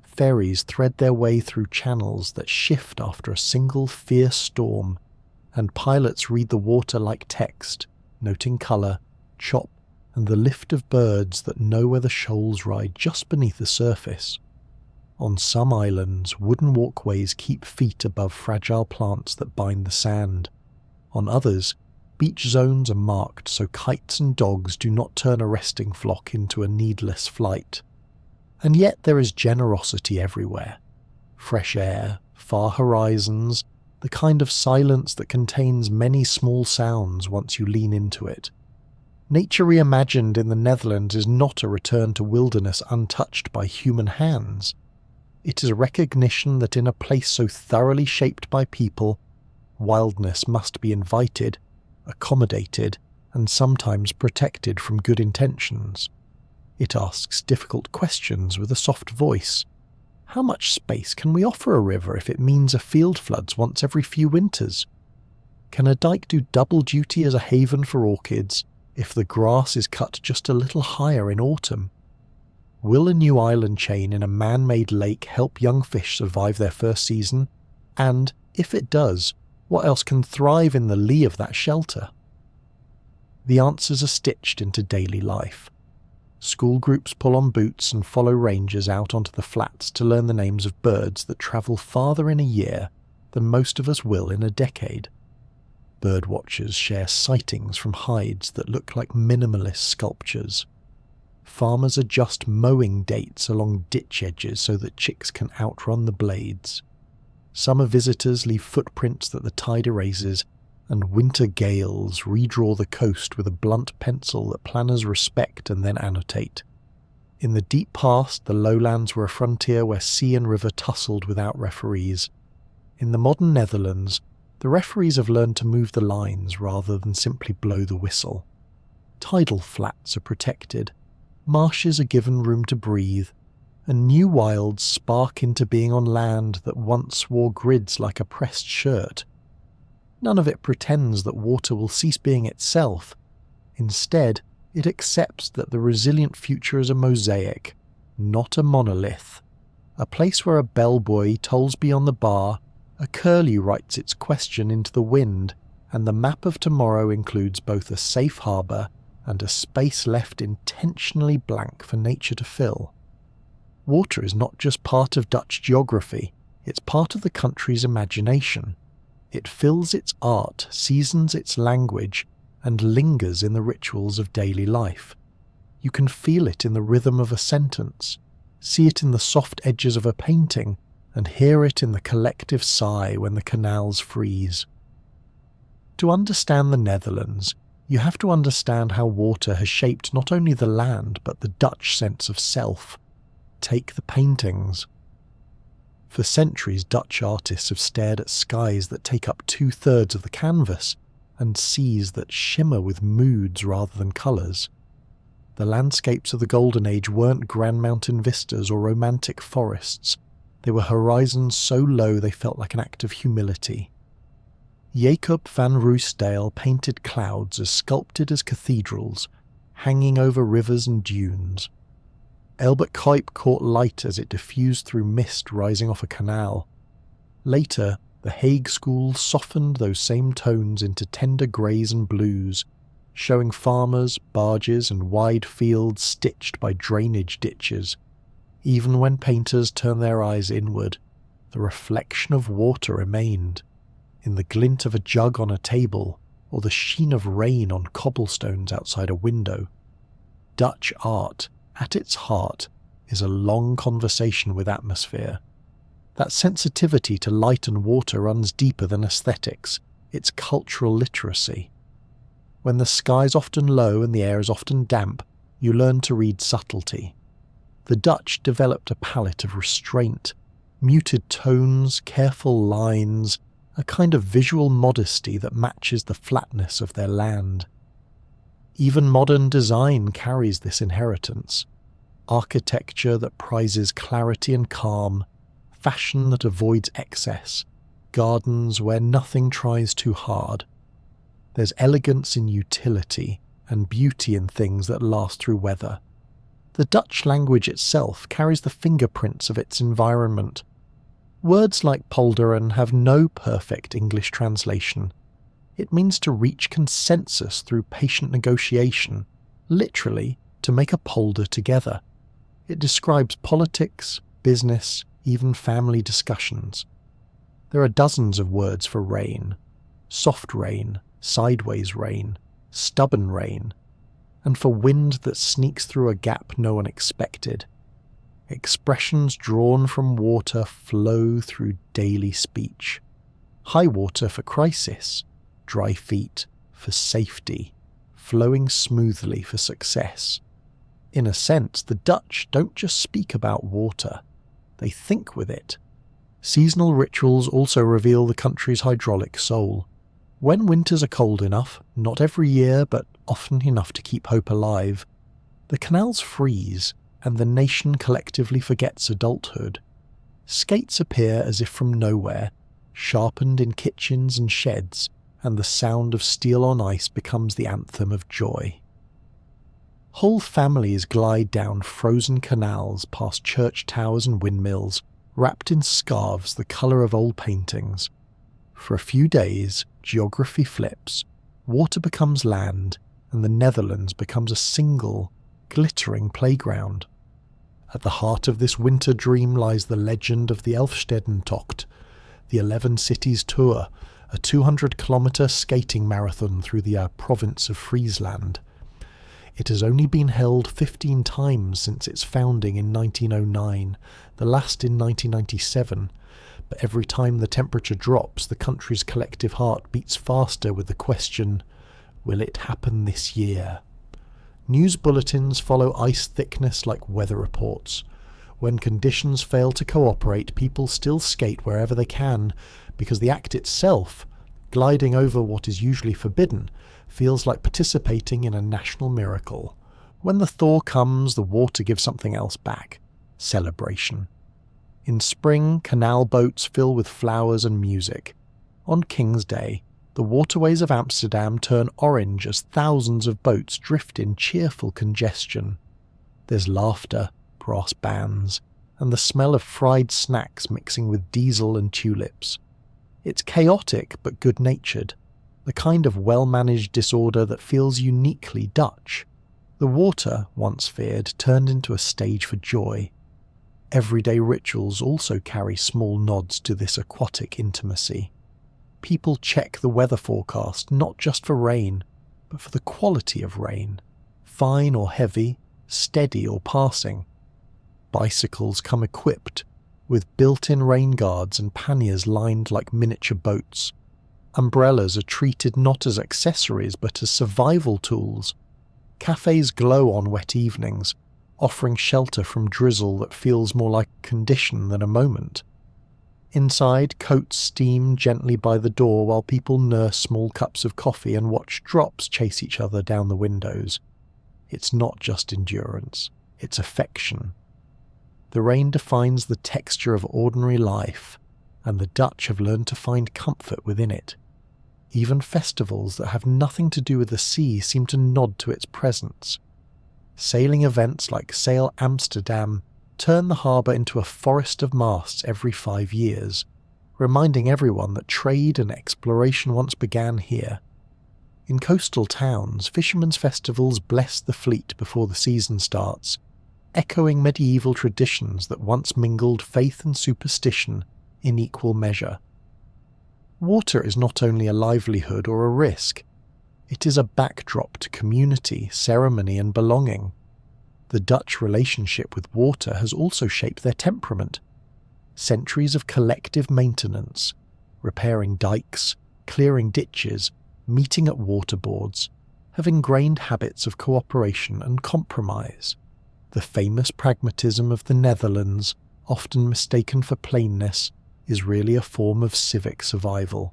A: Ferries thread their way through channels that shift after a single fierce storm, and pilots read the water like text, noting colour, chop, and the lift of birds that know where the shoals ride just beneath the surface. On some islands, wooden walkways keep feet above fragile plants that bind the sand. On others, beach zones are marked so kites and dogs do not turn a resting flock into a needless flight. And yet there is generosity everywhere. Fresh air, far horizons, the kind of silence that contains many small sounds once you lean into it. Nature reimagined in the Netherlands is not a return to wilderness untouched by human hands. It is a recognition that in a place so thoroughly shaped by people, wildness must be invited, accommodated, and sometimes protected from good intentions. It asks difficult questions with a soft voice. How much space can we offer a river if it means a field floods once every few winters? Can a dike do double duty as a haven for orchids if the grass is cut just a little higher in autumn? Will a new island chain in a man-made lake help young fish survive their first season? And, if it does, what else can thrive in the lee of that shelter? The answers are stitched into daily life. School groups pull on boots and follow rangers out onto the flats to learn the names of birds that travel farther in a year than most of us will in a decade. Birdwatchers share sightings from hides that look like minimalist sculptures. Farmers adjust mowing dates along ditch edges so that chicks can outrun the blades. Summer visitors leave footprints that the tide erases, and winter gales redraw the coast with a blunt pencil that planners respect and then annotate. In the deep past, the lowlands were a frontier where sea and river tussled without referees. In the modern Netherlands, the referees have learned to move the lines rather than simply blow the whistle. Tidal flats are protected, marshes are given room to breathe, and new wilds spark into being on land that once wore grids like a pressed shirt. None of it pretends that water will cease being itself. Instead, it accepts that the resilient future is a mosaic, not a monolith. A place where a bellboy tolls beyond the bar, a curlew writes its question into the wind, and the map of tomorrow includes both a safe harbour and a space left intentionally blank for nature to fill. Water is not just part of Dutch geography, it's part of the country's imagination. It fills its art, seasons its language, and lingers in the rituals of daily life. You can feel it in the rhythm of a sentence, see it in the soft edges of a painting, and hear it in the collective sigh when the canals freeze. To understand the Netherlands, you have to understand how water has shaped not only the land but the Dutch sense of self. Take the paintings. For centuries, Dutch artists have stared at skies that take up 2/3 of the canvas and seas that shimmer with moods rather than colours. The landscapes of the Golden Age weren't grand mountain vistas or romantic forests. They were horizons so low they felt like an act of humility. Jacob van Ruysdael painted clouds as sculpted as cathedrals, hanging over rivers and dunes. Albert Cuyp caught light as it diffused through mist rising off a canal. Later, the Hague School softened those same tones into tender greys and blues, showing farmers, barges, and wide fields stitched by drainage ditches. Even when painters turned their eyes inward, the reflection of water remained, in the glint of a jug on a table, or the sheen of rain on cobblestones outside a window. Dutch art, at its heart, is a long conversation with atmosphere. That sensitivity to light and water runs deeper than aesthetics, it's cultural literacy. When the sky's often low and the air is often damp, you learn to read subtlety. The Dutch developed a palette of restraint, muted tones, careful lines, a kind of visual modesty that matches the flatness of their land. Even modern design carries this inheritance. Architecture that prizes clarity and calm, fashion that avoids excess, gardens where nothing tries too hard. There's elegance in utility and beauty in things that last through weather. The Dutch language itself carries the fingerprints of its environment. Words like polderen have no perfect English translation. It means to reach consensus through patient negotiation, literally to make a polder together. It describes politics, business, even family discussions. There are dozens of words for rain: soft rain, sideways rain, stubborn rain, and for wind that sneaks through a gap no one expected. Expressions drawn from water flow through daily speech. High water for crisis, dry feet for safety, flowing smoothly for success. In a sense, the Dutch don't just speak about water, they think with it. Seasonal rituals also reveal the country's hydraulic soul. When winters are cold enough, not every year but often enough to keep hope alive, the canals freeze and the nation collectively forgets adulthood. Skates appear as if from nowhere, sharpened in kitchens and sheds, and the sound of steel on ice becomes the anthem of joy. Whole families glide down frozen canals past church towers and windmills, wrapped in scarves the colour of old paintings. For a few days, geography flips, water becomes land, and the Netherlands becomes a single, glittering playground. At the heart of this winter dream lies the legend of the Elfstedentocht, the 11 Cities Tour, a 200-kilometre skating marathon through the province of Friesland. It has only been held 15 times since its founding in 1909, the last in 1997, but every time the temperature drops, the country's collective heart beats faster with the question, will it happen this year? News bulletins follow ice thickness like weather reports. When conditions fail to cooperate, people still skate wherever they can, because the act itself, gliding over what is usually forbidden, feels like participating in a national miracle. When the thaw comes, the water gives something else back. Celebration. In spring, canal boats fill with flowers and music. On King's Day, the waterways of Amsterdam turn orange as thousands of boats drift in cheerful congestion. There's laughter, brass bands, and the smell of fried snacks mixing with diesel and tulips. It's chaotic but good-natured, the kind of well-managed disorder that feels uniquely Dutch. The water, once feared, turned into a stage for joy. Everyday rituals also carry small nods to this aquatic intimacy. People check the weather forecast not just for rain, but for the quality of rain, fine or heavy, steady or passing. Bicycles come equipped with built-in rain guards and panniers lined like miniature boats. Umbrellas are treated not as accessories but as survival tools. Cafes glow on wet evenings, offering shelter from drizzle that feels more like a condition than a moment. Inside, coats steam gently by the door while people nurse small cups of coffee and watch drops chase each other down the windows. It's not just endurance, it's affection. The rain defines the texture of ordinary life, and the Dutch have learned to find comfort within it. Even festivals that have nothing to do with the sea seem to nod to its presence. Sailing events like Sail Amsterdam turn the harbour into a forest of masts every 5 years, reminding everyone that trade and exploration once began here. In coastal towns, fishermen's festivals bless the fleet before the season starts, echoing medieval traditions that once mingled faith and superstition in equal measure. Water is not only a livelihood or a risk, it is a backdrop to community, ceremony and belonging. The Dutch relationship with water has also shaped their temperament. Centuries of collective maintenance, repairing dikes, clearing ditches, meeting at waterboards, have ingrained habits of cooperation and compromise. The famous pragmatism of the Netherlands, often mistaken for plainness, is really a form of civic survival.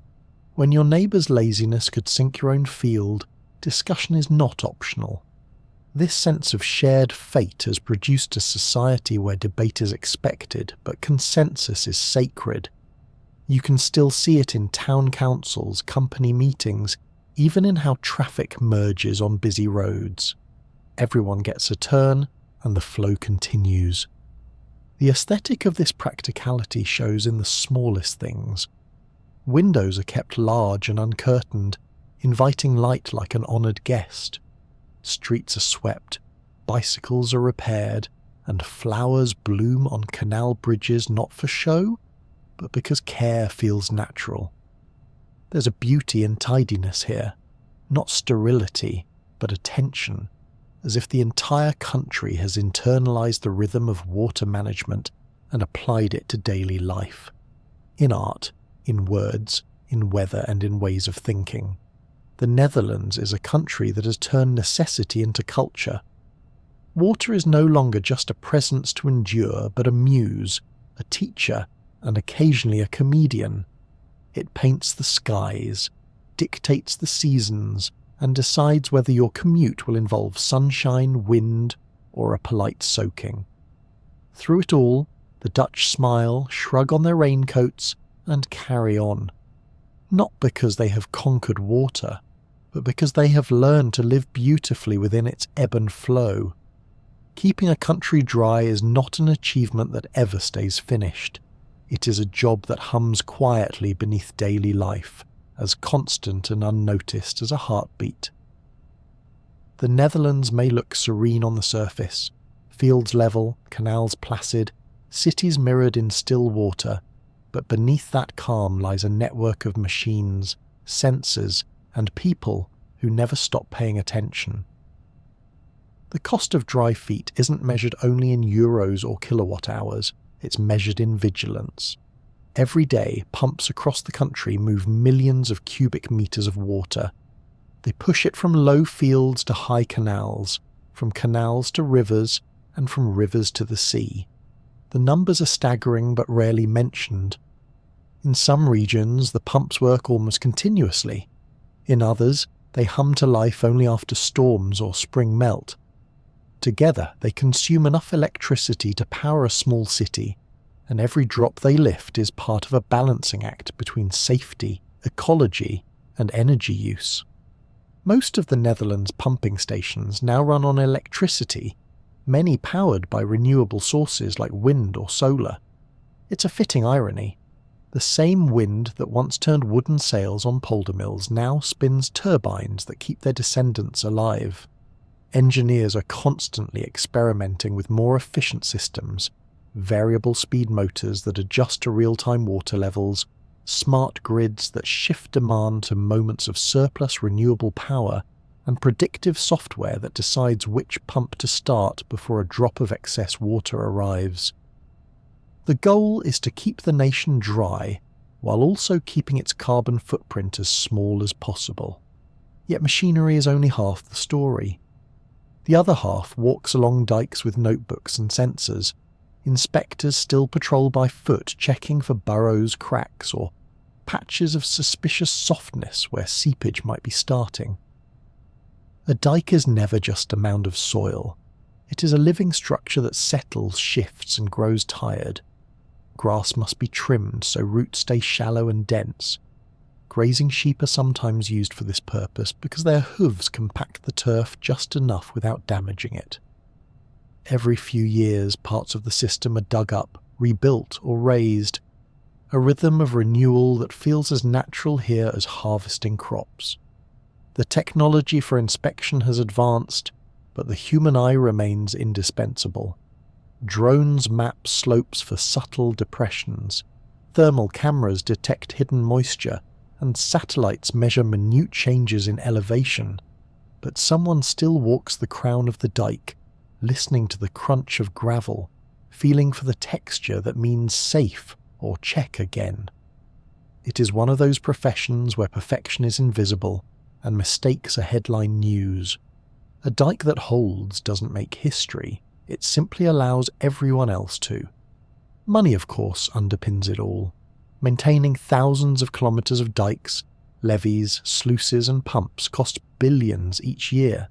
A: When your neighbour's laziness could sink your own field, discussion is not optional. This sense of shared fate has produced a society where debate is expected, but consensus is sacred. You can still see it in town councils, company meetings, even in how traffic merges on busy roads. Everyone gets a turn, and the flow continues. The aesthetic of this practicality shows in the smallest things. Windows are kept large and uncurtained, inviting light like an honoured guest. Streets are swept, bicycles are repaired, and flowers bloom on canal bridges not for show, but because care feels natural. There's a beauty in tidiness here, not sterility, but attention, as if the entire country has internalized the rhythm of water management and applied it to daily life. In art, in words, in weather and in ways of thinking. The Netherlands is a country that has turned necessity into culture. Water is no longer just a presence to endure, but a muse, a teacher, and occasionally a comedian. It paints the skies, dictates the seasons and decides whether your commute will involve sunshine, wind, or a polite soaking. Through it all, the Dutch smile, shrug on their raincoats, and carry on. Not because they have conquered water, but because they have learned to live beautifully within its ebb and flow. Keeping a country dry is not an achievement that ever stays finished. It is a job that hums quietly beneath daily life, as constant and unnoticed as a heartbeat. The Netherlands may look serene on the surface, fields level, canals placid, cities mirrored in still water, but beneath that calm lies a network of machines, sensors, and people who never stop paying attention. The cost of dry feet isn't measured only in euros or kilowatt hours, it's measured in vigilance. Every day, pumps across the country move millions of cubic meters of water. They push it from low fields to high canals, from canals to rivers, and from rivers to the sea. The numbers are staggering but rarely mentioned. In some regions, the pumps work almost continuously. In others, they hum to life only after storms or spring melt. Together, they consume enough electricity to power a small city, and every drop they lift is part of a balancing act between safety, ecology, and energy use. Most of the Netherlands' pumping stations now run on electricity, many powered by renewable sources like wind or solar. It's a fitting irony. The same wind that once turned wooden sails on polder mills now spins turbines that keep their descendants alive. Engineers are constantly experimenting with more efficient systems, variable speed motors that adjust to real-time water levels, smart grids that shift demand to moments of surplus renewable power, and predictive software that decides which pump to start before a drop of excess water arrives. The goal is to keep the nation dry while also keeping its carbon footprint as small as possible. Yet machinery is only half the story. The other half walks along dikes with notebooks and sensors. Inspectors still patrol by foot, checking for burrows, cracks, or patches of suspicious softness where seepage might be starting. A dike is never just a mound of soil. It is a living structure that settles, shifts, and grows tired. Grass must be trimmed so roots stay shallow and dense. Grazing sheep are sometimes used for this purpose because their hooves compact the turf just enough without damaging it. Every few years, parts of the system are dug up, rebuilt, or raised, a rhythm of renewal that feels as natural here as harvesting crops. The technology for inspection has advanced, but the human eye remains indispensable. Drones map slopes for subtle depressions, thermal cameras detect hidden moisture, and satellites measure minute changes in elevation. But someone still walks the crown of the dike, listening to the crunch of gravel, feeling for the texture that means safe or check again. It is one of those professions where perfection is invisible and mistakes are headline news. A dike that holds doesn't make history, it simply allows everyone else to. Money, of course, underpins it all. Maintaining thousands of kilometres of dikes, levees, sluices and pumps cost billions each year.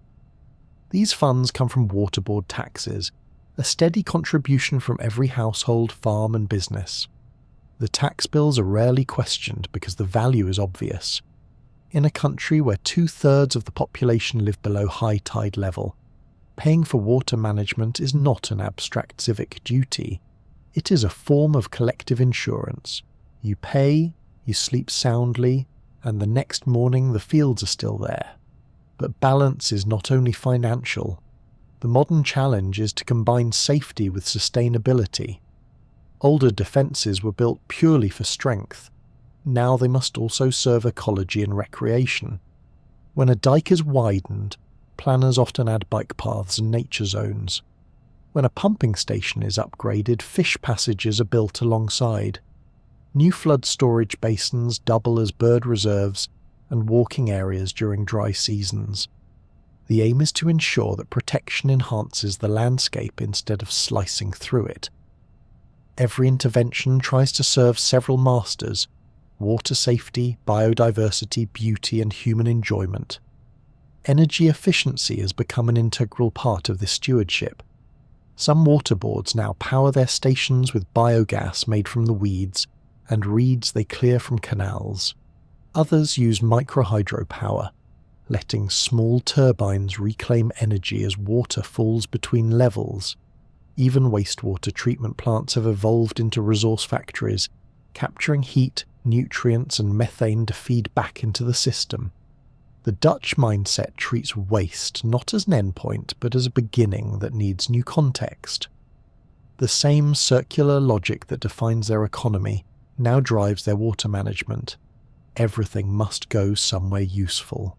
A: These funds come from waterboard taxes, a steady contribution from every household, farm and business. The tax bills are rarely questioned because the value is obvious. In a country where 2/3 of the population live below high tide level, paying for water management is not an abstract civic duty. It is a form of collective insurance. You pay, you sleep soundly, and the next morning the fields are still there. But balance is not only financial. The modern challenge is to combine safety with sustainability. Older defences were built purely for strength. Now they must also serve ecology and recreation. When a dike is widened, planners often add bike paths and nature zones. When a pumping station is upgraded, fish passages are built alongside. New flood storage basins double as bird reserves and walking areas during dry seasons. The aim is to ensure that protection enhances the landscape instead of slicing through it. Every intervention tries to serve several masters, water safety, biodiversity, beauty, and human enjoyment. Energy efficiency has become an integral part of this stewardship. Some water boards now power their stations with biogas made from the weeds and reeds they clear from canals. Others use microhydropower, letting small turbines reclaim energy as water falls between levels. Even wastewater treatment plants have evolved into resource factories, capturing heat, nutrients, and methane to feed back into the system. The Dutch mindset treats waste not as an endpoint, but as a beginning that needs new context. The same circular logic that defines their economy now drives their water management. Everything must go somewhere useful.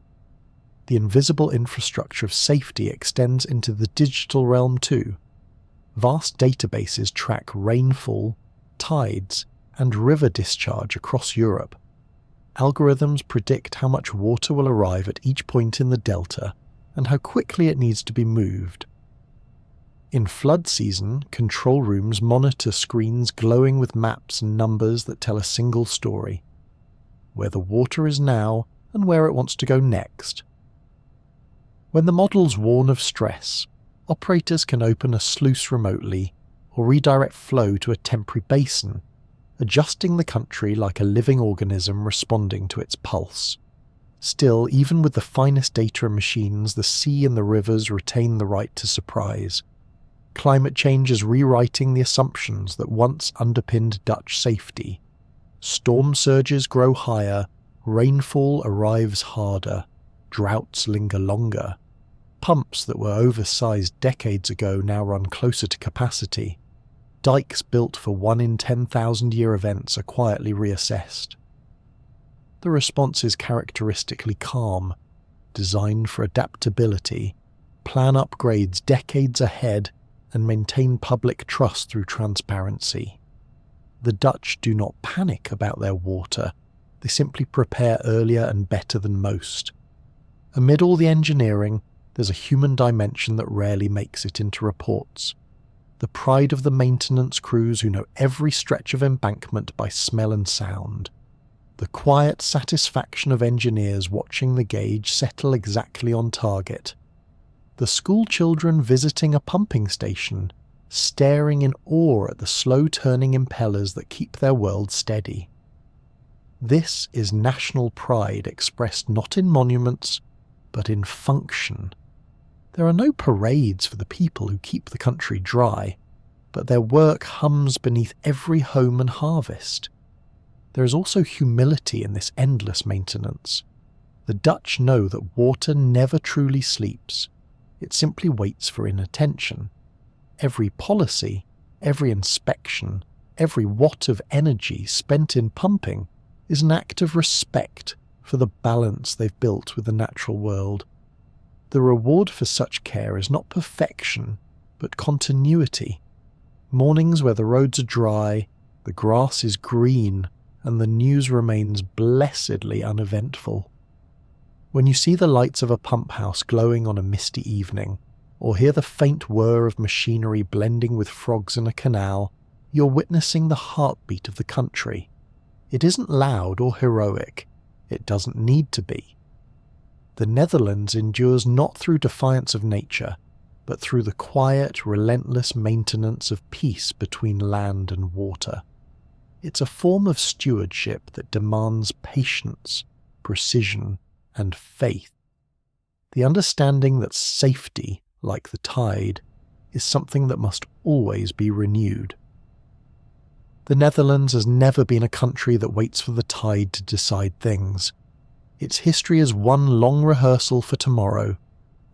A: The invisible infrastructure of safety extends into the digital realm too. Vast databases track rainfall, tides, and river discharge across Europe. Algorithms predict how much water will arrive at each point in the delta and how quickly it needs to be moved. In flood season, control rooms monitor screens glowing with maps and numbers that tell a single story: where the water is now and where it wants to go next. When the model's warn of stress, operators can open a sluice remotely or redirect flow to a temporary basin, adjusting the country like a living organism responding to its pulse. Still, even with the finest data and machines, the sea and the rivers retain the right to surprise. Climate change is rewriting the assumptions that once underpinned Dutch safety. Storm surges grow higher, rainfall arrives harder, droughts linger longer. Pumps that were oversized decades ago now run closer to capacity. Dikes built for 1 in 10,000 year events are quietly reassessed. The response is characteristically calm, designed for adaptability, plan upgrades decades ahead, and maintain public trust through transparency. The Dutch do not panic about their water, they simply prepare earlier and better than most. Amid all the engineering, there's a human dimension that rarely makes it into reports. The pride of the maintenance crews who know every stretch of embankment by smell and sound. The quiet satisfaction of engineers watching the gauge settle exactly on target. The school children visiting a pumping station, staring in awe at the slow-turning impellers that keep their world steady. This is national pride expressed not in monuments, but in function. There are no parades for the people who keep the country dry, but their work hums beneath every home and harvest. There is also humility in this endless maintenance. The Dutch know that water never truly sleeps. It simply waits for inattention. Every policy, every inspection, every watt of energy spent in pumping is an act of respect for the balance they've built with the natural world. The reward for such care is not perfection, but continuity. Mornings where the roads are dry, the grass is green, and the news remains blessedly uneventful. When you see the lights of a pump house glowing on a misty evening, or hear the faint whir of machinery blending with frogs in a canal, you're witnessing the heartbeat of the country. It isn't loud or heroic. It doesn't need to be. The Netherlands endures not through defiance of nature, but through the quiet, relentless maintenance of peace between land and water. It's a form of stewardship that demands patience, precision, and faith. The understanding that safety, like the tide, is something that must always be renewed. The Netherlands has never been a country that waits for the tide to decide things. Its history is one long rehearsal for tomorrow,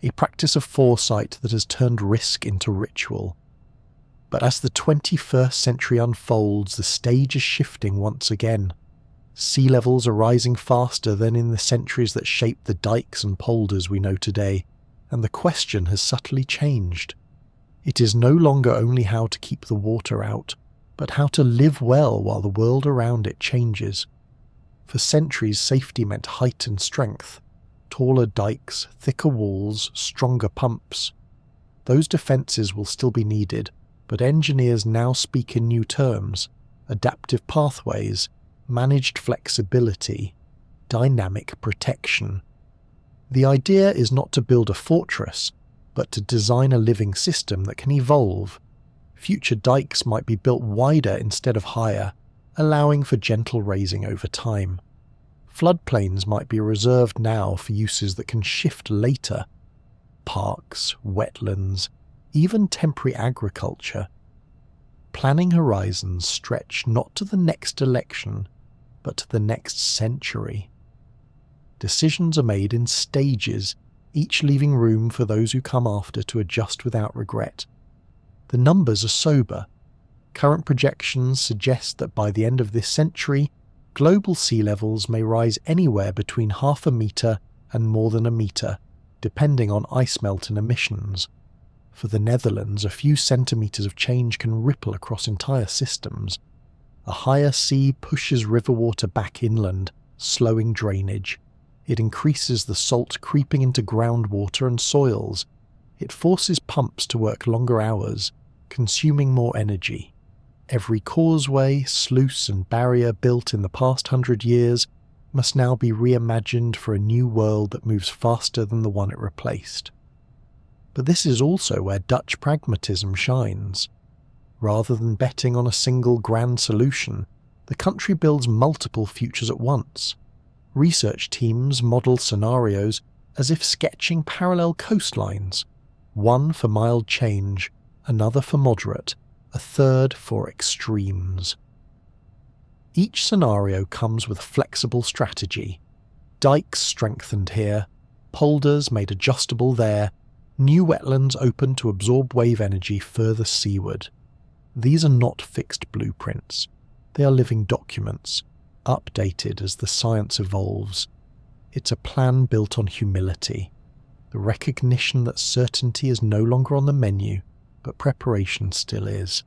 A: a practice of foresight that has turned risk into ritual. But as the 21st century unfolds, the stage is shifting once again. Sea levels are rising faster than in the centuries that shaped the dikes and polders we know today, and the question has subtly changed. It is no longer only how to keep the water out, but how to live well while the world around it changes. For centuries, safety meant height and strength, taller dikes, thicker walls, stronger pumps. Those defences will still be needed, but engineers now speak in new terms: adaptive pathways, managed flexibility, dynamic protection. The idea is not to build a fortress, but to design a living system that can evolve. Future dikes might be built wider instead of higher, allowing for gentle raising over time. Floodplains might be reserved now for uses that can shift later. Parks, wetlands, even temporary agriculture. Planning horizons stretch not to the next election, but to the next century. Decisions are made in stages, each leaving room for those who come after to adjust without regret. The numbers are sober. Current projections suggest that by the end of this century, global sea levels may rise anywhere between 0.5 metre and more than 1 metre, depending on ice melt and emissions. For the Netherlands, a few centimetres of change can ripple across entire systems. A higher sea pushes river water back inland, slowing drainage. It increases the salt creeping into groundwater and soils. It forces pumps to work longer hours, consuming more energy. Every causeway, sluice and barrier built in the past 100 years must now be reimagined for a new world that moves faster than the one it replaced. But this is also where Dutch pragmatism shines. Rather than betting on a single grand solution, the country builds multiple futures at once. Research teams model scenarios as if sketching parallel coastlines, one for mild change, another for moderate, a third for extremes. Each scenario comes with flexible strategy. Dikes strengthened here, polders made adjustable there, new wetlands open to absorb wave energy further seaward. These are not fixed blueprints. They are living documents, updated as the science evolves. It's a plan built on humility, the recognition that certainty is no longer on the menu, but preparation still is.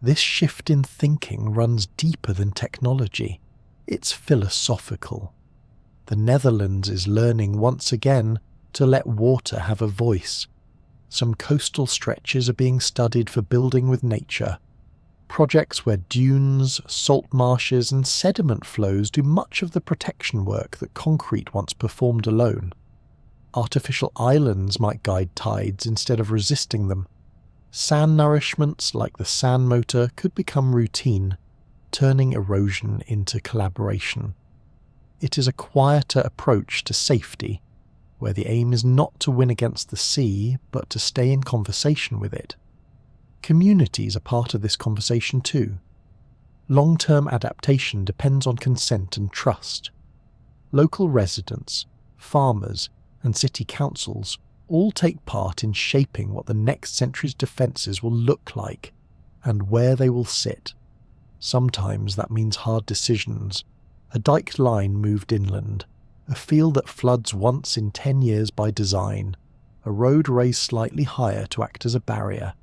A: This shift in thinking runs deeper than technology. It's philosophical. The Netherlands is learning once again to let water have a voice. Some coastal stretches are being studied for building with nature. Projects where dunes, salt marshes and sediment flows do much of the protection work that concrete once performed alone. Artificial islands might guide tides instead of resisting them. Sand nourishments like the sand motor could become routine, turning erosion into collaboration. It is a quieter approach to safety, where the aim is not to win against the sea, but to stay in conversation with it. Communities are part of this conversation too. Long-term adaptation depends on consent and trust. Local residents, farmers, and city councils all take part in shaping what the next century's defences will look like and where they will sit. Sometimes that means hard decisions. A diked line moved inland, a field that floods once in 10 years by design, a road raised slightly higher to act as a barrier.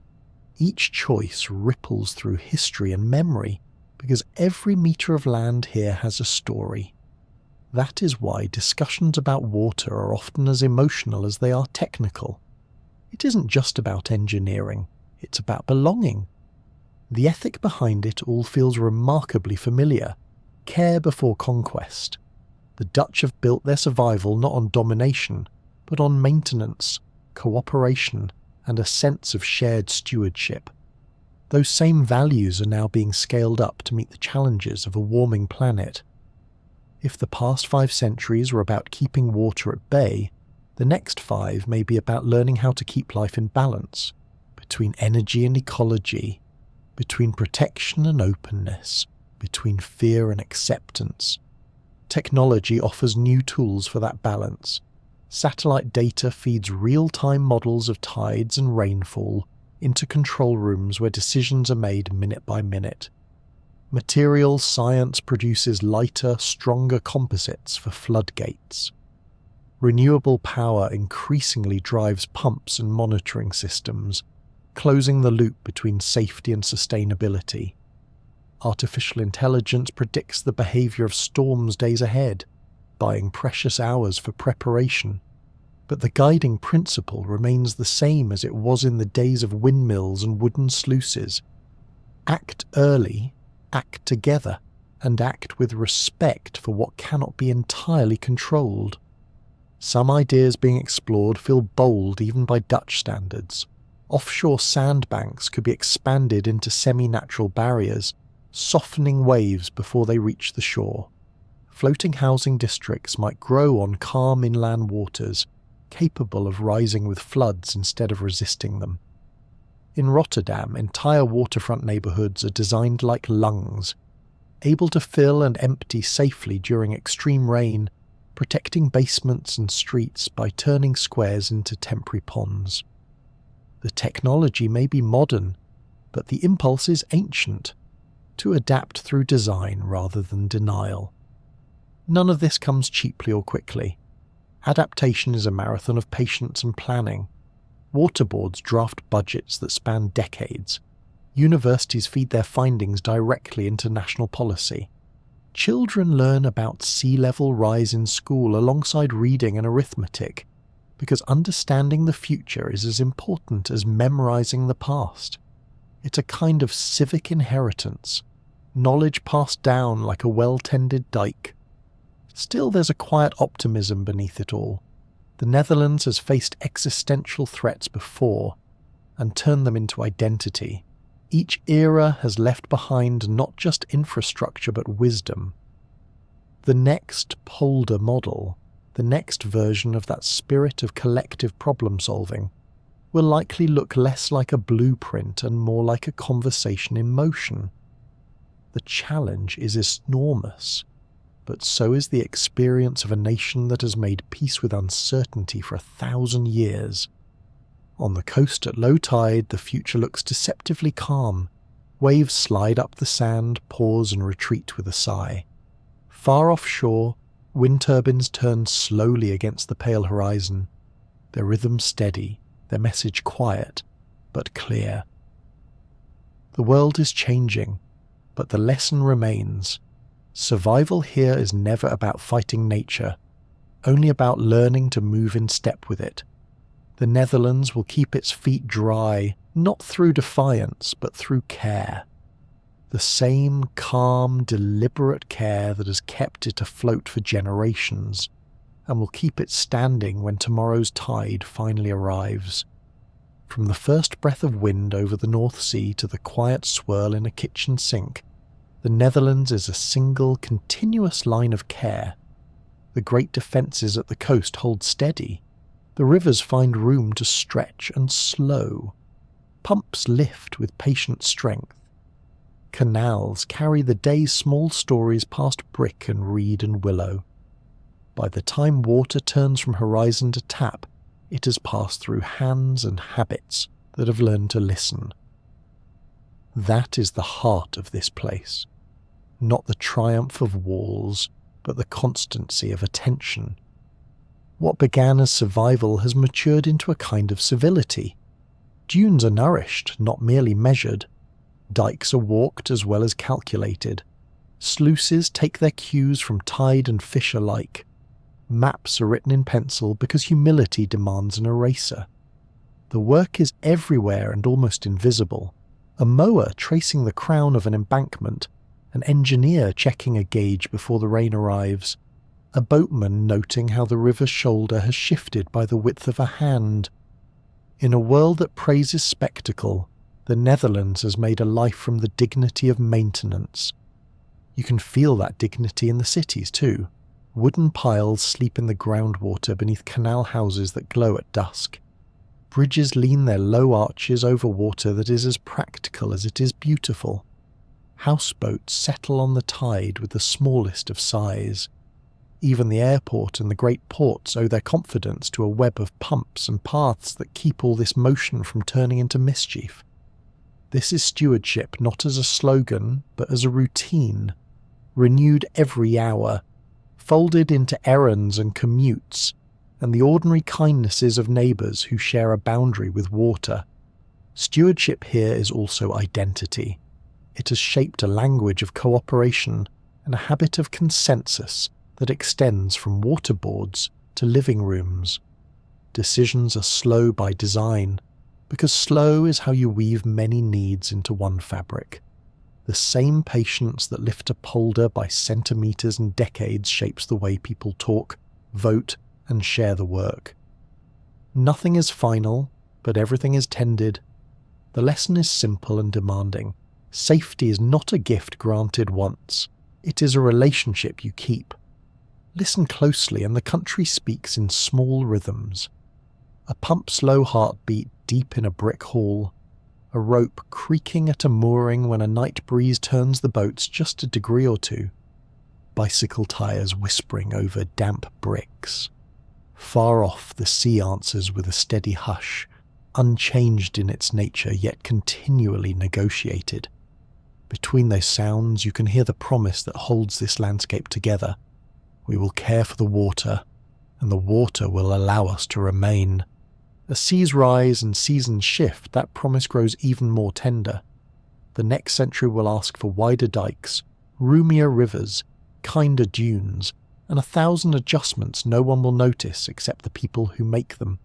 A: Each choice ripples through history and memory because every metre of land here has a story. That is why discussions about water are often as emotional as they are technical. It isn't just about engineering, it's about belonging. The ethic behind it all feels remarkably familiar. Care before conquest. The Dutch have built their survival not on domination, but on maintenance, cooperation, and a sense of shared stewardship. Those same values are now being scaled up to meet the challenges of a warming planet. If the past 5 centuries were about keeping water at bay, the next 5 may be about learning how to keep life in balance, between energy and ecology, between protection and openness, between fear and acceptance. Technology offers new tools for that balance. Satellite data feeds real-time models of tides and rainfall into control rooms where decisions are made minute by minute. Materials science produces lighter, stronger composites for floodgates. Renewable power increasingly drives pumps and monitoring systems, closing the loop between safety and sustainability. Artificial intelligence predicts the behaviour of storms days ahead, buying precious hours for preparation. But the guiding principle remains the same as it was in the days of windmills and wooden sluices. Act early, act together. and act with respect for what cannot be entirely controlled. Some ideas being explored feel bold even by Dutch standards. Offshore sandbanks could be expanded into semi-natural barriers, softening waves before they reach the shore. Floating housing districts might grow on calm inland waters, capable of rising with floods instead of resisting them. In Rotterdam, entire waterfront neighbourhoods are designed like lungs, able to fill and empty safely during extreme rain, protecting basements and streets by turning squares into temporary ponds. The technology may be modern, but the impulse is ancient, to adapt through design rather than denial. None of this comes cheaply or quickly. Adaptation is a marathon of patience and planning. Water boards draft budgets that span decades. Universities feed their findings directly into national policy. Children learn about sea level rise in school alongside reading and arithmetic, because understanding the future is as important as memorizing the past. It's a kind of civic inheritance, knowledge passed down like a well-tended dike. Still, there's a quiet optimism beneath it all. The Netherlands has faced existential threats before and turned them into identity. Each era has left behind not just infrastructure but wisdom. The next polder model, the next version of that spirit of collective problem-solving, will likely look less like a blueprint and more like a conversation in motion. The challenge is enormous, but so is the experience of a nation that has made peace with uncertainty for 1,000 years. On the coast at low tide, the future looks deceptively calm. Waves slide up the sand, pause and retreat with a sigh. Far offshore, wind turbines turn slowly against the pale horizon, their rhythm steady, their message quiet, but clear. The world is changing, but the lesson remains. Survival here is never about fighting nature, only about learning to move in step with it. The Netherlands will keep its feet dry, not through defiance, but through care. The same calm, deliberate care that has kept it afloat for generations, and will keep it standing when tomorrow's tide finally arrives. From the first breath of wind over the North Sea to the quiet swirl in a kitchen sink, the Netherlands is a single, continuous line of care. The great defences at the coast hold steady. The rivers find room to stretch and slow. Pumps lift with patient strength. Canals carry the day's small stories past brick and reed and willow. By the time water turns from horizon to tap, it has passed through hands and habits that have learned to listen. That is the heart of this place. Not the triumph of walls, but the constancy of attention. What began as survival has matured into a kind of civility. Dunes are nourished, not merely measured. Dikes are walked as well as calculated. Sluices take their cues from tide and fish alike. Maps are written in pencil because humility demands an eraser. The work is everywhere and almost invisible. A mower tracing the crown of an embankment, an engineer checking a gauge before the rain arrives, a boatman noting how the river's shoulder has shifted by the width of a hand. In a world that praises spectacle, the Netherlands has made a life from the dignity of maintenance. You can feel that dignity in the cities too. Wooden piles sleep in the groundwater beneath canal houses that glow at dusk. Bridges lean their low arches over water that is as practical as it is beautiful. Houseboats settle on the tide with the smallest of sighs. Even the airport and the great ports owe their confidence to a web of pumps and paths that keep all this motion from turning into mischief. This is stewardship not as a slogan, but as a routine, renewed every hour, folded into errands and commutes, and the ordinary kindnesses of neighbours who share a boundary with water. Stewardship here is also identity. It has shaped a language of cooperation and a habit of consensus that extends from waterboards to living rooms. Decisions are slow by design, because slow is how you weave many needs into one fabric. The same patience that lifts a polder by centimetres and decades shapes the way people talk, vote, and share the work. Nothing is final, but everything is tended. The lesson is simple and demanding. Safety is not a gift granted once. It is a relationship you keep. Listen closely, and the country speaks in small rhythms. A pump's low heartbeat deep in a brick hall. A rope creaking at a mooring when a night breeze turns the boats just a degree or two. Bicycle tires whispering over damp bricks. Far off, the sea answers with a steady hush, unchanged in its nature yet continually negotiated. Between those sounds you can hear the promise that holds this landscape together. We will care for the water, and the water will allow us to remain. As seas rise and seasons shift, that promise grows even more tender. The next century will ask for wider dikes, roomier rivers, kinder dunes, and 1,000 adjustments no one will notice except the people who make them.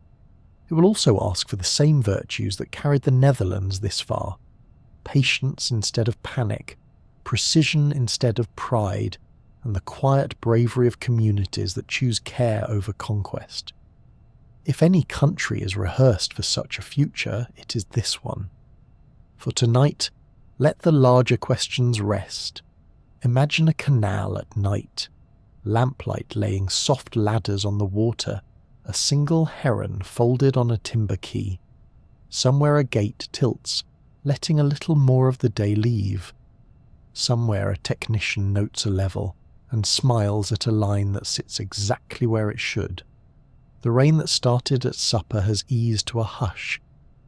A: It will also ask for the same virtues that carried the Netherlands this far. Patience instead of panic, precision instead of pride, and the quiet bravery of communities that choose care over conquest. If any country is rehearsed for such a future, it is this one. For tonight, let the larger questions rest. Imagine a canal at night, lamplight laying soft ladders on the water, a single heron folded on a timber quay. Somewhere a gate tilts, letting a little more of the day leave. Somewhere a technician notes a level and smiles at a line that sits exactly where it should. The rain that started at supper has eased to a hush,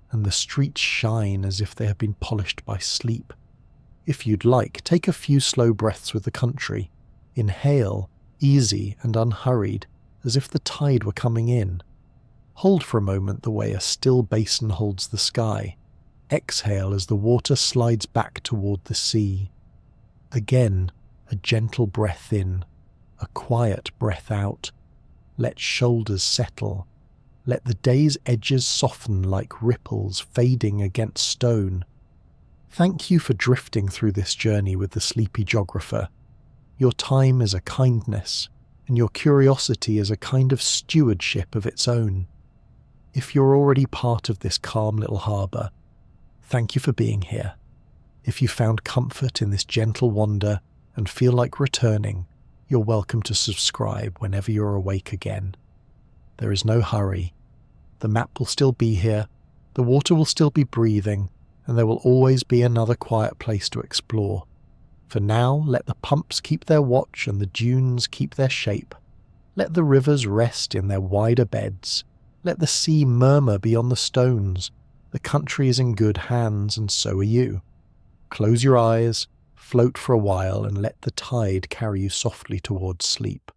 A: and the streets shine as if they have been polished by sleep. If you'd like, take a few slow breaths with the country. Inhale, easy and unhurried, as if the tide were coming in. Hold for a moment the way a still basin holds the sky. Exhale as the water slides back toward the sea. Again, a gentle breath in, a quiet breath out. Let shoulders settle. Let the day's edges soften like ripples fading against stone. Thank you for drifting through this journey with the Sleepy Geographer. Your time is a kindness, and your curiosity is a kind of stewardship of its own. If you're already part of this calm little harbour, thank you for being here. If you found comfort in this gentle wander and feel like returning, you're welcome to subscribe whenever you're awake again. There is no hurry. The map will still be here, the water will still be breathing, and there will always be another quiet place to explore. For now, let the pumps keep their watch and the dunes keep their shape. Let the rivers rest in their wider beds. Let the sea murmur beyond the stones. The country is in good hands, and so are you. Close your eyes, float for a while, and let the tide carry you softly towards sleep.